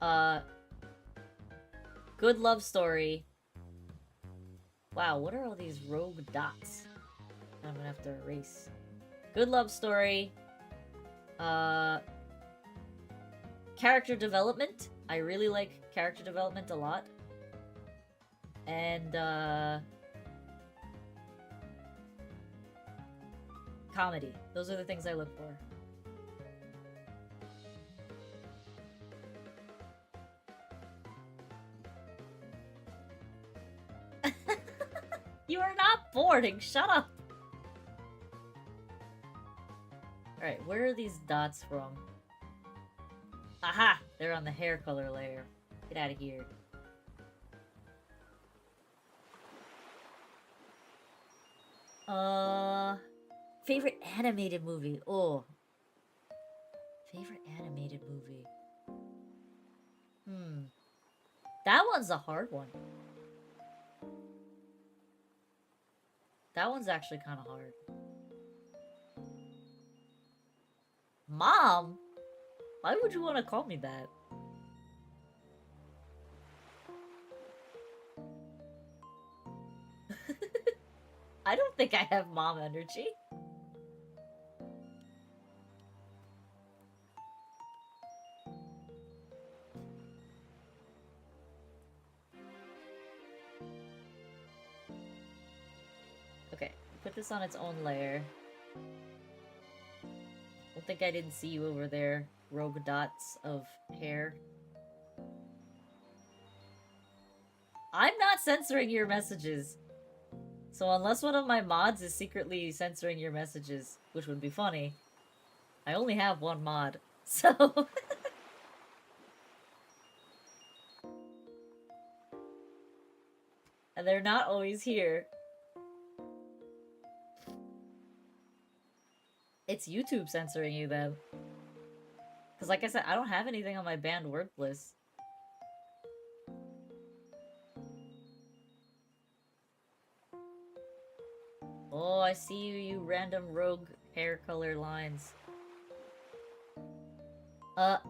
good love story. Wow, what are all these rogue dots? I'm gonna have to erase. Good love story, character development. I really like character development a lot. And, comedy. Those are the things I look for. You are not boarding. Shut up. Alright, where are these dots from? Aha! They're on the hair color layer. Get out of here. Favorite animated movie? Oh. Favorite animated movie? That one's a hard one. That one's actually kind of hard. Mom? Why would you want to call me that? I don't think I have mom energy. Okay, put this on its own layer. Don't think I didn't see you over there, rogue dots of hair. I'm not censoring your messages. So unless one of my mods is secretly censoring your messages, which would be funny, I only have one mod, so... And they're not always here. It's YouTube censoring you then. Because like I said, I don't have anything on my banned word list. Oh, I see you, you random rogue hair color lines.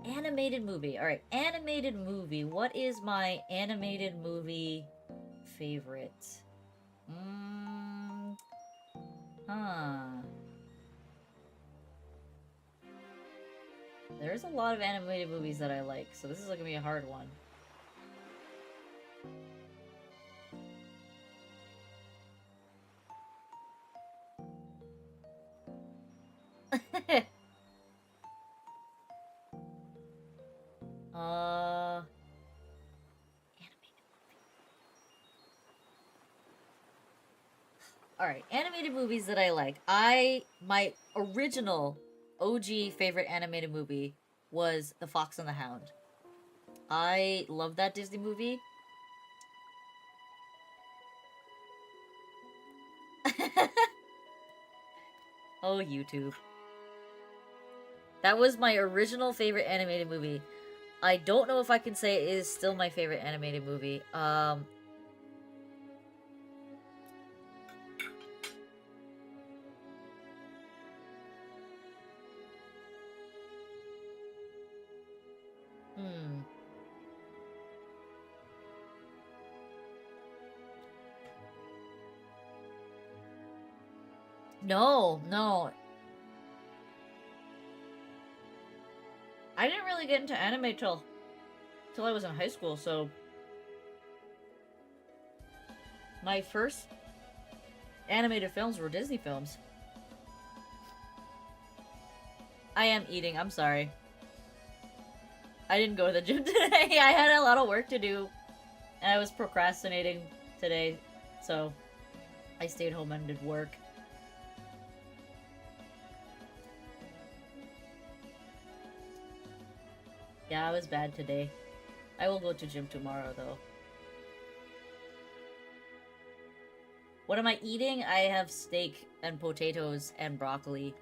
Animated movie. Alright, animated movie. What is my animated movie favorite? Huh. There's a lot of animated movies that I like, so this is gonna be a hard one. Alright, animated movies that I like. My original OG favorite animated movie was The Fox and the Hound. I love that Disney movie. Oh, YouTube. That was my original favorite animated movie. I don't know if I can say it is still my favorite animated movie. No, no. I didn't really get into anime till I was in high school, so my first animated films were Disney films. I am eating, I'm sorry. I didn't go to the gym today. I had a lot of work to do, and I was procrastinating today, so I stayed home and did work. Yeah, I was bad today. I will go to gym tomorrow, though. What am I eating? I have steak and potatoes and broccoli.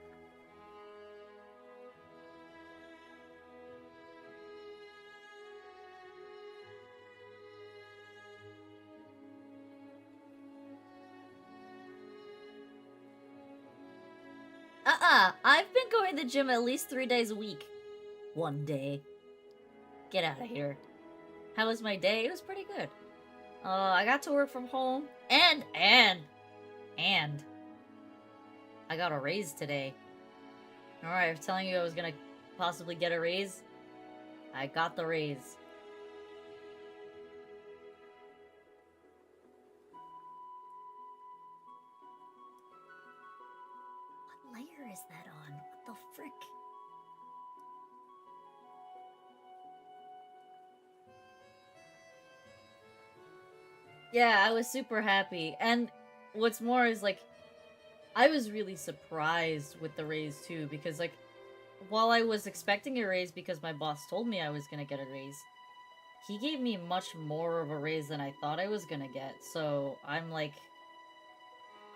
I've been going to the gym at least 3 days a week. One day. Get out of here. How was my day? It was pretty good. I got to work from home, and I got a raise today. Alright, I was telling you I was gonna possibly get a raise. I got the raise. What layer is that on? What the frick? Yeah, I was super happy. And what's more is, like, I was really surprised with the raise, too, because, like, while I was expecting a raise because my boss told me I was gonna get a raise, he gave me much more of a raise than I thought I was gonna get, so I'm, like,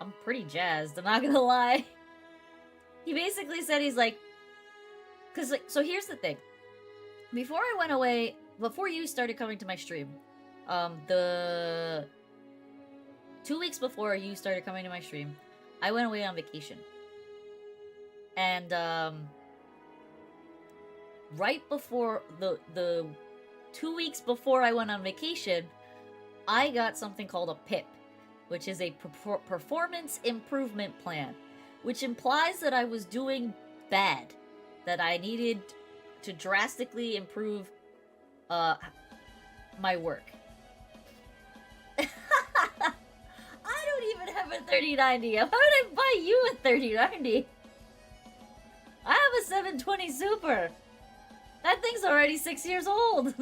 I'm pretty jazzed, I'm not gonna lie. He basically said he's like, because, like, so here's the thing. Before I went away, before you started coming to my stream, the 2 weeks before you started coming to my stream, I went away on vacation. And, right before the 2 weeks before I went on vacation, I got something called a PIP, which is a performance improvement plan, which implies that I was doing bad, that I needed to drastically improve my work. I don't even have a 3090. How would I buy you a 3090? I have a 720 Super. That thing's already 6 years old.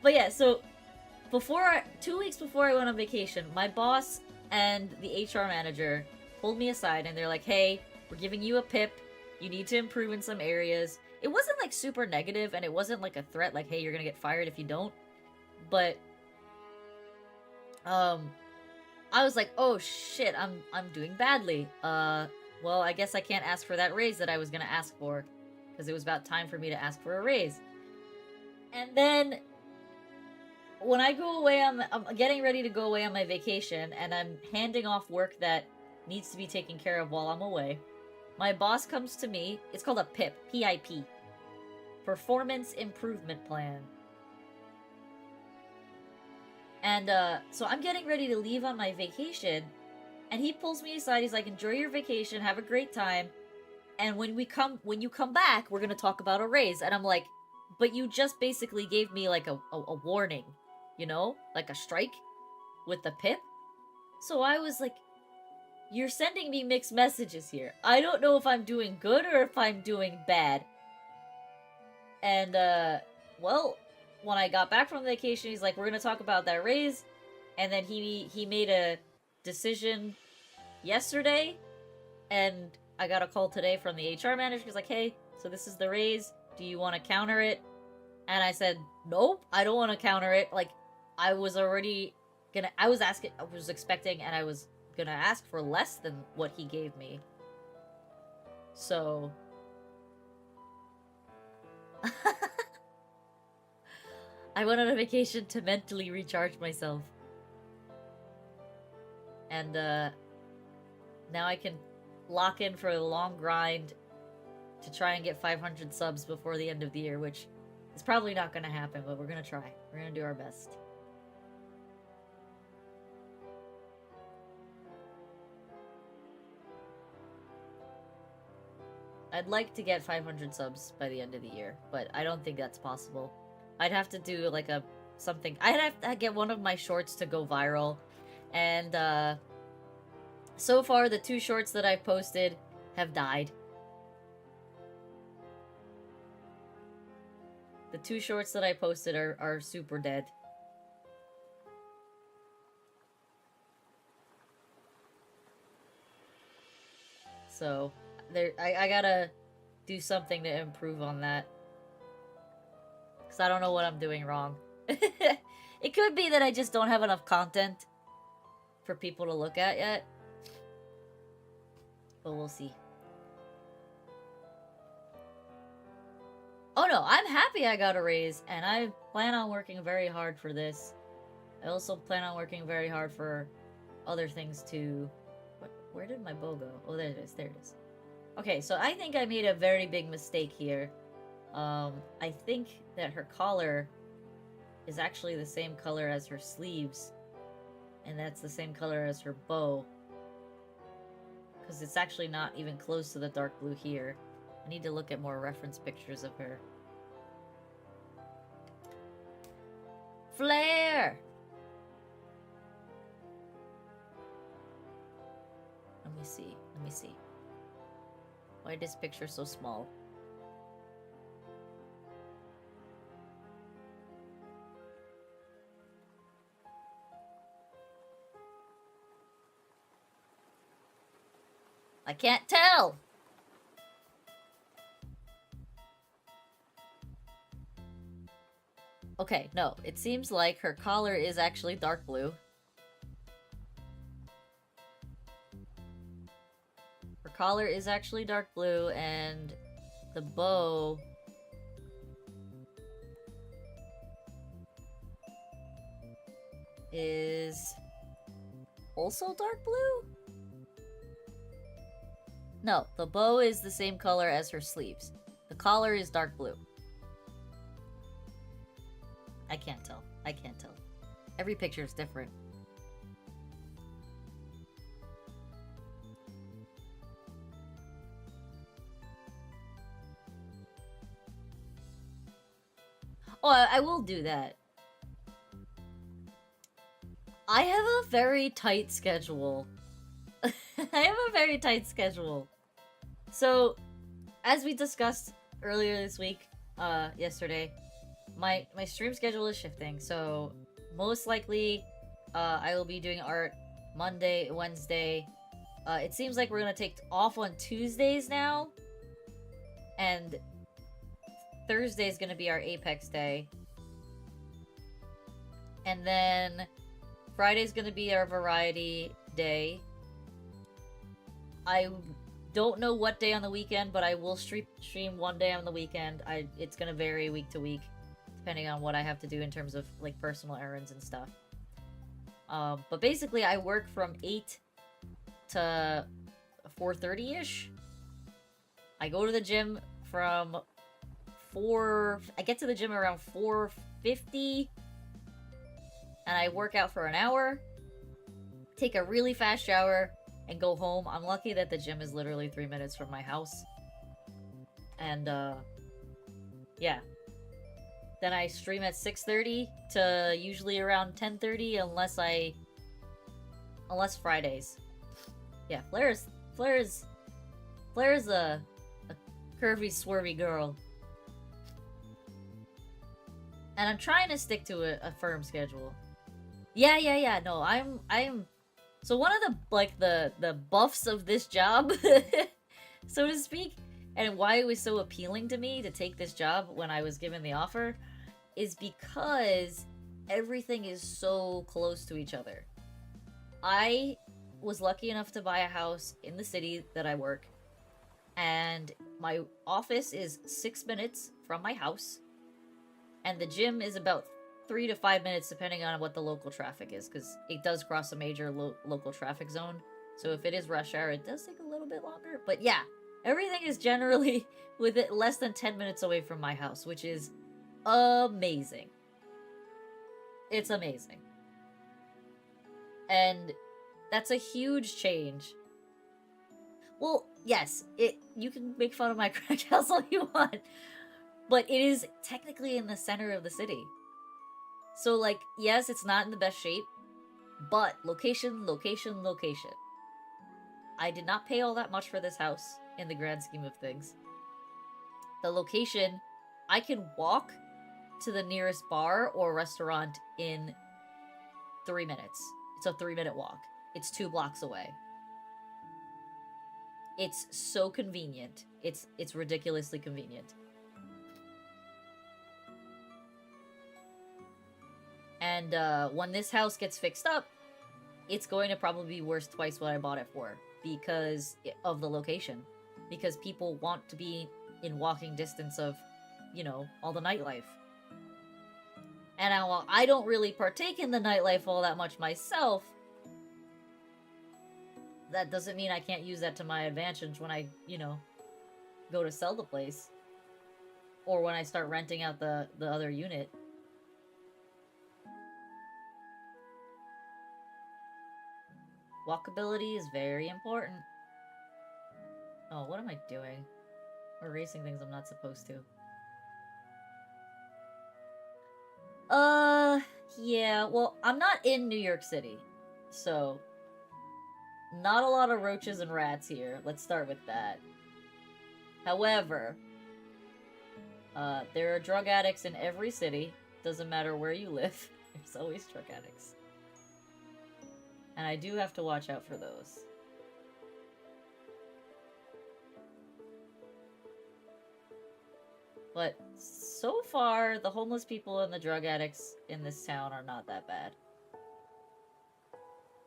But yeah, so 2 weeks before I went on vacation, my boss and the HR manager pulled me aside and they're like, hey, we're giving you a PIP. You need to improve in some areas. It wasn't like super negative and it wasn't like a threat like, hey, you're gonna get fired if you don't. But I was like, oh shit, I'm doing badly. Well, I guess I can't ask for that raise that I was gonna ask for, because it was about time for me to ask for a raise. And then when I go away, I'm getting ready to go away on my vacation, and I'm handing off work that needs to be taken care of while I'm away. My boss comes to me. It's called a PIP, P-I-P, Performance Improvement Plan. And so I'm getting ready to leave on my vacation, and he pulls me aside. He's like, "Enjoy your vacation, have a great time, and when you come back, we're gonna talk about a raise." And I'm like, "But you just basically gave me like a warning, you know, like a strike with the PIP." So I was like, "You're sending me mixed messages here. I don't know if I'm doing good or if I'm doing bad." And well, when I got back from vacation, he's like, "We're gonna talk about that raise," and then he made a decision yesterday, and I got a call today from the HR manager. He's like, "Hey, so this is the raise. Do you want to counter it?" And I said, "Nope, I don't want to counter it." Like, I was expecting, and I was gonna ask for less than what he gave me. So I went on a vacation to mentally recharge myself. And now I can lock in for a long grind to try and get 500 subs before the end of the year, which is probably not going to happen, but we're going to try. We're going to do our best. I'd like to get 500 subs by the end of the year, but I don't think that's possible. I'd have to do like something. I'd have to get one of my shorts to go viral, and so far the 2 shorts that I've posted have died. The 2 shorts that I posted are super dead. So I gotta do something to improve on that, because I don't know what I'm doing wrong. It could be that I just don't have enough content for people to look at yet, but we'll see. Oh no, I'm happy I got a raise, and I plan on working very hard for this. I also plan on working very hard for other things too. Where did my bow go? Oh, there it is. There it is. Okay, so I think I made a very big mistake here. I think that her collar is actually the same color as her sleeves, and that's the same color as her bow, because it's actually not even close to the dark blue here. I need to look at more reference pictures of her. Flare! Let me see. Let me see. Why is this picture so small? I can't tell! Okay, no. It seems like her collar is actually dark blue. Her collar is actually dark blue, and the bow is also dark blue? No, the bow is the same color as her sleeves. The collar is dark blue. I can't tell. I can't tell. Every picture is different. Oh, I will do that. I have a very tight schedule. I have a very tight schedule. So, as we discussed earlier this week, yesterday, my stream schedule is shifting. So, most likely, I will be doing art Monday, Wednesday. It seems like we're gonna take off on Tuesdays now, and Thursday is gonna be our Apex day. And then Friday's gonna be our variety day. I don't know what day on the weekend, but I will stream one day on the weekend. It's gonna vary week to week, depending on what I have to do in terms of like personal errands and stuff. But basically, I work from 8 to 4:30-ish. I go to the gym from 4... I get to the gym around 4:50, and I work out for an hour, take a really fast shower, and go home. I'm lucky that the gym is literally 3 minutes from my house. And, yeah. Then I stream at 6:30 to usually around 10:30, unless Fridays. Yeah, Flair's a curvy, swervy girl. And I'm trying to stick to a firm schedule. Yeah. No, I'm... So one of the buffs of this job, so to speak, and why it was so appealing to me to take this job when I was given the offer, is because everything is so close to each other. I was lucky enough to buy a house in the city that I work, and my office is 6 minutes from my house, and the gym is about 3 to 5 minutes depending on what the local traffic is, because it does cross a major local traffic zone. So if it is rush hour, it does take a little bit longer. But yeah, everything is generally with it less than 10 minutes away from my house, which is amazing. It's amazing. And that's a huge change. Well, yes, you can make fun of my crack house all you want, but it is technically in the center of the city. So, like, yes, it's not in the best shape, but location. I did not pay all that much for this house in the grand scheme of things. The location, I can walk to the nearest bar or restaurant in 3 minutes. It's a 3-minute walk. It's 2 blocks away. It's so convenient. It's ridiculously convenient. And when this house gets fixed up, it's going to probably be worth twice what I bought it for because of the location. Because people want to be in walking distance of, you know, all the nightlife. And while I don't really partake in the nightlife all that much myself, that doesn't mean I can't use that to my advantage when I, you know, go to sell the place. Or when I start renting out the other unit. Walkability is very important. Oh, what am I doing? I'm erasing things I'm not supposed to. Yeah, well, I'm not in New York City, so not a lot of roaches and rats here. Let's start with that. However, there are drug addicts in every city. Doesn't matter where you live. There's always drug addicts. And I do have to watch out for those. But so far, the homeless people and the drug addicts in this town are not that bad.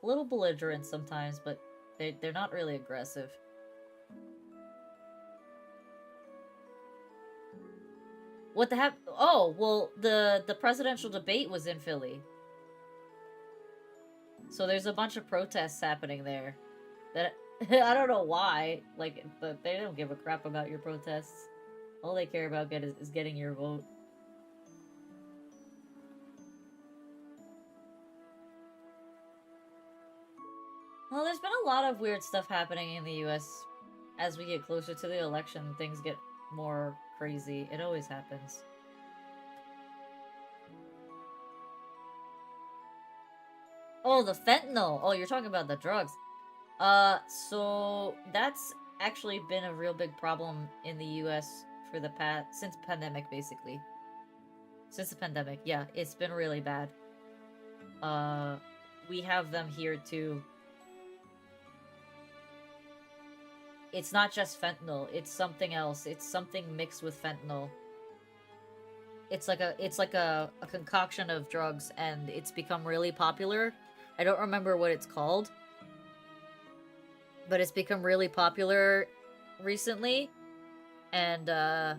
A little belligerent sometimes, but they're not really aggressive. What the heck? Oh, well, the presidential debate was in Philly. So there's a bunch of protests happening there. That I don't know why. Like, they don't give a crap about your protests. All they care about is getting your vote. Well, there's been a lot of weird stuff happening in the US. As we get closer to the election, things get more crazy. It always happens. Oh, the fentanyl! Oh, you're talking about the drugs. So that's actually been a real big problem in the US for the since pandemic, basically. Since the pandemic, yeah, it's been really bad. We have them here too. It's not just fentanyl, it's something else. It's something mixed with fentanyl. It's like a concoction of drugs, and it's become really popular I don't remember what it's called. But it's become really popular recently. And,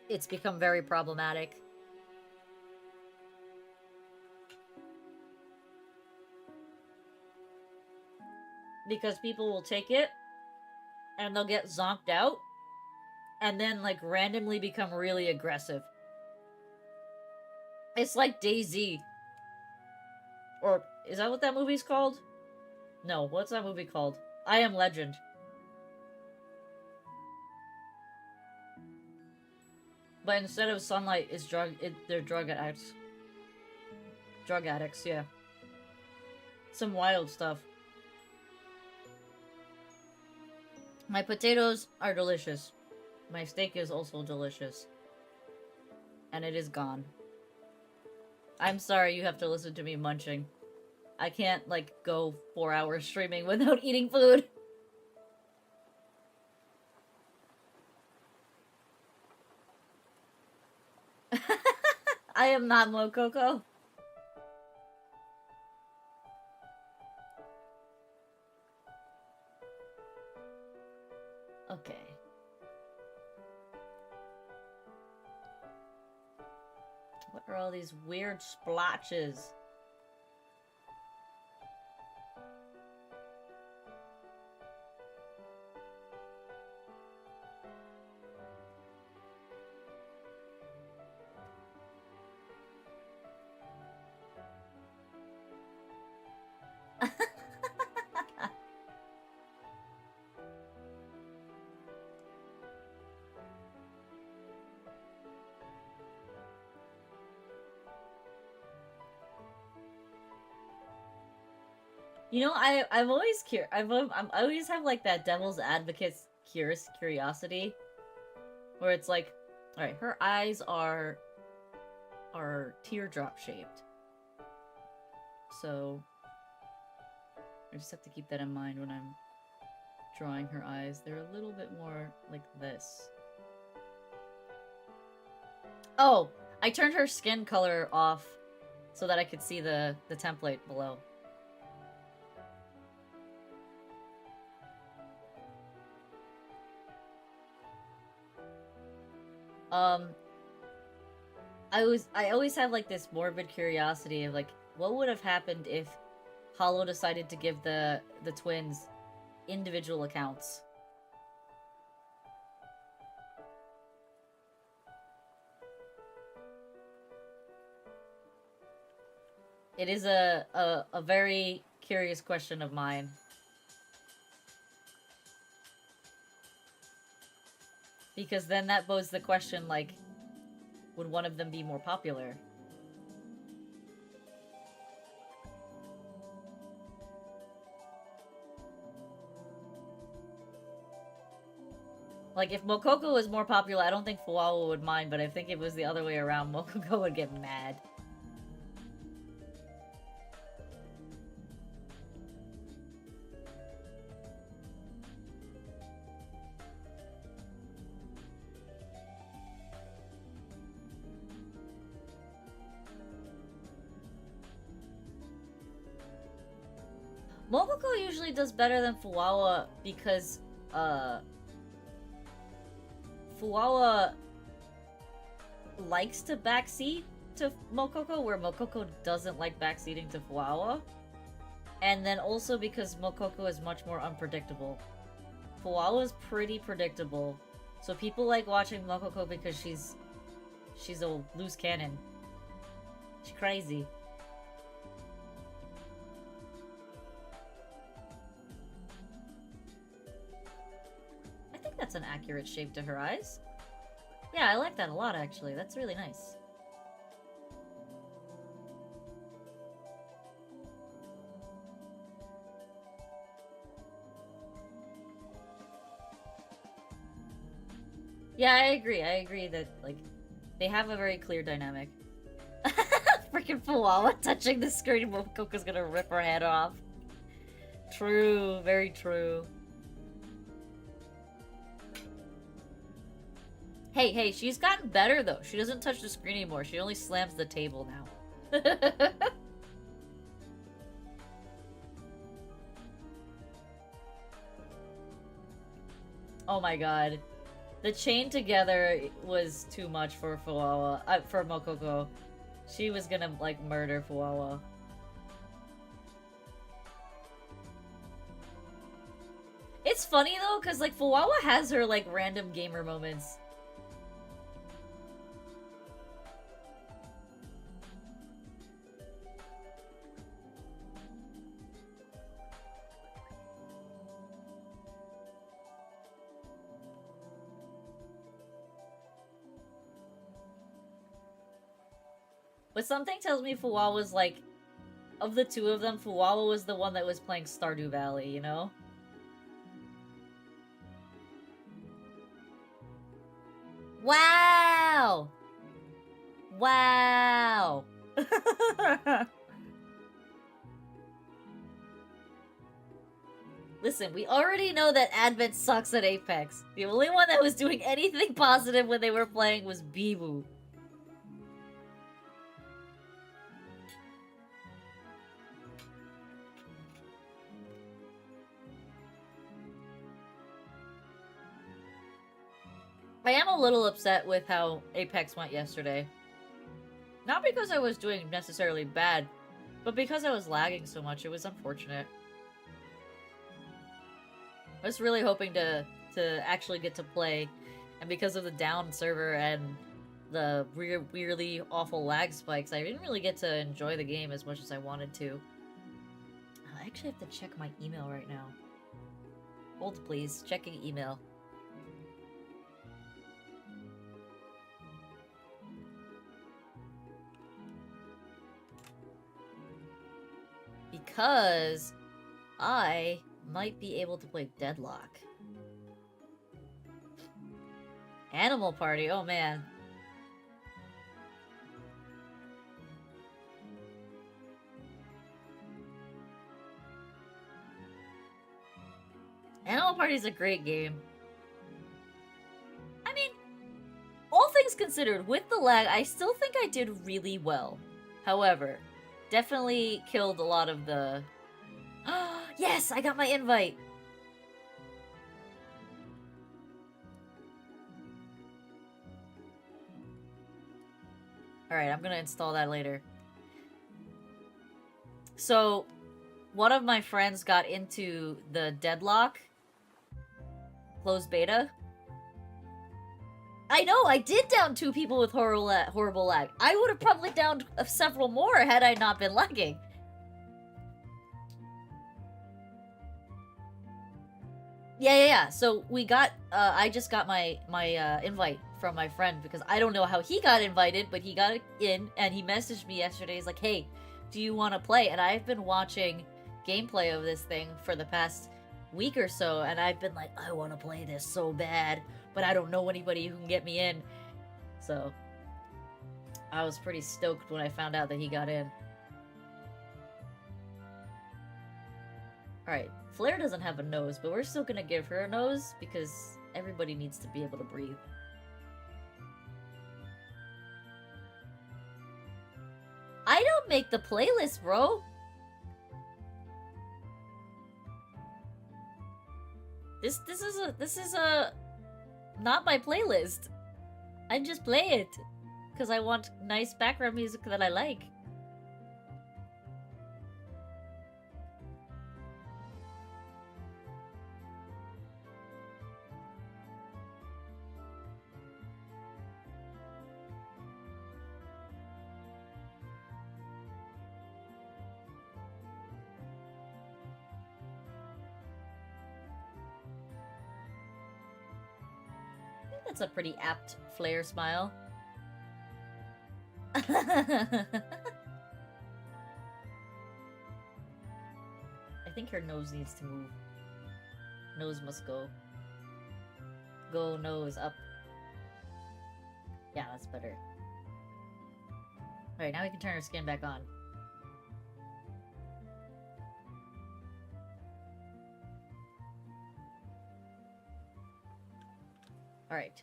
it's become very problematic. Because people will take it, and they'll get zonked out, and then, like, randomly become really aggressive. It's like DayZ. Or, is that what that movie's called? No, what's that movie called? I Am Legend. But instead of sunlight, it's they're drug addicts. Drug addicts, yeah. Some wild stuff. My potatoes are delicious. My steak is also delicious. And it is gone. I'm sorry you have to listen to me munching. I can't, like, go 4 hours streaming without eating food. I am not Mococo. Okay. What are all these weird splotches? You know, I'm always I always have like that devil's advocate's curiosity, where it's like, all right, her eyes are teardrop shaped, so I just have to keep that in mind when I'm drawing her eyes. They're a little bit more like this. Oh, I turned her skin color off so that I could see the template below. I always have like this morbid curiosity of like, what would have happened if Holo decided to give the twins individual accounts? It is a very curious question of mine. Because then that poses the question, like, would one of them be more popular? Like, if Mokoko was more popular, I don't think Fuawa would mind, but I think if it was the other way around, Mokoko would get mad. Mokoko usually does better than Fuawa because, Fuawa likes to backseat to Mokoko, where Mokoko doesn't like backseating to Fuawa. And then also because Mokoko is much more unpredictable. Fuawa is pretty predictable, so people like watching Mokoko because she's a loose cannon. She's crazy. That's an accurate shape to her eyes. Yeah, I like that a lot, actually. That's really nice. Yeah, I agree that, like, they have a very clear dynamic. Freaking Fuawa touching the screen, Mokoko's gonna rip her head off. True, very true. Hey, she's gotten better, though. She doesn't touch the screen anymore. She only slams the table now. Oh my god. The chain together was too much for for Mokoko. She was gonna, like, murder Fuwawa. It's funny, though, because, like, Fuwawa has her, like, random gamer moments. But something tells me Fuwawa was, like, of the two of them, Fuwawa was the one that was playing Stardew Valley, you know? Wow! Wow! Listen, we already know that Advent sucks at Apex. The only one that was doing anything positive when they were playing was Bibu. I am a little upset with how Apex went yesterday. Not because I was doing necessarily bad, but because I was lagging so much, it was unfortunate. I was really hoping to actually get to play, and because of the down server and the weirdly awful lag spikes, I didn't really get to enjoy the game as much as I wanted to. I actually have to check my email right now. Hold please, checking email. Because I might be able to play Deadlock. Animal Party, oh man. Animal Party is a great game. I mean, all things considered, with the lag, I still think I did really well. However, definitely killed a lot of the... Yes! I got my invite! Alright, I'm gonna install that later. So, one of my friends got into the Deadlock closed beta. I know, I did down 2 people with horrible lag. I would have probably downed several more had I not been lagging. Yeah. So we got, I just got my invite from my friend because I don't know how he got invited, but he got in and he messaged me yesterday. He's like, hey, do you want to play? And I've been watching gameplay of this thing for the past week or so, and I've been like, I want to play this so bad, but I don't know anybody who can get me in. So I was pretty stoked when I found out that he got in. Alright, Flare doesn't have a nose, but we're still gonna give her a nose because everybody needs to be able to breathe. I don't make the playlist, bro! This is a not my playlist. I just play it because I want nice background music that I like. That's a pretty apt Flare smile. I think her nose needs to move. Nose must go. Go nose up. Yeah, that's better. Alright, now we can turn her skin back on. Alright.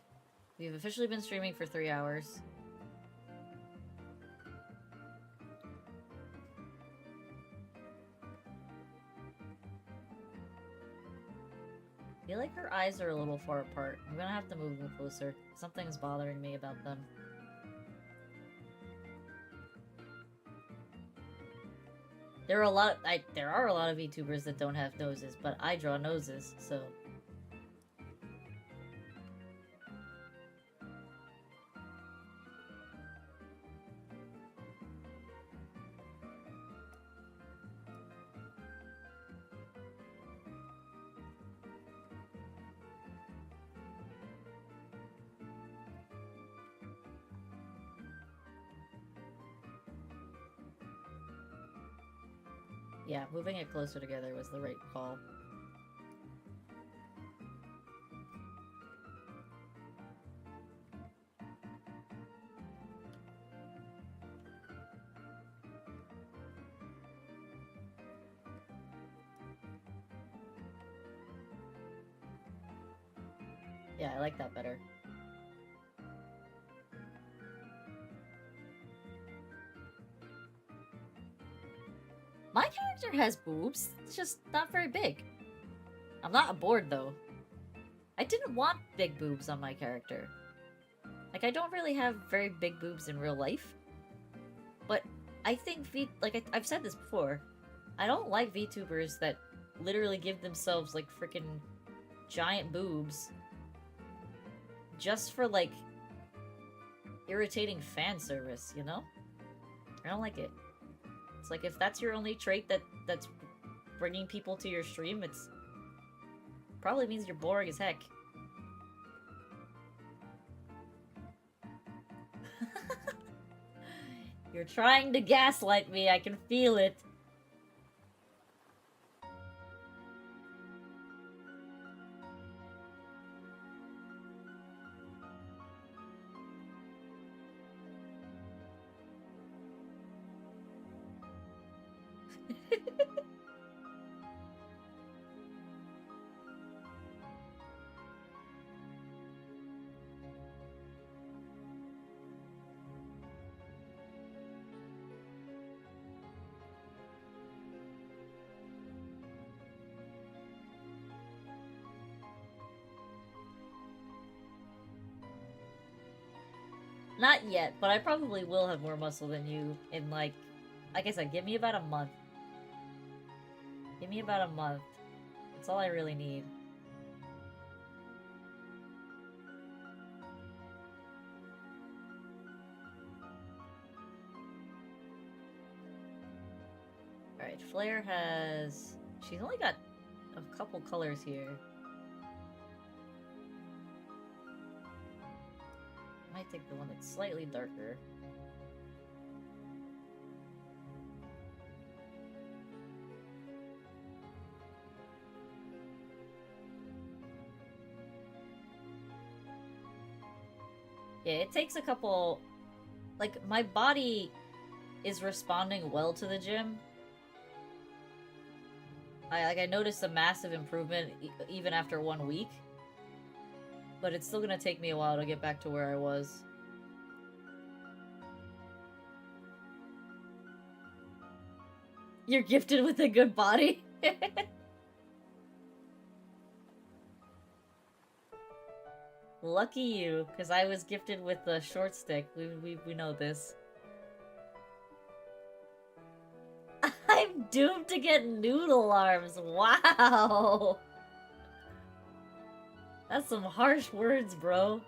We've officially been streaming for 3 hours. feel like her eyes are a little far apart. I'm gonna have to move them closer. Something's bothering me about them. There are a lot of VTubers that don't have noses, but I draw noses, so... Yeah, moving it closer together was the right call. Yeah, I like that better. My character has boobs, it's just not very big. I'm not bored though. I didn't want big boobs on my character. Like, I don't really have very big boobs in real life. But I think I've said this before, I don't like VTubers that literally give themselves, like, freaking giant boobs just for, like, irritating fan service, you know? I don't like it. It's like, if that's your only trait that's bringing people to your stream, it's probably means you're boring as heck. You're trying to gaslight me, I can feel it. Not yet, but I probably will have more muscle than you in, like I said, give me about a month. Give me about a month. That's all I really need. Alright, Flare has... She's only got a couple colors here. Might take the one that's slightly darker. Yeah, it takes a couple... Like, my body is responding well to the gym. I noticed a massive improvement even after 1 week. But it's still gonna take me a while to get back to where I was. You're gifted with a good body? Lucky you, because I was gifted with a short stick. We know this. I'm doomed to get noodle arms. Wow! That's some harsh words, bro.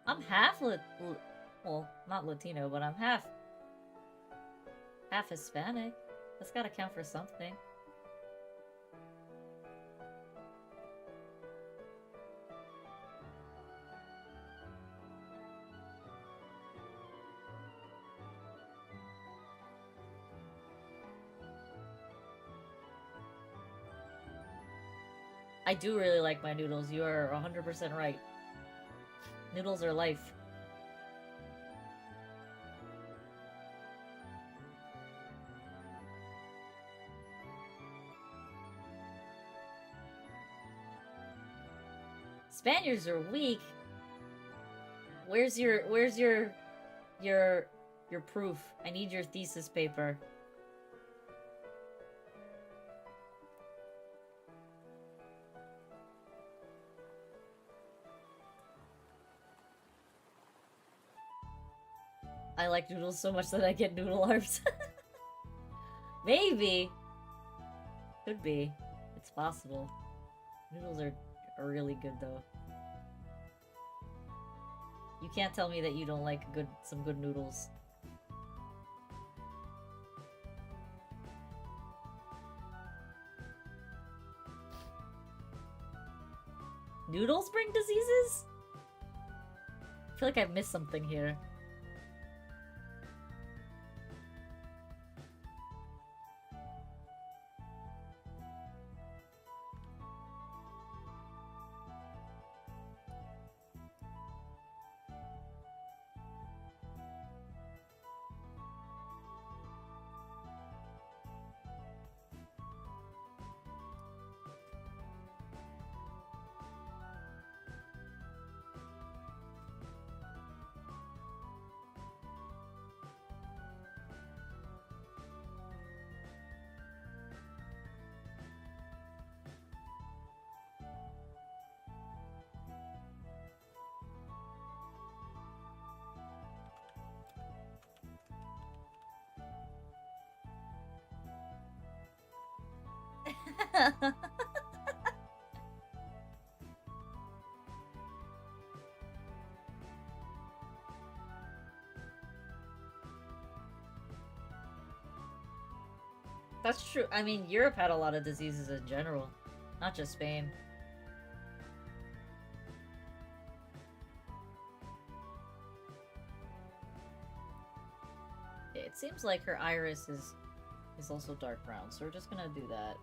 I'm half well, not Latino, but I'm half Hispanic. That's gotta count for something. I do really like my noodles. You are 100% right. Noodles are life. Spaniards are weak. Where's your proof? I need your thesis paper. I like noodles so much that I get noodle arms. Maybe. Could be. It's possible. Noodles are really good though. You can't tell me that you don't like some good noodles. Noodles bring diseases? I feel like I've missed something here. That's true. I mean, Europe had a lot of diseases in general, not just Spain. It seems like her iris is also dark brown, so we're just gonna do that.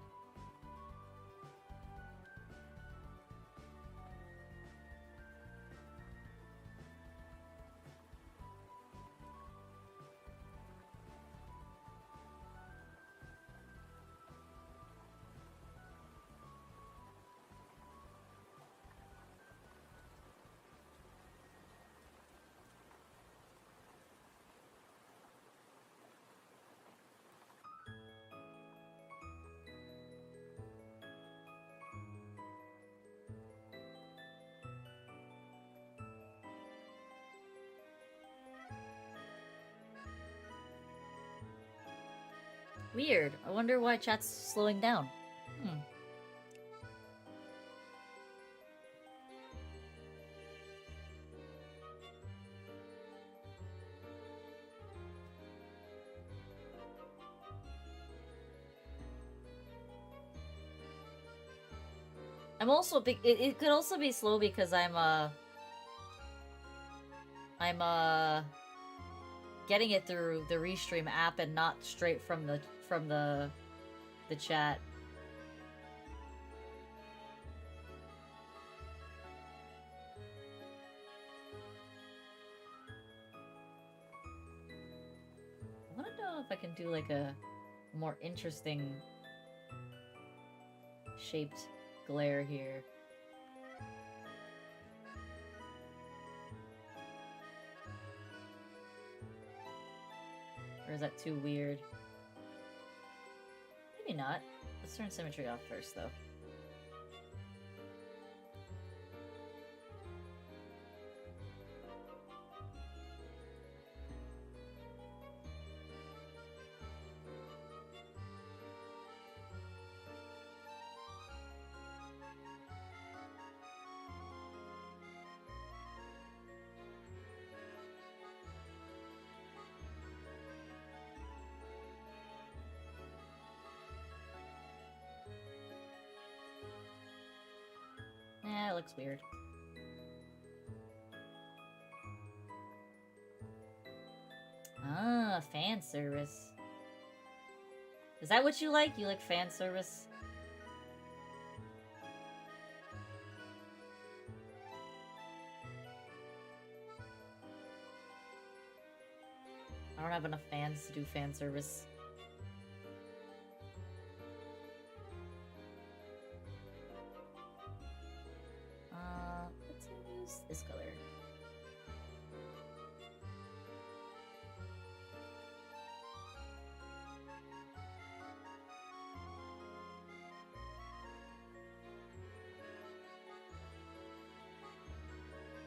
Weird. I wonder why chat's slowing down. I'm also big. It could also be slow because I'm getting it through the Restream app and not straight from the chat. I want to know if I can do like a more interesting shaped glare here. Or is that too weird? Maybe not. Let's turn symmetry off first, though. It looks weird. Ah, fan service. Is that what you like? You like fan service? have enough fans to do fan service. Let's use this color.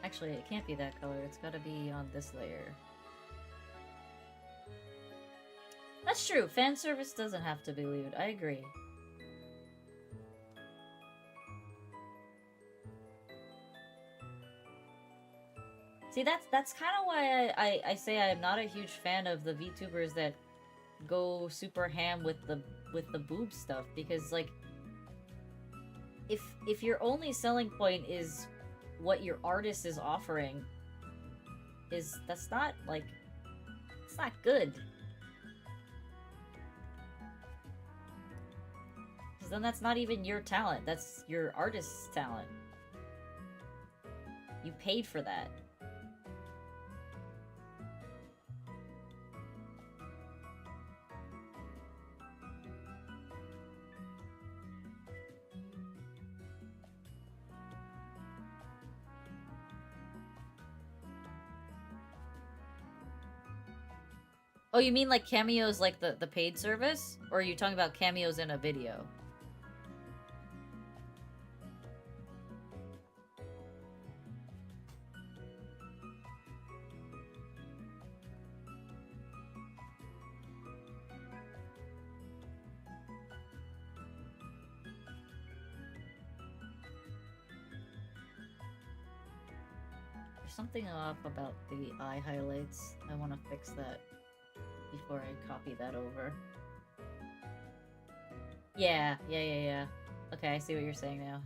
Actually, it can't be that color. It's gotta be on this layer. That's true. Fan service doesn't have to be lewd. I agree. See, that's kind of why I say I'm not a huge fan of the VTubers that go super ham with the boob stuff, because like if your only selling point is what your artist is offering, that's not like, it's not good. Because then that's not even your talent, that's your artist's talent. You paid for that. Oh, you mean like cameos like the paid service? Or are you talking about cameos in a video? There's something off about the eye highlights. I want to fix that before I copy that over. Yeah. Okay, I see what you're saying now.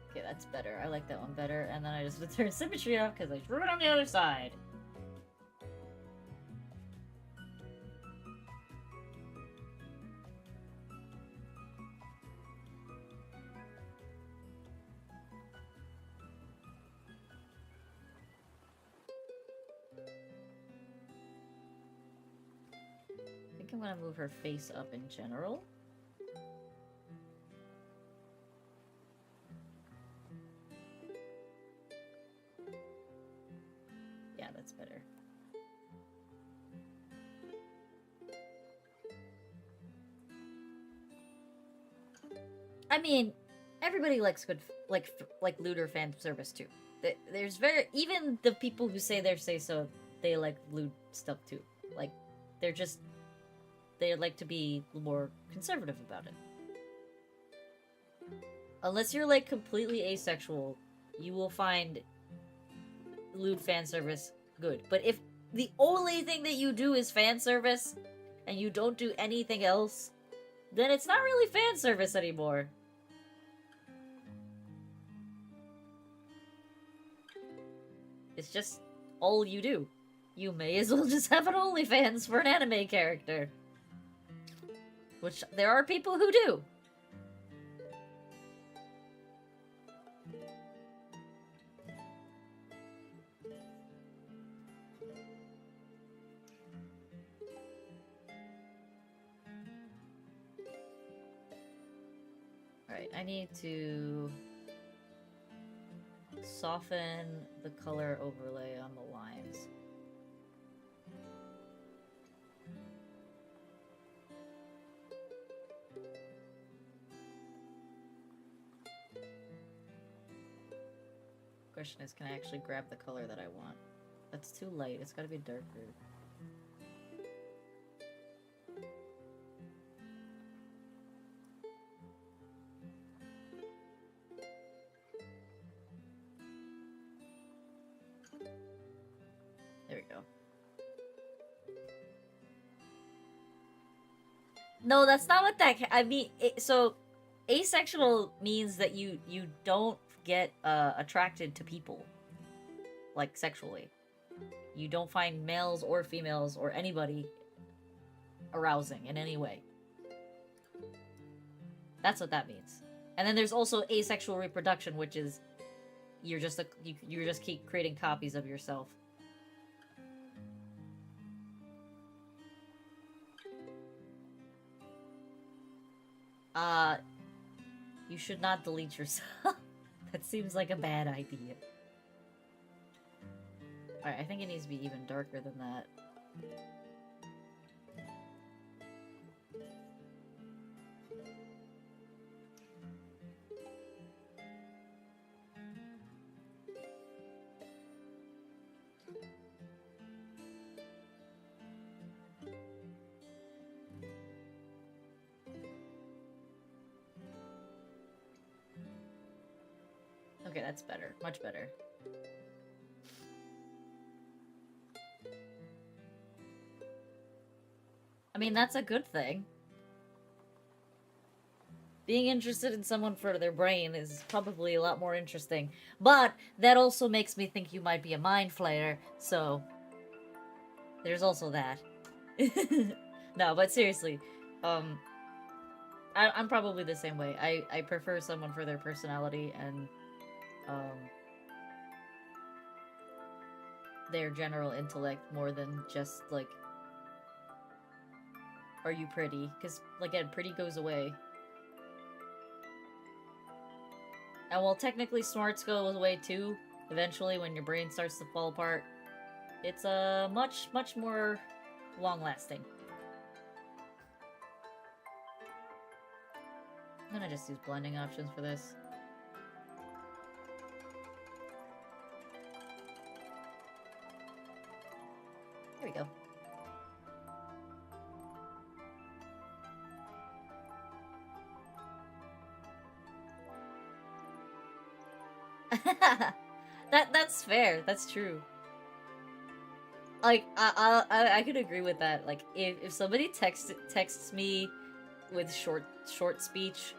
Okay, that's better. I like that one better. And then I just would turn symmetry off because I drew it on the other side. I think I'm gonna move her face up in general. Yeah, that's better. I mean, everybody likes good, like lewder fan service too. There's even the people who say so, they like lewd stuff too. Like, they like to be more conservative about it. Unless you're like completely asexual, you will find lewd fan service good. But if the only thing that you do is fan service and you don't do anything else, then it's not really fan service anymore. It's just all you do. You may as well just have an OnlyFans for an anime character. Which there are people who do. Alright, I need to soften the color overlay on the lines. Question is, can I actually grab the color that I want? That's too light, it's gotta be darker. There we go. No, that's not what that... I mean, so asexual means that you don't get attracted to people. like sexually. You don't find males or females or anybody arousing in any way. That's what that means. And then there's also asexual reproduction, which is you just keep creating copies of yourself. You should not delete yourself. That seems like a bad idea. Alright, I think it needs to be even darker than that. Okay, that's better. Much better. I mean, that's a good thing. Being interested in someone for their brain is probably a lot more interesting. But that also makes me think you might be a mind flayer, so there's also that. No, but seriously, I'm probably the same way. I prefer someone for their personality and their general intellect more than just, like, are you pretty? Because, again, pretty goes away. And while technically smarts go away too, eventually when your brain starts to fall apart, it's much, much more long-lasting. I'm gonna just use blending options for this. There we go. That's fair. That's true. Like, I could agree with that. Like, if somebody texts me with short speech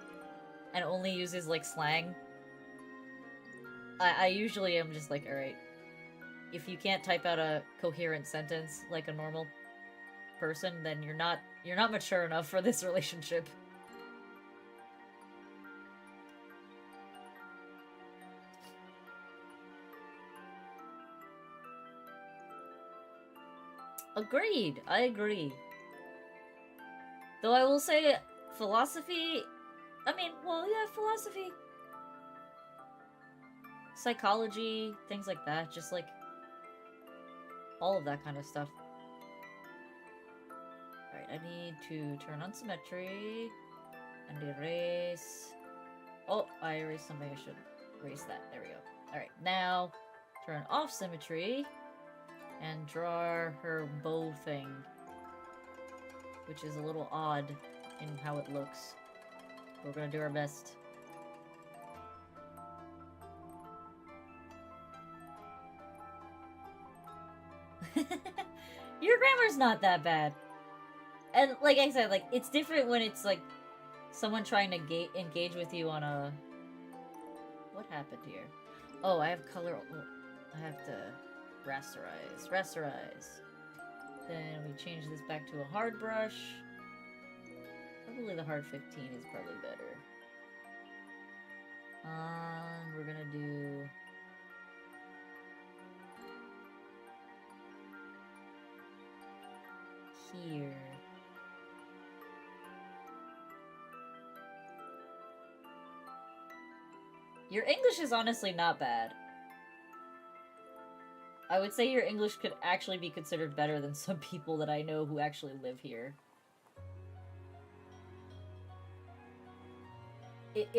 and only uses, like, slang, I usually am just like, alright, if you can't type out a coherent sentence like a normal person, then you're not mature enough for this relationship. Agreed. I agree. Though I will say, philosophy... I mean, well, yeah, philosophy. Psychology, things like that. Just, like, all of that kind of stuff. Alright, I need to turn on symmetry. And erase... Oh, I erased something. I should erase that. There we go. Alright, now turn off symmetry. And draw her bow thing. Which is a little odd in how it looks. We're gonna do our best. Your grammar's not that bad. And like I said, like, it's different when it's like someone trying to engage with you on a... What happened here? Oh, I have color... Oh, I have to... Rasterize. Then we change this back to a hard brush. Probably the hard 15 is probably better. We're gonna do... Here. Your English is honestly not bad. I would say your English could actually be considered better than some people that I know who actually live here.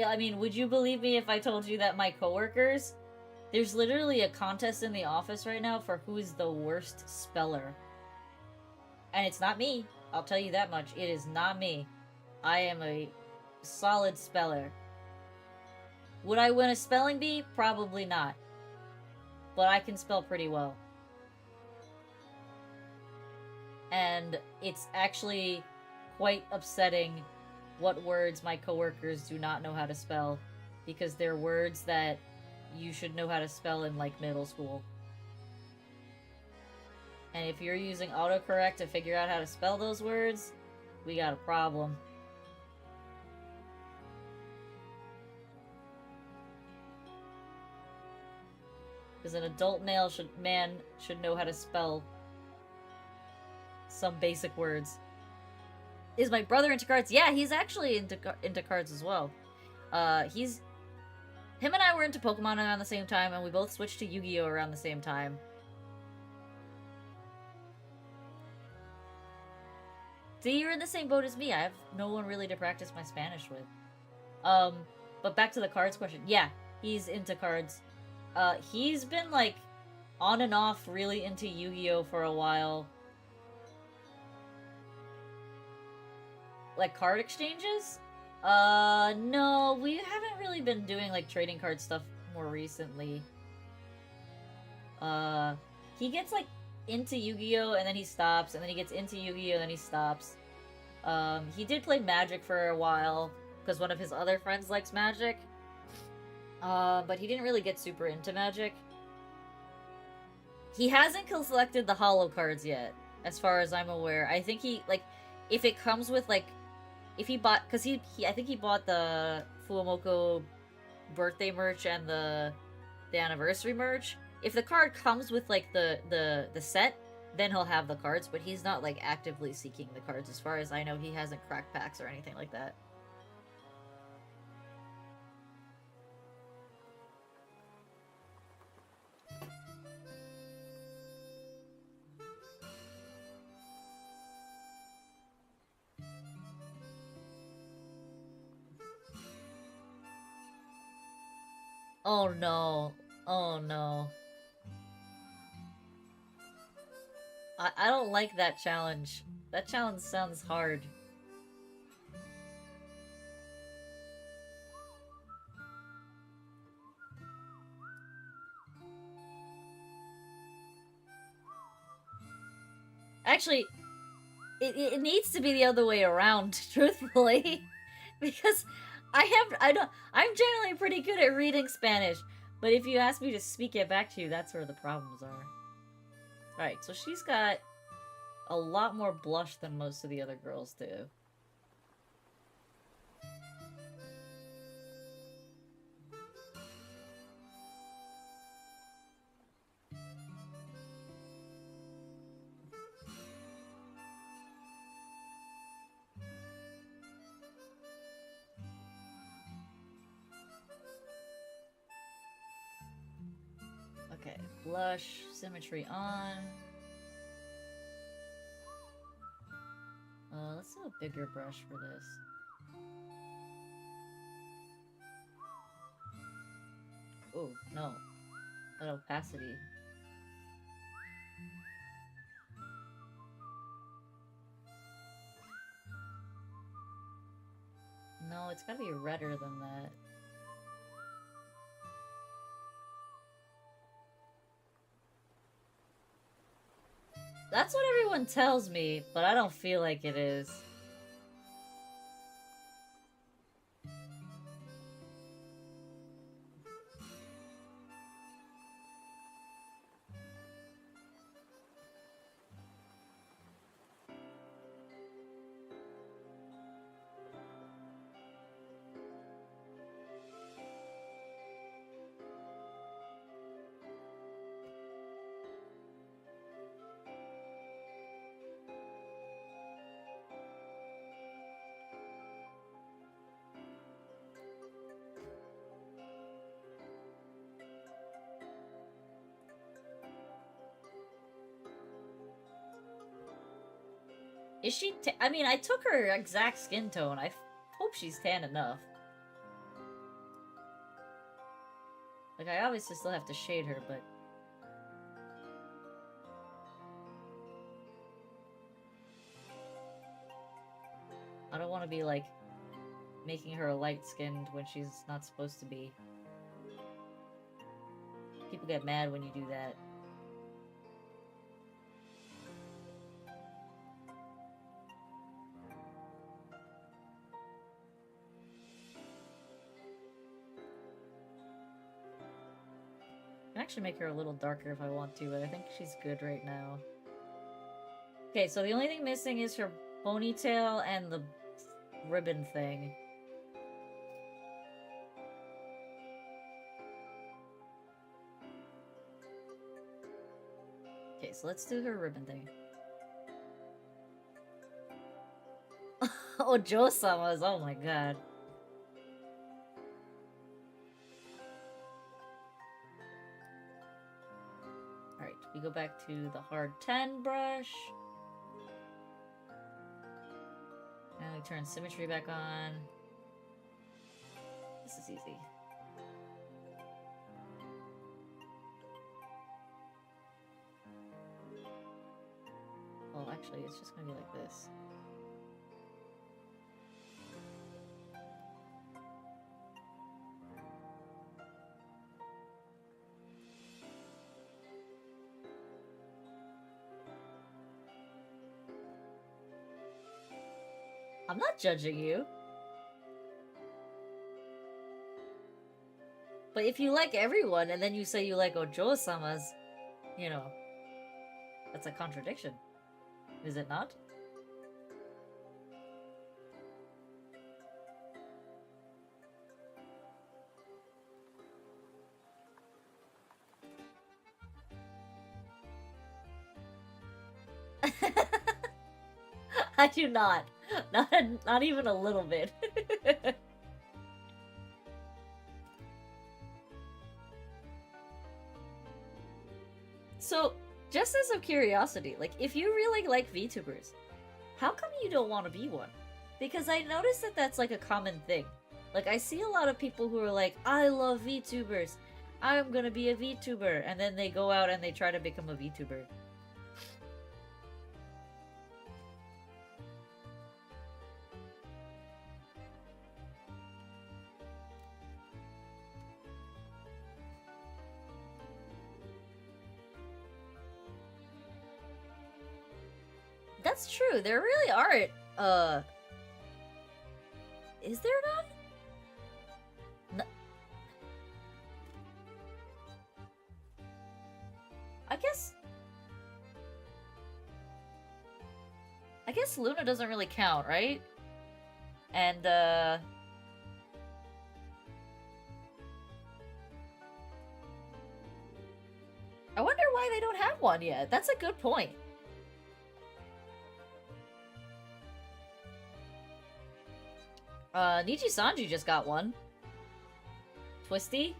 I mean, would you believe me if I told you that my coworkers... There's literally a contest in the office right now for who is the worst speller. And it's not me. I'll tell you that much. It is not me. I am a solid speller. Would I win a spelling bee? Probably not. But I can spell pretty well. And it's actually quite upsetting what words my coworkers do not know how to spell, because they're words that you should know how to spell in, like, middle school. And if you're using autocorrect to figure out how to spell those words, we got a problem. Because an adult man should know how to spell some basic words. Is my brother into cards? Yeah, he's actually into cards as well. Him and I were into Pokemon around the same time, and we both switched to Yu-Gi-Oh! Around the same time. See, you're in the same boat as me. I have no one really to practice my Spanish with. But back to the cards question. Yeah, he's into cards. He's been, like, on and off really into Yu-Gi-Oh! For a while. Like, card exchanges? No, we haven't really been doing, like, trading card stuff more recently. He gets, like, into Yu-Gi-Oh! And then he stops, and then he gets into Yu-Gi-Oh! And then he stops. He did play Magic for a while, because one of his other friends likes Magic. But he didn't really get super into Magic. He hasn't collected the holo cards yet, as far as I'm aware. I think he, like, if it comes with, like, if he bought, because I think he bought the Fuamoko birthday merch and the anniversary merch. If the card comes with, like, the set, then he'll have the cards, but he's not, like, actively seeking the cards. As far as I know, he hasn't cracked packs or anything like that. Oh no. Oh no. I don't like that challenge. That challenge sounds hard. Actually, it needs to be the other way around, truthfully. Because I'm generally pretty good at reading Spanish, but if you ask me to speak it back to you, that's where the problems are. Alright, so she's got a lot more blush than most of the other girls do. Okay, blush, symmetry on. Let's do a bigger brush for this. Oh, no. That opacity. No, it's gotta be redder than that. That's what everyone tells me, but I don't feel like it is. Is she I mean, I took her exact skin tone. I hope she's tan enough. Like, I obviously still have to shade her, but... I don't want to be, like, making her light-skinned when she's not supposed to be. People get mad when you do that. I can actually make her a little darker if I want to, but I think she's good right now. Okay, so the only thing missing is her ponytail and the ribbon thing. Okay, so let's do her ribbon thing. Ojo-sama's, oh my god. Alright, we go back to the hard 10 brush. And we turn symmetry back on. This is easy. Well, actually, it's just gonna be like this. I'm not judging you. But if you like everyone and then you say you like Ojo-sama's, you know, that's a contradiction. Is it not? I do not. Not even a little bit. So, just as of curiosity, like, if you really like VTubers, how come you don't want to be one? Because I noticed that that's, like, a common thing. Like, I see a lot of people who are like, I love VTubers, I'm gonna be a VTuber, and then they go out and they try to become a VTuber. That's true, there really aren't, is there not? No. I guess Luna doesn't really count, right? And, I wonder why they don't have one yet. That's a good point. Niji Sanji just got one. Twisty?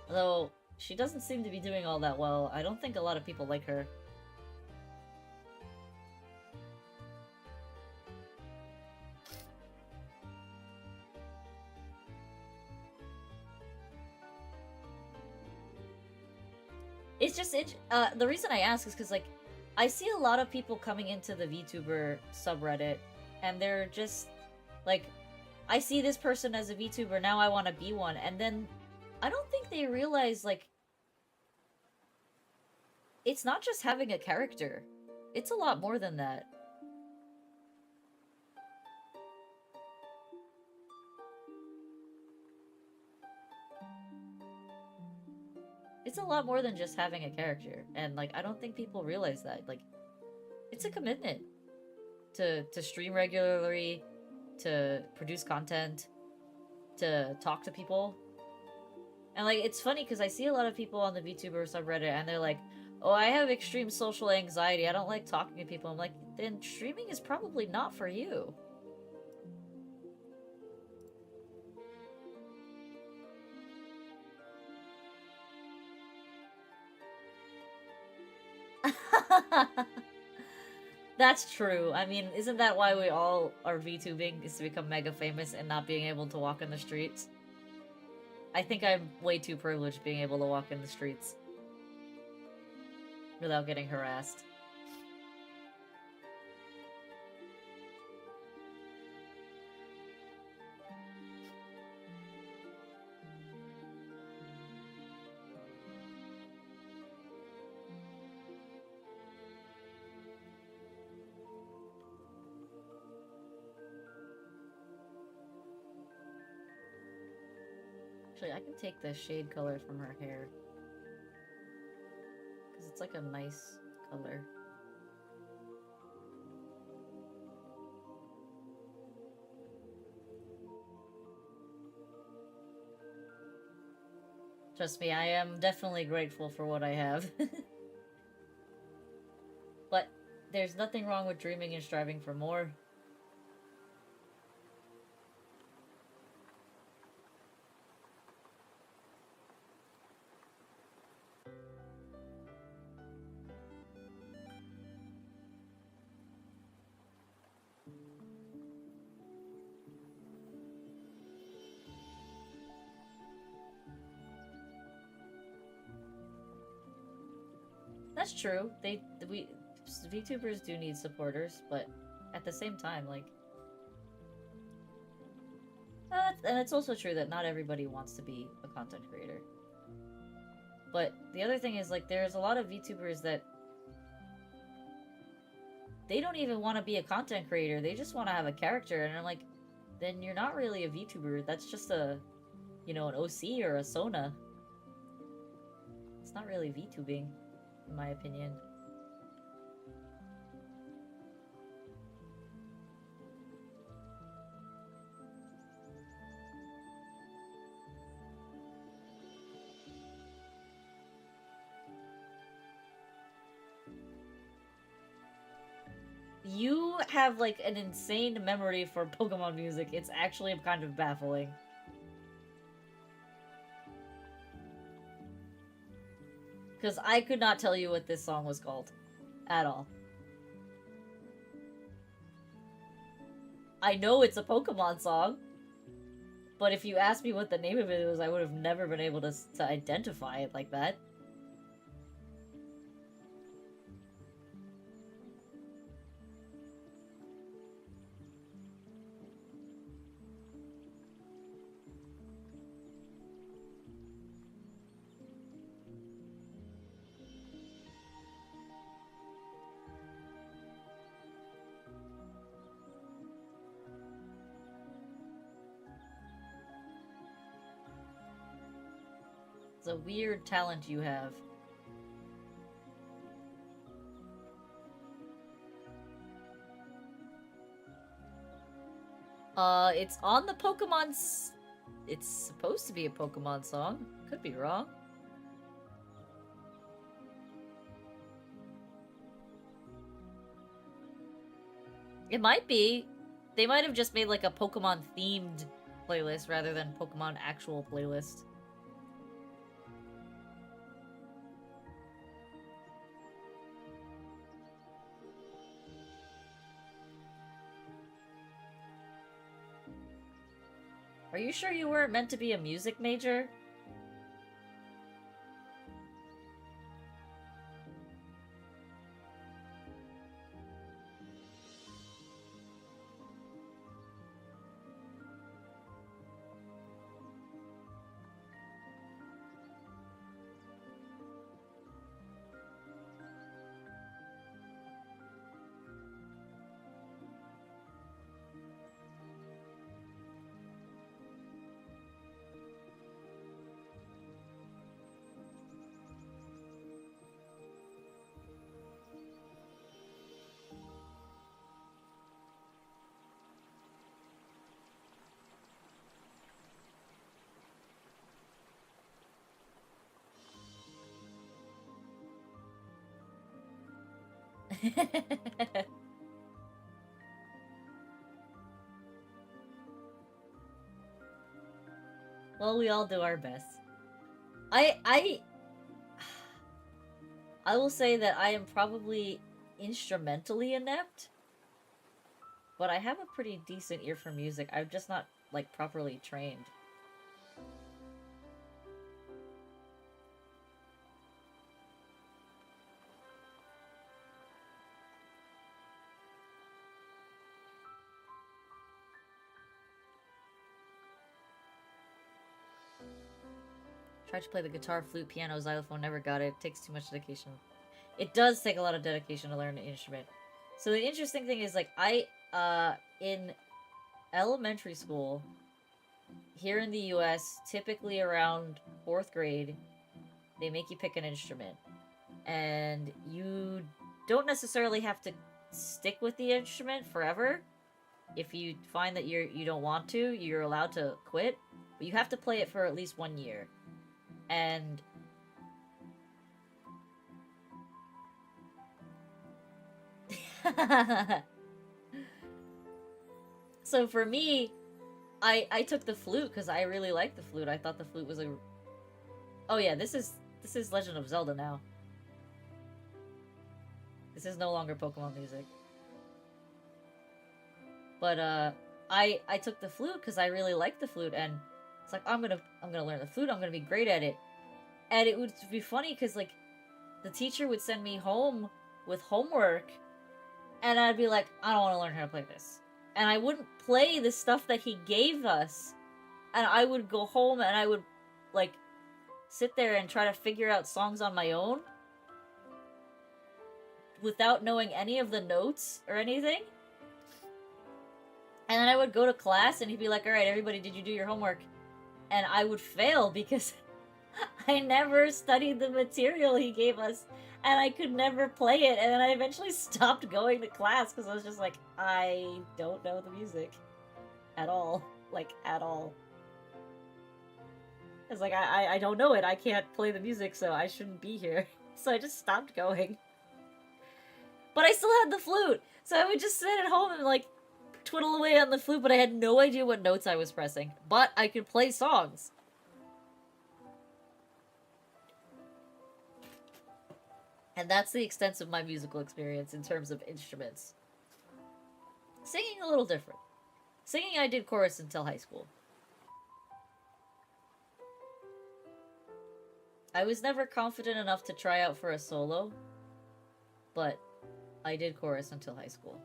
Although, she doesn't seem to be doing all that well. I don't think a lot of people like her. It's just, the reason I ask is because, like, I see a lot of people coming into the VTuber subreddit, and they're just, like, I see this person as a VTuber, now I want to be one, and then I don't think they realize, like, it's not just having a character. It's a lot more than that. It's a lot more than just having a character, and, like, I don't think people realize that. Like, it's a commitment to stream regularly, to produce content, to talk to people. And, like, it's funny because I see a lot of people on the VTuber subreddit and they're like, oh, I have extreme social anxiety, I don't like talking to people. I'm like, then streaming is probably not for you. That's true. I mean, isn't that why we all are VTubing, is to become mega famous and not being able to walk in the streets? I think I'm way too privileged being able to walk in the streets without getting harassed. Actually, I can take the shade color from her hair, because it's like a nice color. Trust me, I am definitely grateful for what I have. But there's nothing wrong with dreaming and striving for more. That's true. VTubers do need supporters, but at the same time, like, and it's also true that not everybody wants to be a content creator. But the other thing is, like, there's a lot of VTubers that they don't even want to be a content creator. They just want to have a character, and I'm like, then you're not really a VTuber. That's just a, an OC or a Sona. It's not really VTubing, in my opinion. You have, like, an insane memory for Pokemon music. It's actually kind of baffling. Because I could not tell you what this song was called. At all. I know it's a Pokemon song. But if you asked me what the name of it was, I would have never been able to identify it like that. It's a weird talent you have. It's on the Pokemon's... It's supposed to be a Pokemon song. Could be wrong. It might be. They might have just made, like, a Pokemon-themed playlist rather than Pokemon actual playlist. Are you sure you weren't meant to be a music major? Well, we all do our best. I will say that I am probably instrumentally inept, but I have a pretty decent ear for music. I'm just not, like, properly trained. Tried to play the guitar, flute, piano, xylophone, never got it. It takes too much dedication. It does take a lot of dedication to learn an instrument. So the interesting thing is, like, in elementary school, here in the US, typically around 4th grade, they make you pick an instrument. And you don't necessarily have to stick with the instrument forever. If you find that you don't want to, you're allowed to quit. But you have to play it for at least 1 year. And so for me, I took the flute because I really liked the flute. I thought the flute was a... Oh yeah, this is Legend of Zelda now. This is no longer Pokemon music. But I took the flute because I really liked the flute, and it's like I'm gonna learn the flute. I'm gonna be great at it, and it would be funny because like the teacher would send me home with homework, and I'd be like, I don't want to learn how to play this, and I wouldn't play the stuff that he gave us, and I would go home and I would like sit there and try to figure out songs on my own without knowing any of the notes or anything. And then I would go to class and he'd be like, alright, everybody, did you do your homework? And I would fail because I never studied the material he gave us and I could never play it. And then I eventually stopped going to class because I was just like, I don't know the music at all. Like, at all. It's like, I don't know it. I can't play the music, so I shouldn't be here. So I just stopped going. But I still had the flute. So I would just sit at home and like twiddle away on the flute, but I had no idea what notes I was pressing. But I could play songs. And that's the extent of my musical experience in terms of instruments. Singing a little different. Singing I did chorus until high school. I was never confident enough to try out for a solo, but I did chorus until high school.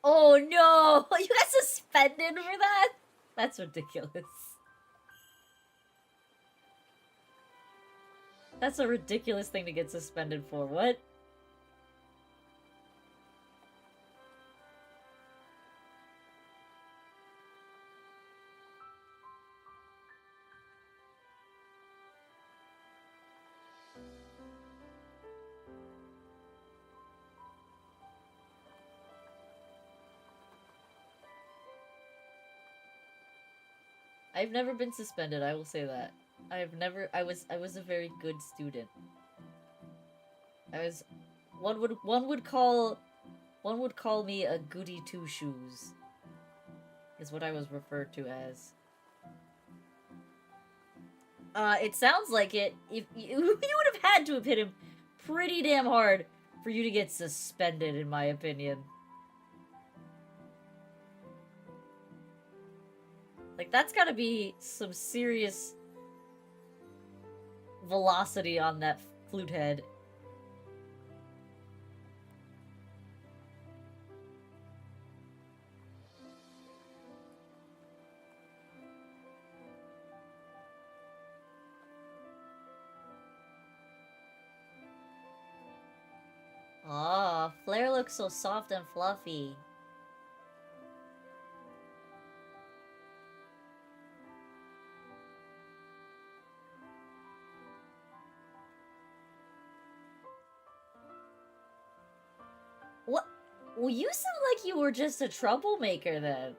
Oh no! You got suspended for that? That's ridiculous. That's a ridiculous thing to get suspended for. What? I've never been suspended, I will say that. I was a very good student. One would call me a goody two shoes. Is what I was referred to as. It sounds like it. If you would have had to have hit him pretty damn hard for you to get suspended, in my opinion. Like, that's gotta be some serious velocity on that flute head. Aw, Flare looks so soft and fluffy. What? Well, you sound like you were just a troublemaker then.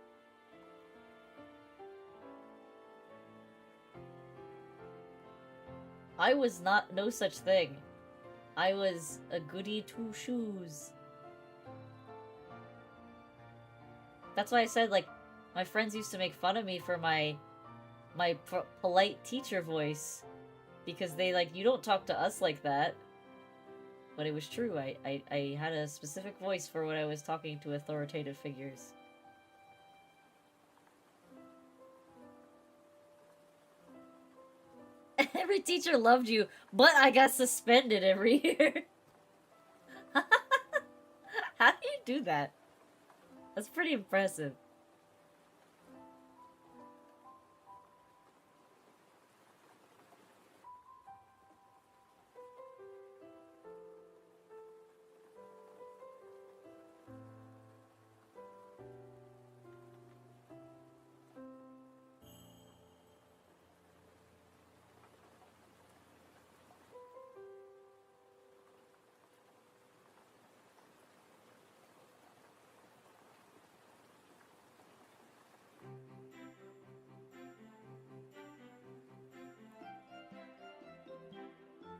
I was not no such thing. I was a goody two shoes. That's why I said, like, my friends used to make fun of me for my polite teacher voice. Because they, like, you don't talk to us like that. But it was true. I had a specific voice for when I was talking to authoritative figures. Every teacher loved you, but I got suspended every year. How do you do that? That's pretty impressive.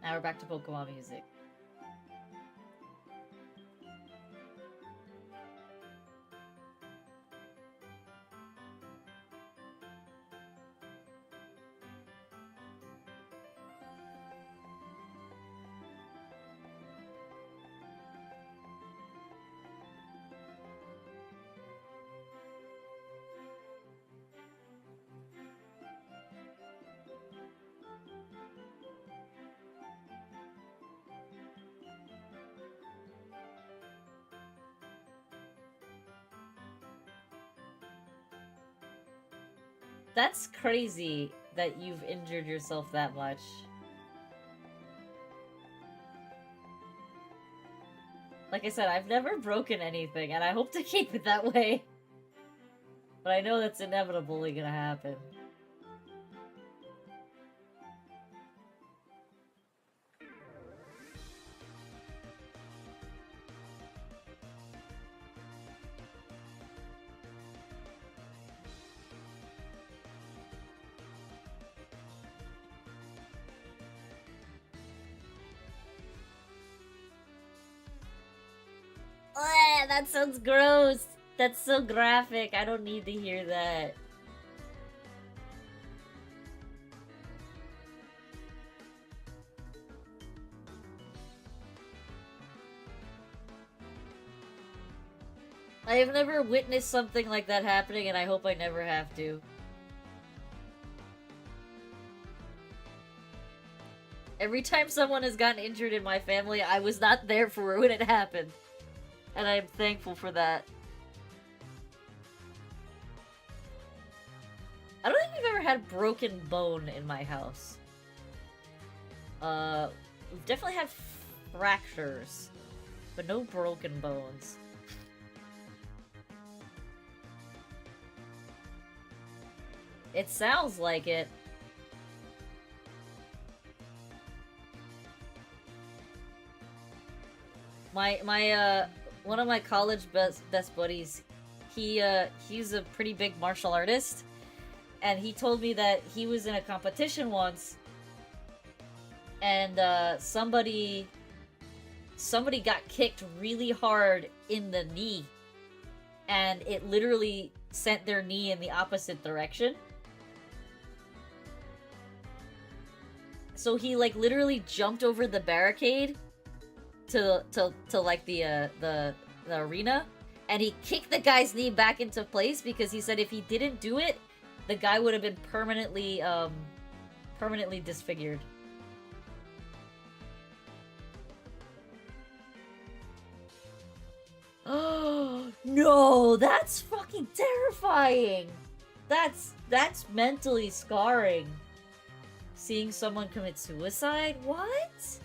Now we're back to Pokemon music. That's crazy that you've injured yourself that much. Like I said, I've never broken anything, and I hope to keep it that way. But I know that's inevitably gonna happen. Ugh, that sounds gross. That's so graphic. I don't need to hear that. I have never witnessed something like that happening, and I hope I never have to. Every time someone has gotten injured in my family, I was not there for when it happened. And I'm thankful for that. I don't think we've ever had broken bone in my house. We've definitely had fractures, but no broken bones. It sounds like it. One of my college best buddies, he's a pretty big martial artist, and he told me that he was in a competition once, and somebody got kicked really hard in the knee, and it literally sent their knee in the opposite direction. So he like literally jumped over the barricade to like the arena, and he kicked the guy's knee back into place because he said if he didn't do it, the guy would have been permanently disfigured. Oh no, that's fucking terrifying. That's mentally scarring. Seeing someone commit suicide? What?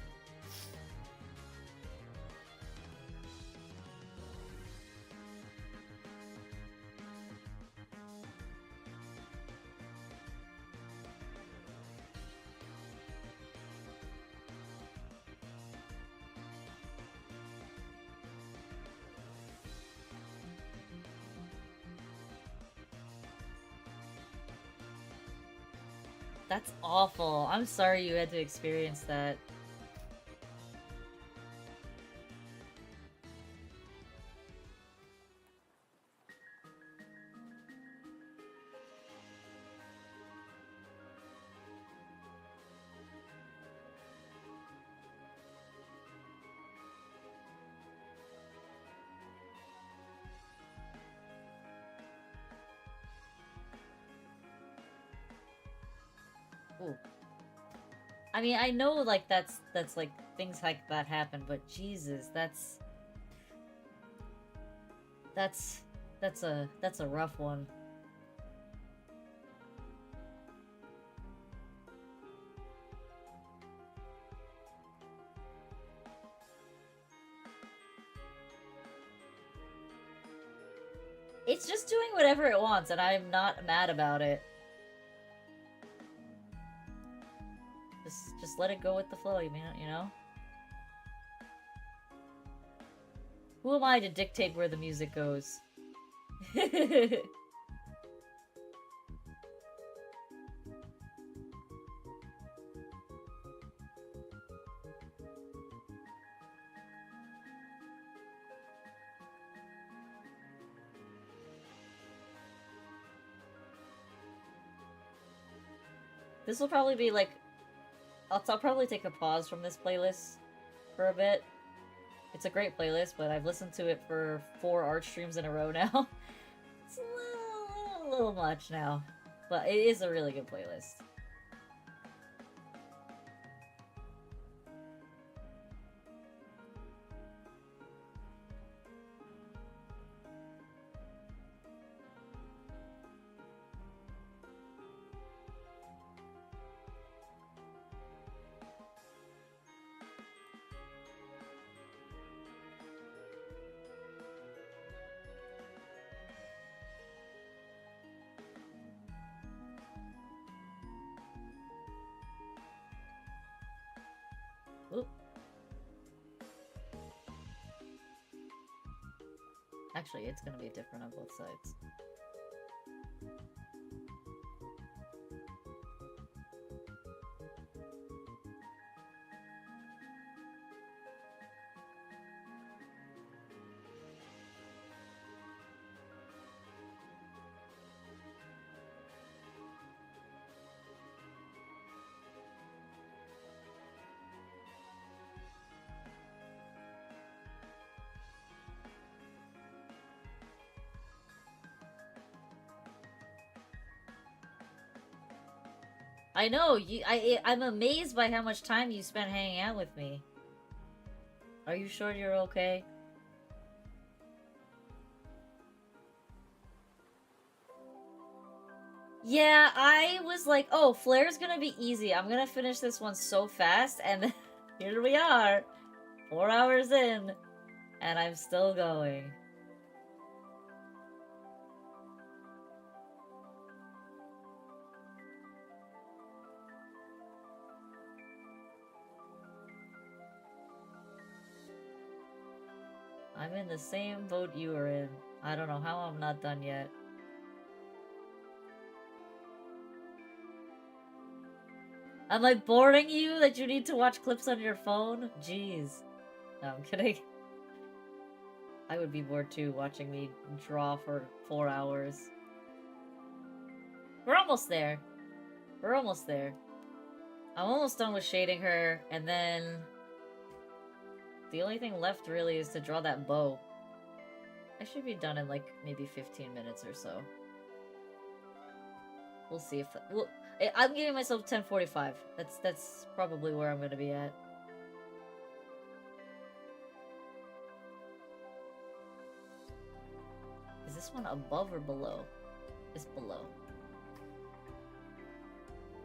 That's awful. I'm sorry you had to experience that. Ooh. I mean, I know like that's like things like that happen, but Jesus, that's a rough one. It's just doing whatever it wants, and I'm not mad about it. Just let it go with the flow, you know? Who am I to dictate where the music goes? This will probably be like... I'll probably take a pause from this playlist for a bit. It's a great playlist, but I've listened to it for 4 art streams in a row now. It's a little much now. But it is a really good playlist. Oop. Actually, it's gonna be different on both sides. I know, I'm amazed by how much time you spent hanging out with me. Are you sure you're okay? Yeah, I was like, oh, Flare's gonna be easy. I'm gonna finish this one so fast, and here we are. 4 hours in, and I'm still going. I'm in the same boat you were in. I don't know how I'm not done yet. Am I boring you that you need to watch clips on your phone? Jeez. No, I'm kidding. I would be bored too, watching me draw for 4 hours. We're almost there. We're almost there. I'm almost done with shading her, and then... the only thing left really is to draw that bow. I should be done in like maybe 15 minutes or so. We'll see if... I'm giving myself 10:45. That's probably where I'm gonna be at. Is this one above or below? It's below.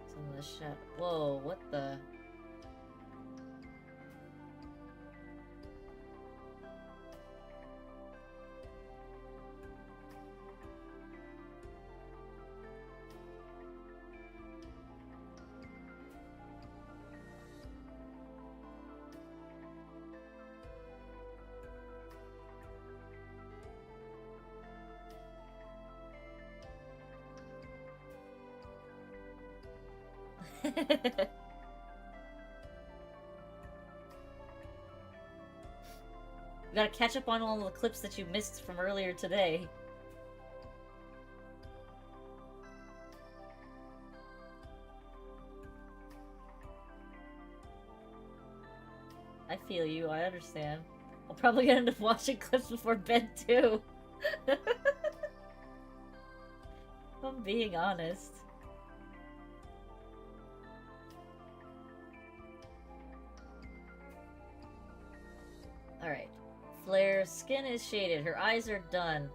Some of the shot. Whoa, what the... You gotta catch up on all the clips that you missed from earlier today. I feel you, I understand. I'll probably end up watching clips before bed too. If I'm being honest. Alright. Flare's skin is shaded. Her eyes are done.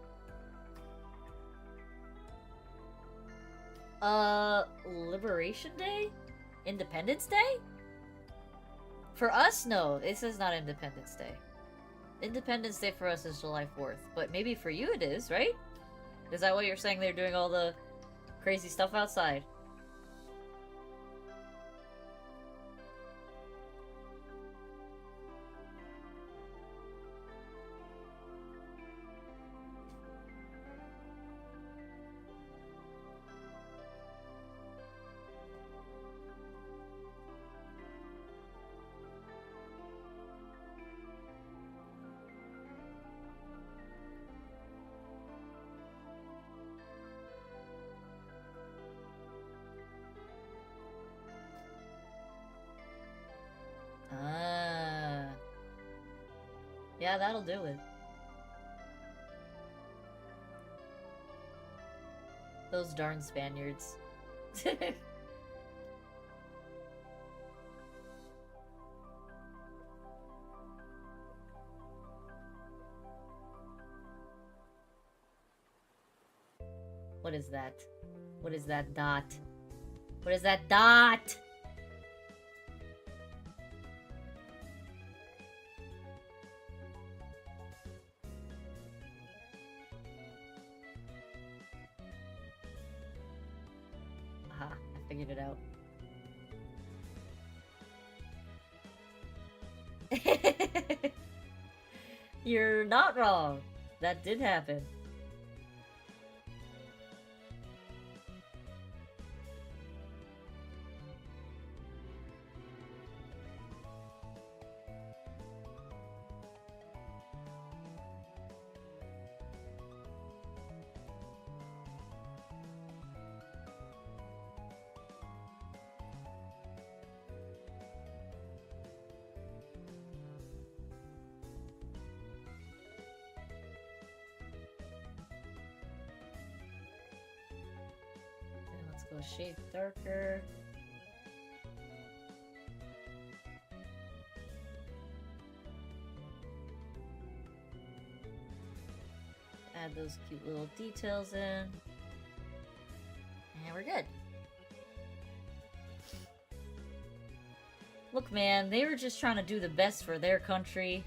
Liberation Day? Independence Day? For us, no. This is not Independence Day. Independence Day for us is July 4th. But maybe for you it is, right? Is that what you're saying? They're doing all the crazy stuff outside? Yeah, that'll do it. Those darn Spaniards. What is that? What is that dot? What is that dot? Aha, I figured it out. You're not wrong. That did happen. Let's go shade darker. Add those cute little details in. And we're good. Look, man, they were just trying to do the best for their country,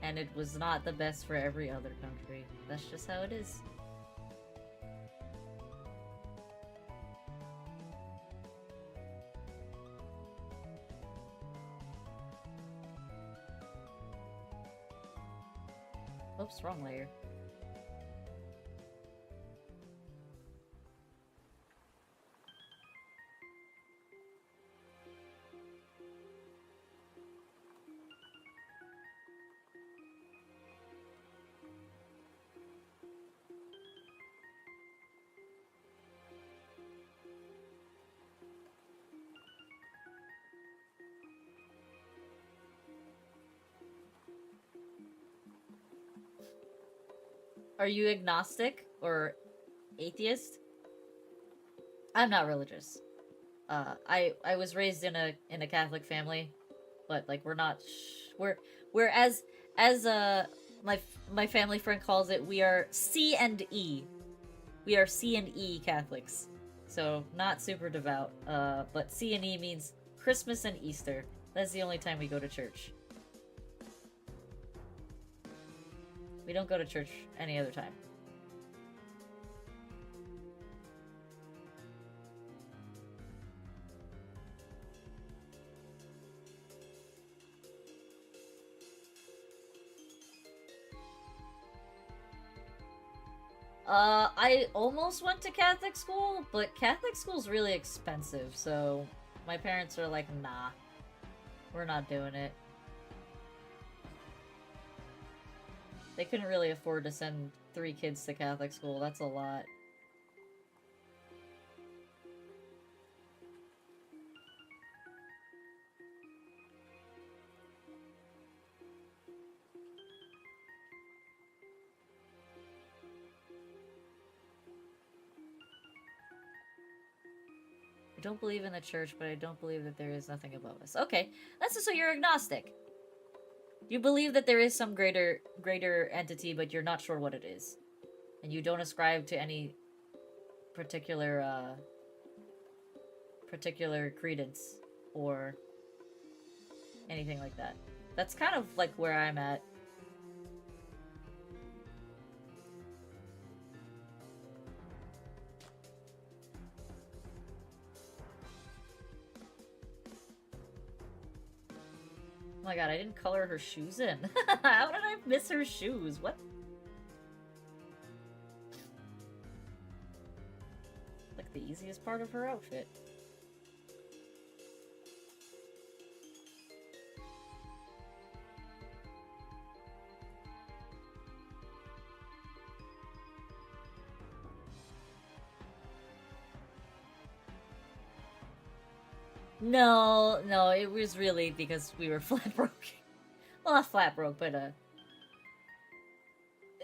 and it was not the best for every other country. That's just how it is. Oops, wrong layer. Are you agnostic or atheist? I'm not religious. I was raised in a Catholic family, but like we're not. We're as my family friend calls it. We are C and E. We are C and E Catholics, so not super devout. But C and E means Christmas and Easter. That's the only time we go to church. We don't go to church any other time. I almost went to Catholic school, but Catholic school's really expensive, so my parents are like, nah, we're not doing it. They couldn't really afford to send 3 kids to Catholic school. That's a lot. I don't believe in the church, but I don't believe that there is nothing above us. Okay, that's so you're agnostic. You believe that there is some greater entity, but you're not sure what it is. And you don't ascribe to any particular credence or anything like that. That's kind of like where I'm at. Oh my god, I didn't color her shoes in. How did I miss her shoes? What? Like the easiest part of her outfit. No, it was really because we were flat broke. Well, not flat broke, but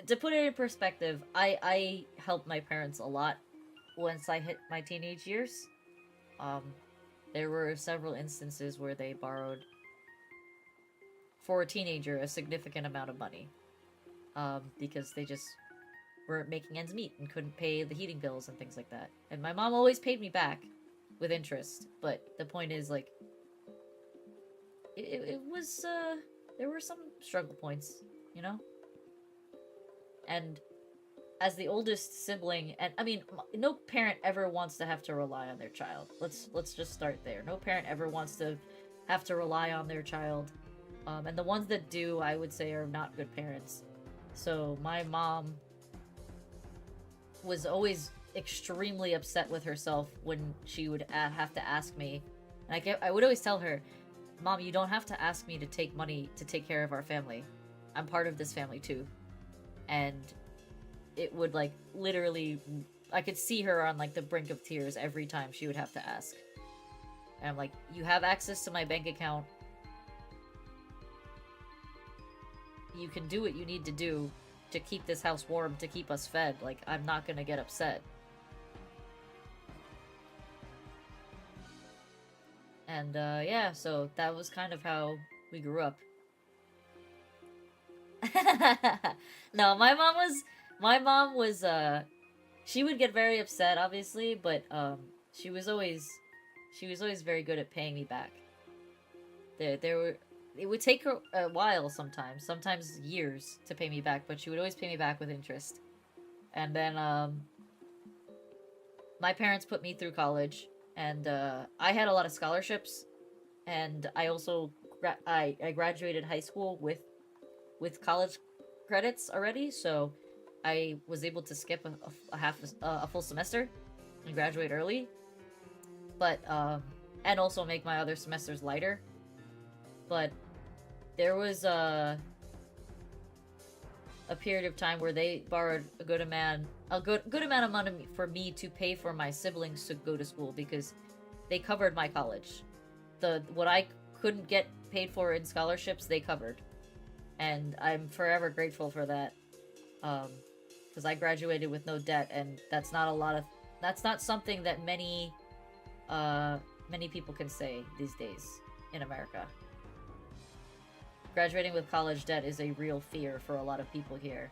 to put it in perspective, I helped my parents a lot once I hit my teenage years. Um, there were several instances where they borrowed, for a teenager, a significant amount of money. Because they just weren't making ends meet and couldn't pay the heating bills and things like that. And my mom always paid me back with interest. But the point is, like, it was, there were some struggle points, you know? And as the oldest sibling, and I mean, no parent ever wants to have to rely on their child. Let's just start there. No parent ever wants to have to rely on their child. And the ones that do, I would say, are not good parents. So my mom was always extremely upset with herself when she would have to ask me. And I would always tell her, Mom, you don't have to ask me to take money to take care of our family. I'm part of this family too. And it would, like, literally, I could see her on, like, the brink of tears every time she would have to ask. And I'm like, you have access to my bank account. You can do what you need to do to keep this house warm, to keep us fed. Like, I'm not gonna get upset. And, yeah, so that was kind of how we grew up. No, my mom was, she would get very upset, obviously, but, she was always very good at paying me back. It would take her a while sometimes years to pay me back, but she would always pay me back with interest. And then, my parents put me through college, and, I had a lot of scholarships, and I also, I graduated high school with college credits already, so I was able to skip a full semester and graduate early. But, and also make my other semesters lighter. But there was a period of time where they borrowed a good amount of money for me to pay for my siblings to go to school, because they covered my college. What I couldn't get paid for in scholarships, they covered. And I'm forever grateful for that. Because I graduated with no debt, and that's not something that many people can say these days in America. Graduating with college debt is a real fear for a lot of people here.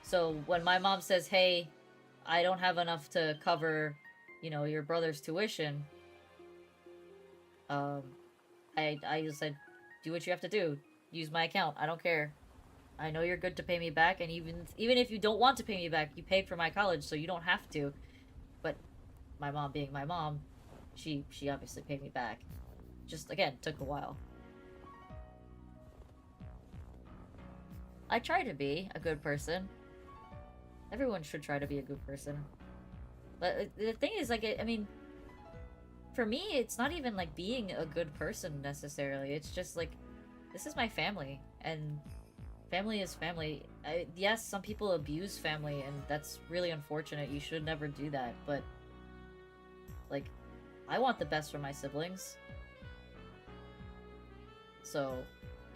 So when my mom says, hey, I don't have enough to cover, your brother's tuition, I just said, do what you have to do. Use my account. I don't care. I know you're good to pay me back, and even if you don't want to pay me back, you paid for my college, so you don't have to. But my mom being my mom, she obviously paid me back. Just, again, took a while. I try to be a good person. Everyone should try to be a good person. But the thing is, like, I mean, for me, it's not even, like, being a good person, necessarily. It's just, like, this is my family, and family is family. Yes, some people abuse family, and that's really unfortunate. You should never do that, but, like, I want the best for my siblings. So,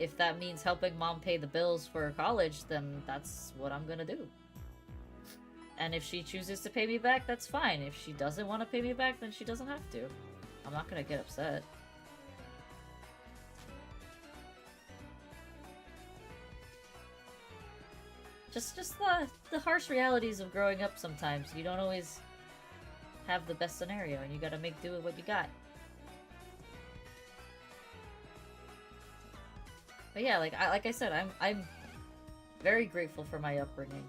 if that means helping mom pay the bills for college, then that's what I'm gonna do. And if she chooses to pay me back, that's fine. If she doesn't want to pay me back, then she doesn't have to. I'm not gonna get upset. Just the harsh realities of growing up sometimes. You don't always have the best scenario, and you gotta make do with what you got. But yeah, like I said, I'm very grateful for my upbringing.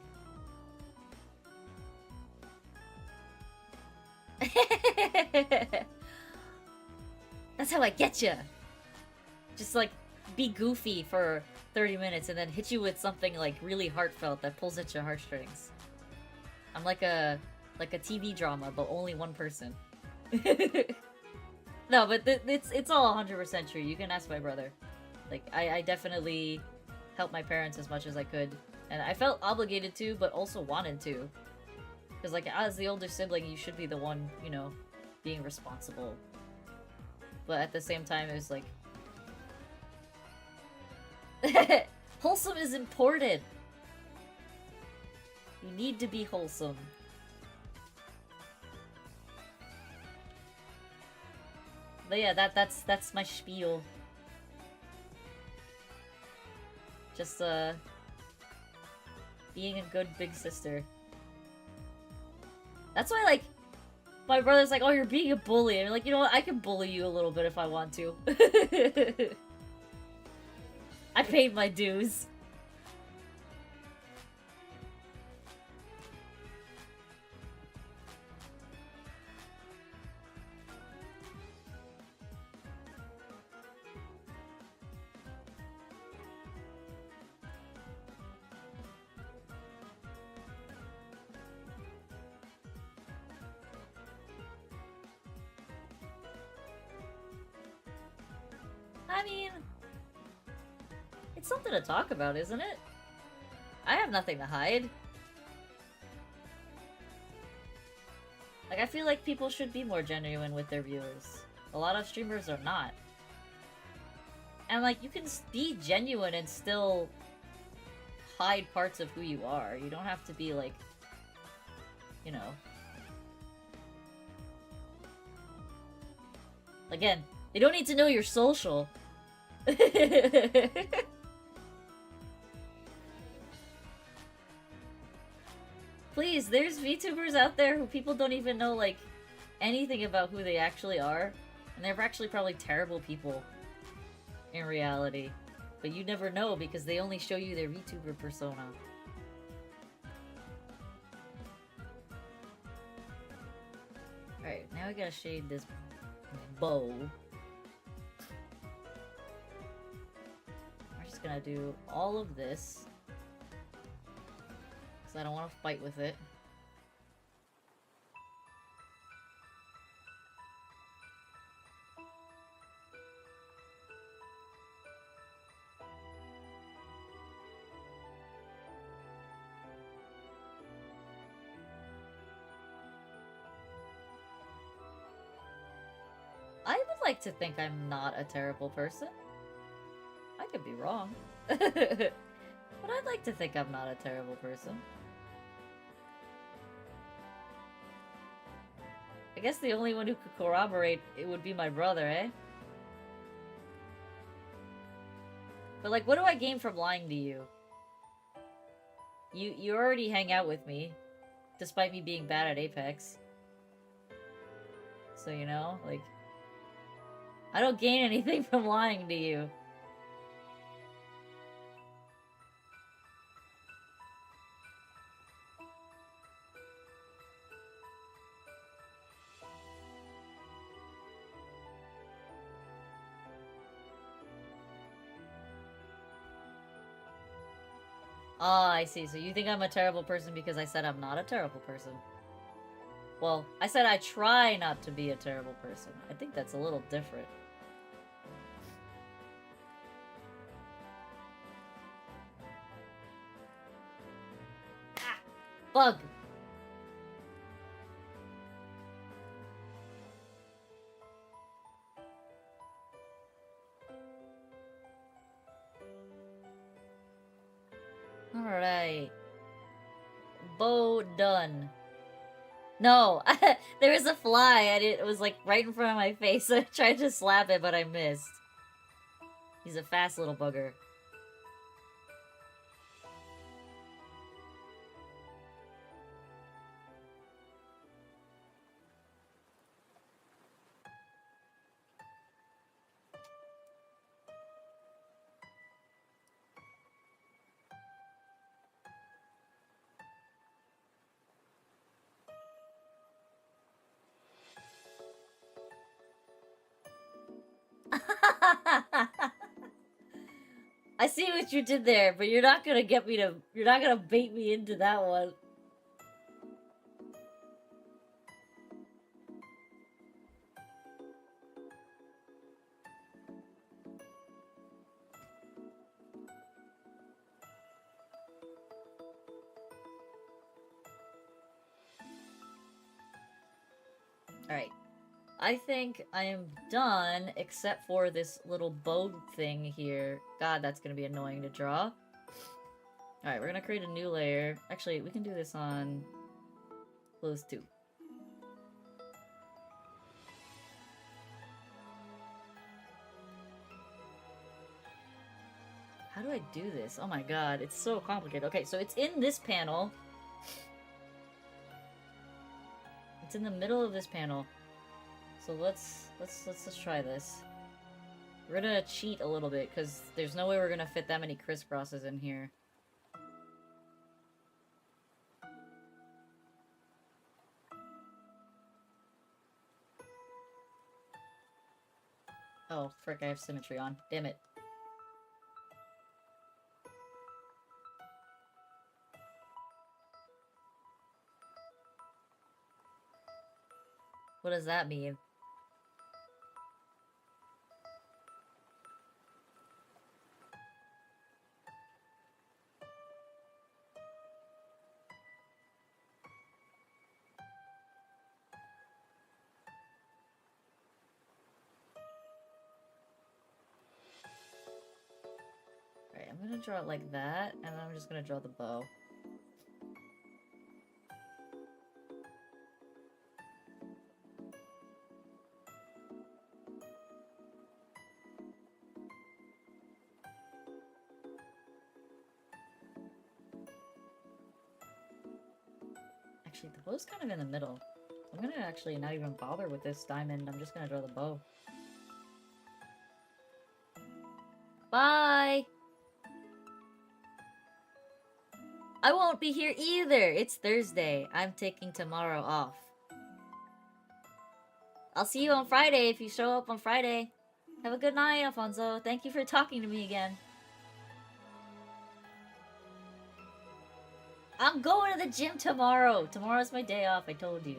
That's how I get you. Just, like, be goofy for 30 minutes and then hit you with something, like, really heartfelt that pulls at your heartstrings. I'm like a TV drama, but only one person. No, but it's all 100% true. You can ask my brother. Like, I definitely helped my parents as much as I could. And I felt obligated to, but also wanted to. Because, like, as the older sibling, you should be the one, being responsible. But at the same time, it was like... Wholesome is important. You need to be wholesome. But yeah, that's my spiel. Just being a good big sister. That's why, like, my brother's like, oh, you're being a bully. And I'm like, you know what? I can bully you a little bit if I want to. I paid my dues. I mean, it's something to talk about, isn't it? I have nothing to hide. Like, I feel like people should be more genuine with their viewers. A lot of streamers are not. And, like, you can be genuine and still hide parts of who you are. You don't have to be, like, you know. Again, they don't need to know your social. Please, there's VTubers out there who people don't even know, like, anything about who they actually are. And they're actually probably terrible people in reality. But you never know because they only show you their VTuber persona. Alright, now we gotta shade this bow. We're just gonna do all of this. I don't want to fight with it. I would like to think I'm not a terrible person. I could be wrong. But I'd like to think I'm not a terrible person. I guess the only one who could corroborate it would be my brother, eh? But, like, what do I gain from lying to you? You already hang out with me, despite me being bad at Apex. So, you know, like, I don't gain anything from lying to you. Ah, I see. So you think I'm a terrible person because I said I'm not a terrible person. Well, I said I try not to be a terrible person. I think that's a little different. Ah! Bug! Alright. Bow done. No! There was a fly and it was like right in front of my face. I tried to slap it, but I missed. He's a fast little bugger. I see what you did there, but you're not gonna get me to... You're not gonna bait me into that one. Alright. I think I am done, except for this little bow thing here. God, that's gonna be annoying to draw. Alright, we're gonna create a new layer. Actually, we can do this on close 2. How do I do this? Oh my god, it's so complicated. Okay, so it's in this panel. It's in the middle of this panel. So let's try this. We're gonna cheat a little bit, because there's no way we're gonna fit that many crisscrosses in here. Oh, frick, I have symmetry on. Damn it. What does that mean? Alright, I'm gonna draw it like that, and then I'm just gonna draw the bow. Actually, the bow's kind of in the middle. I'm gonna actually not even bother with this diamond. I'm just gonna draw the bow. Bye! I won't be here either! It's Thursday. I'm taking tomorrow off. I'll see you on Friday if you show up on Friday. Have a good night, Alfonso. Thank you for talking to me again. I'm going to the gym tomorrow! Tomorrow's my day off, I told you.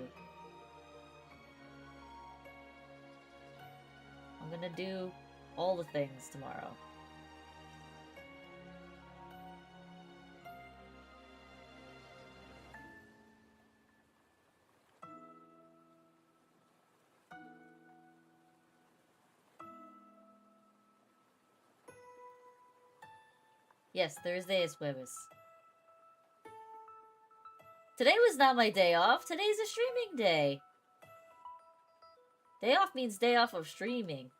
I'm gonna do all the things tomorrow. Yes, Thursday is jueves. Today was not my day off. Today's a streaming day. Day off means day off of streaming.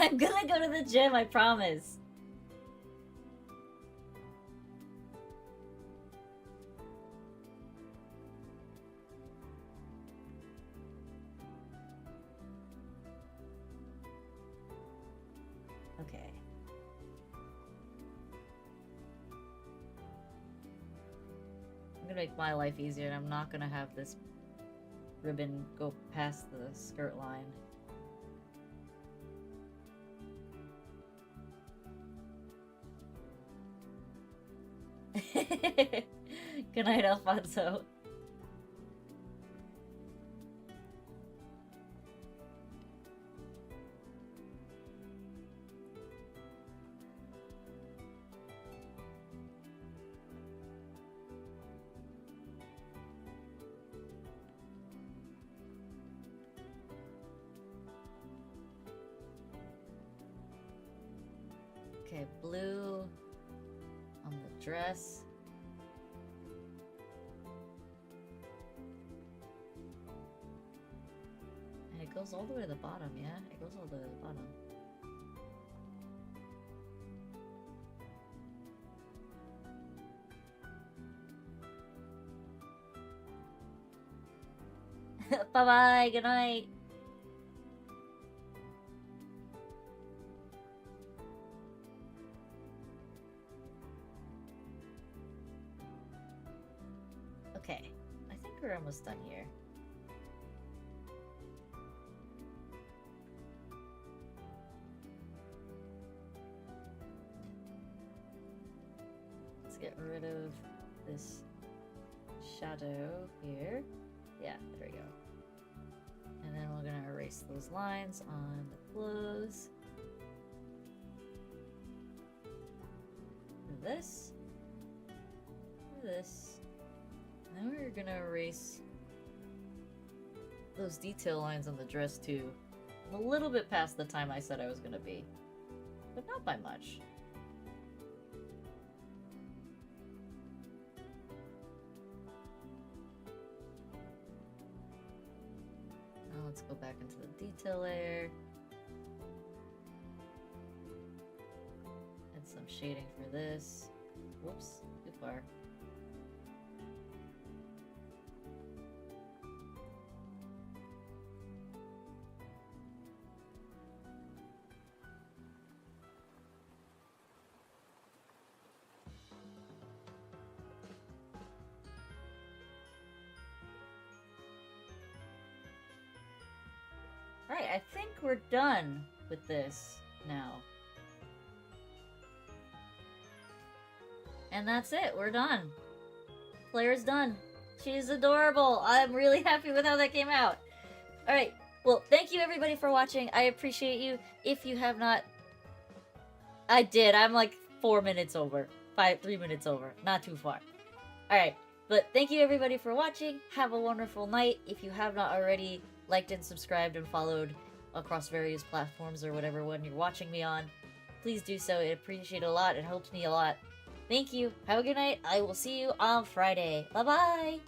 I'm gonna go to the gym, I promise. Okay. I'm gonna make my life easier, and I'm not gonna have this ribbon go past the skirt line. Good night, Alfonso. Okay, blue on the dress. And it goes all the way to the bottom, yeah? It goes all the way to the bottom. Bye-bye, good night. Okay, I think we're almost done here. Let's get rid of this shadow here. Yeah, there we go. And then we're gonna erase those lines on the clothes. This. This. And then we're gonna erase those detail lines on the dress too. I'm a little bit past the time I said I was gonna be, but not by much. Now let's go back into the detail layer. Add some shading for this. Whoops, too far. Alright, I think we're done with this now. And that's it, we're done. Claire's done. She's adorable. I'm really happy with how that came out. Alright, well, thank you everybody for watching. I appreciate you. If you have not... I did, I'm like 4 minutes over. 3 minutes over. Not too far. Alright, but thank you everybody for watching. Have a wonderful night. If you have not already liked and subscribed and followed across various platforms or whatever one you're watching me on, please do so. I appreciate it a lot. It helps me a lot. Thank you. Have a good night. I will see you on Friday. Bye-bye.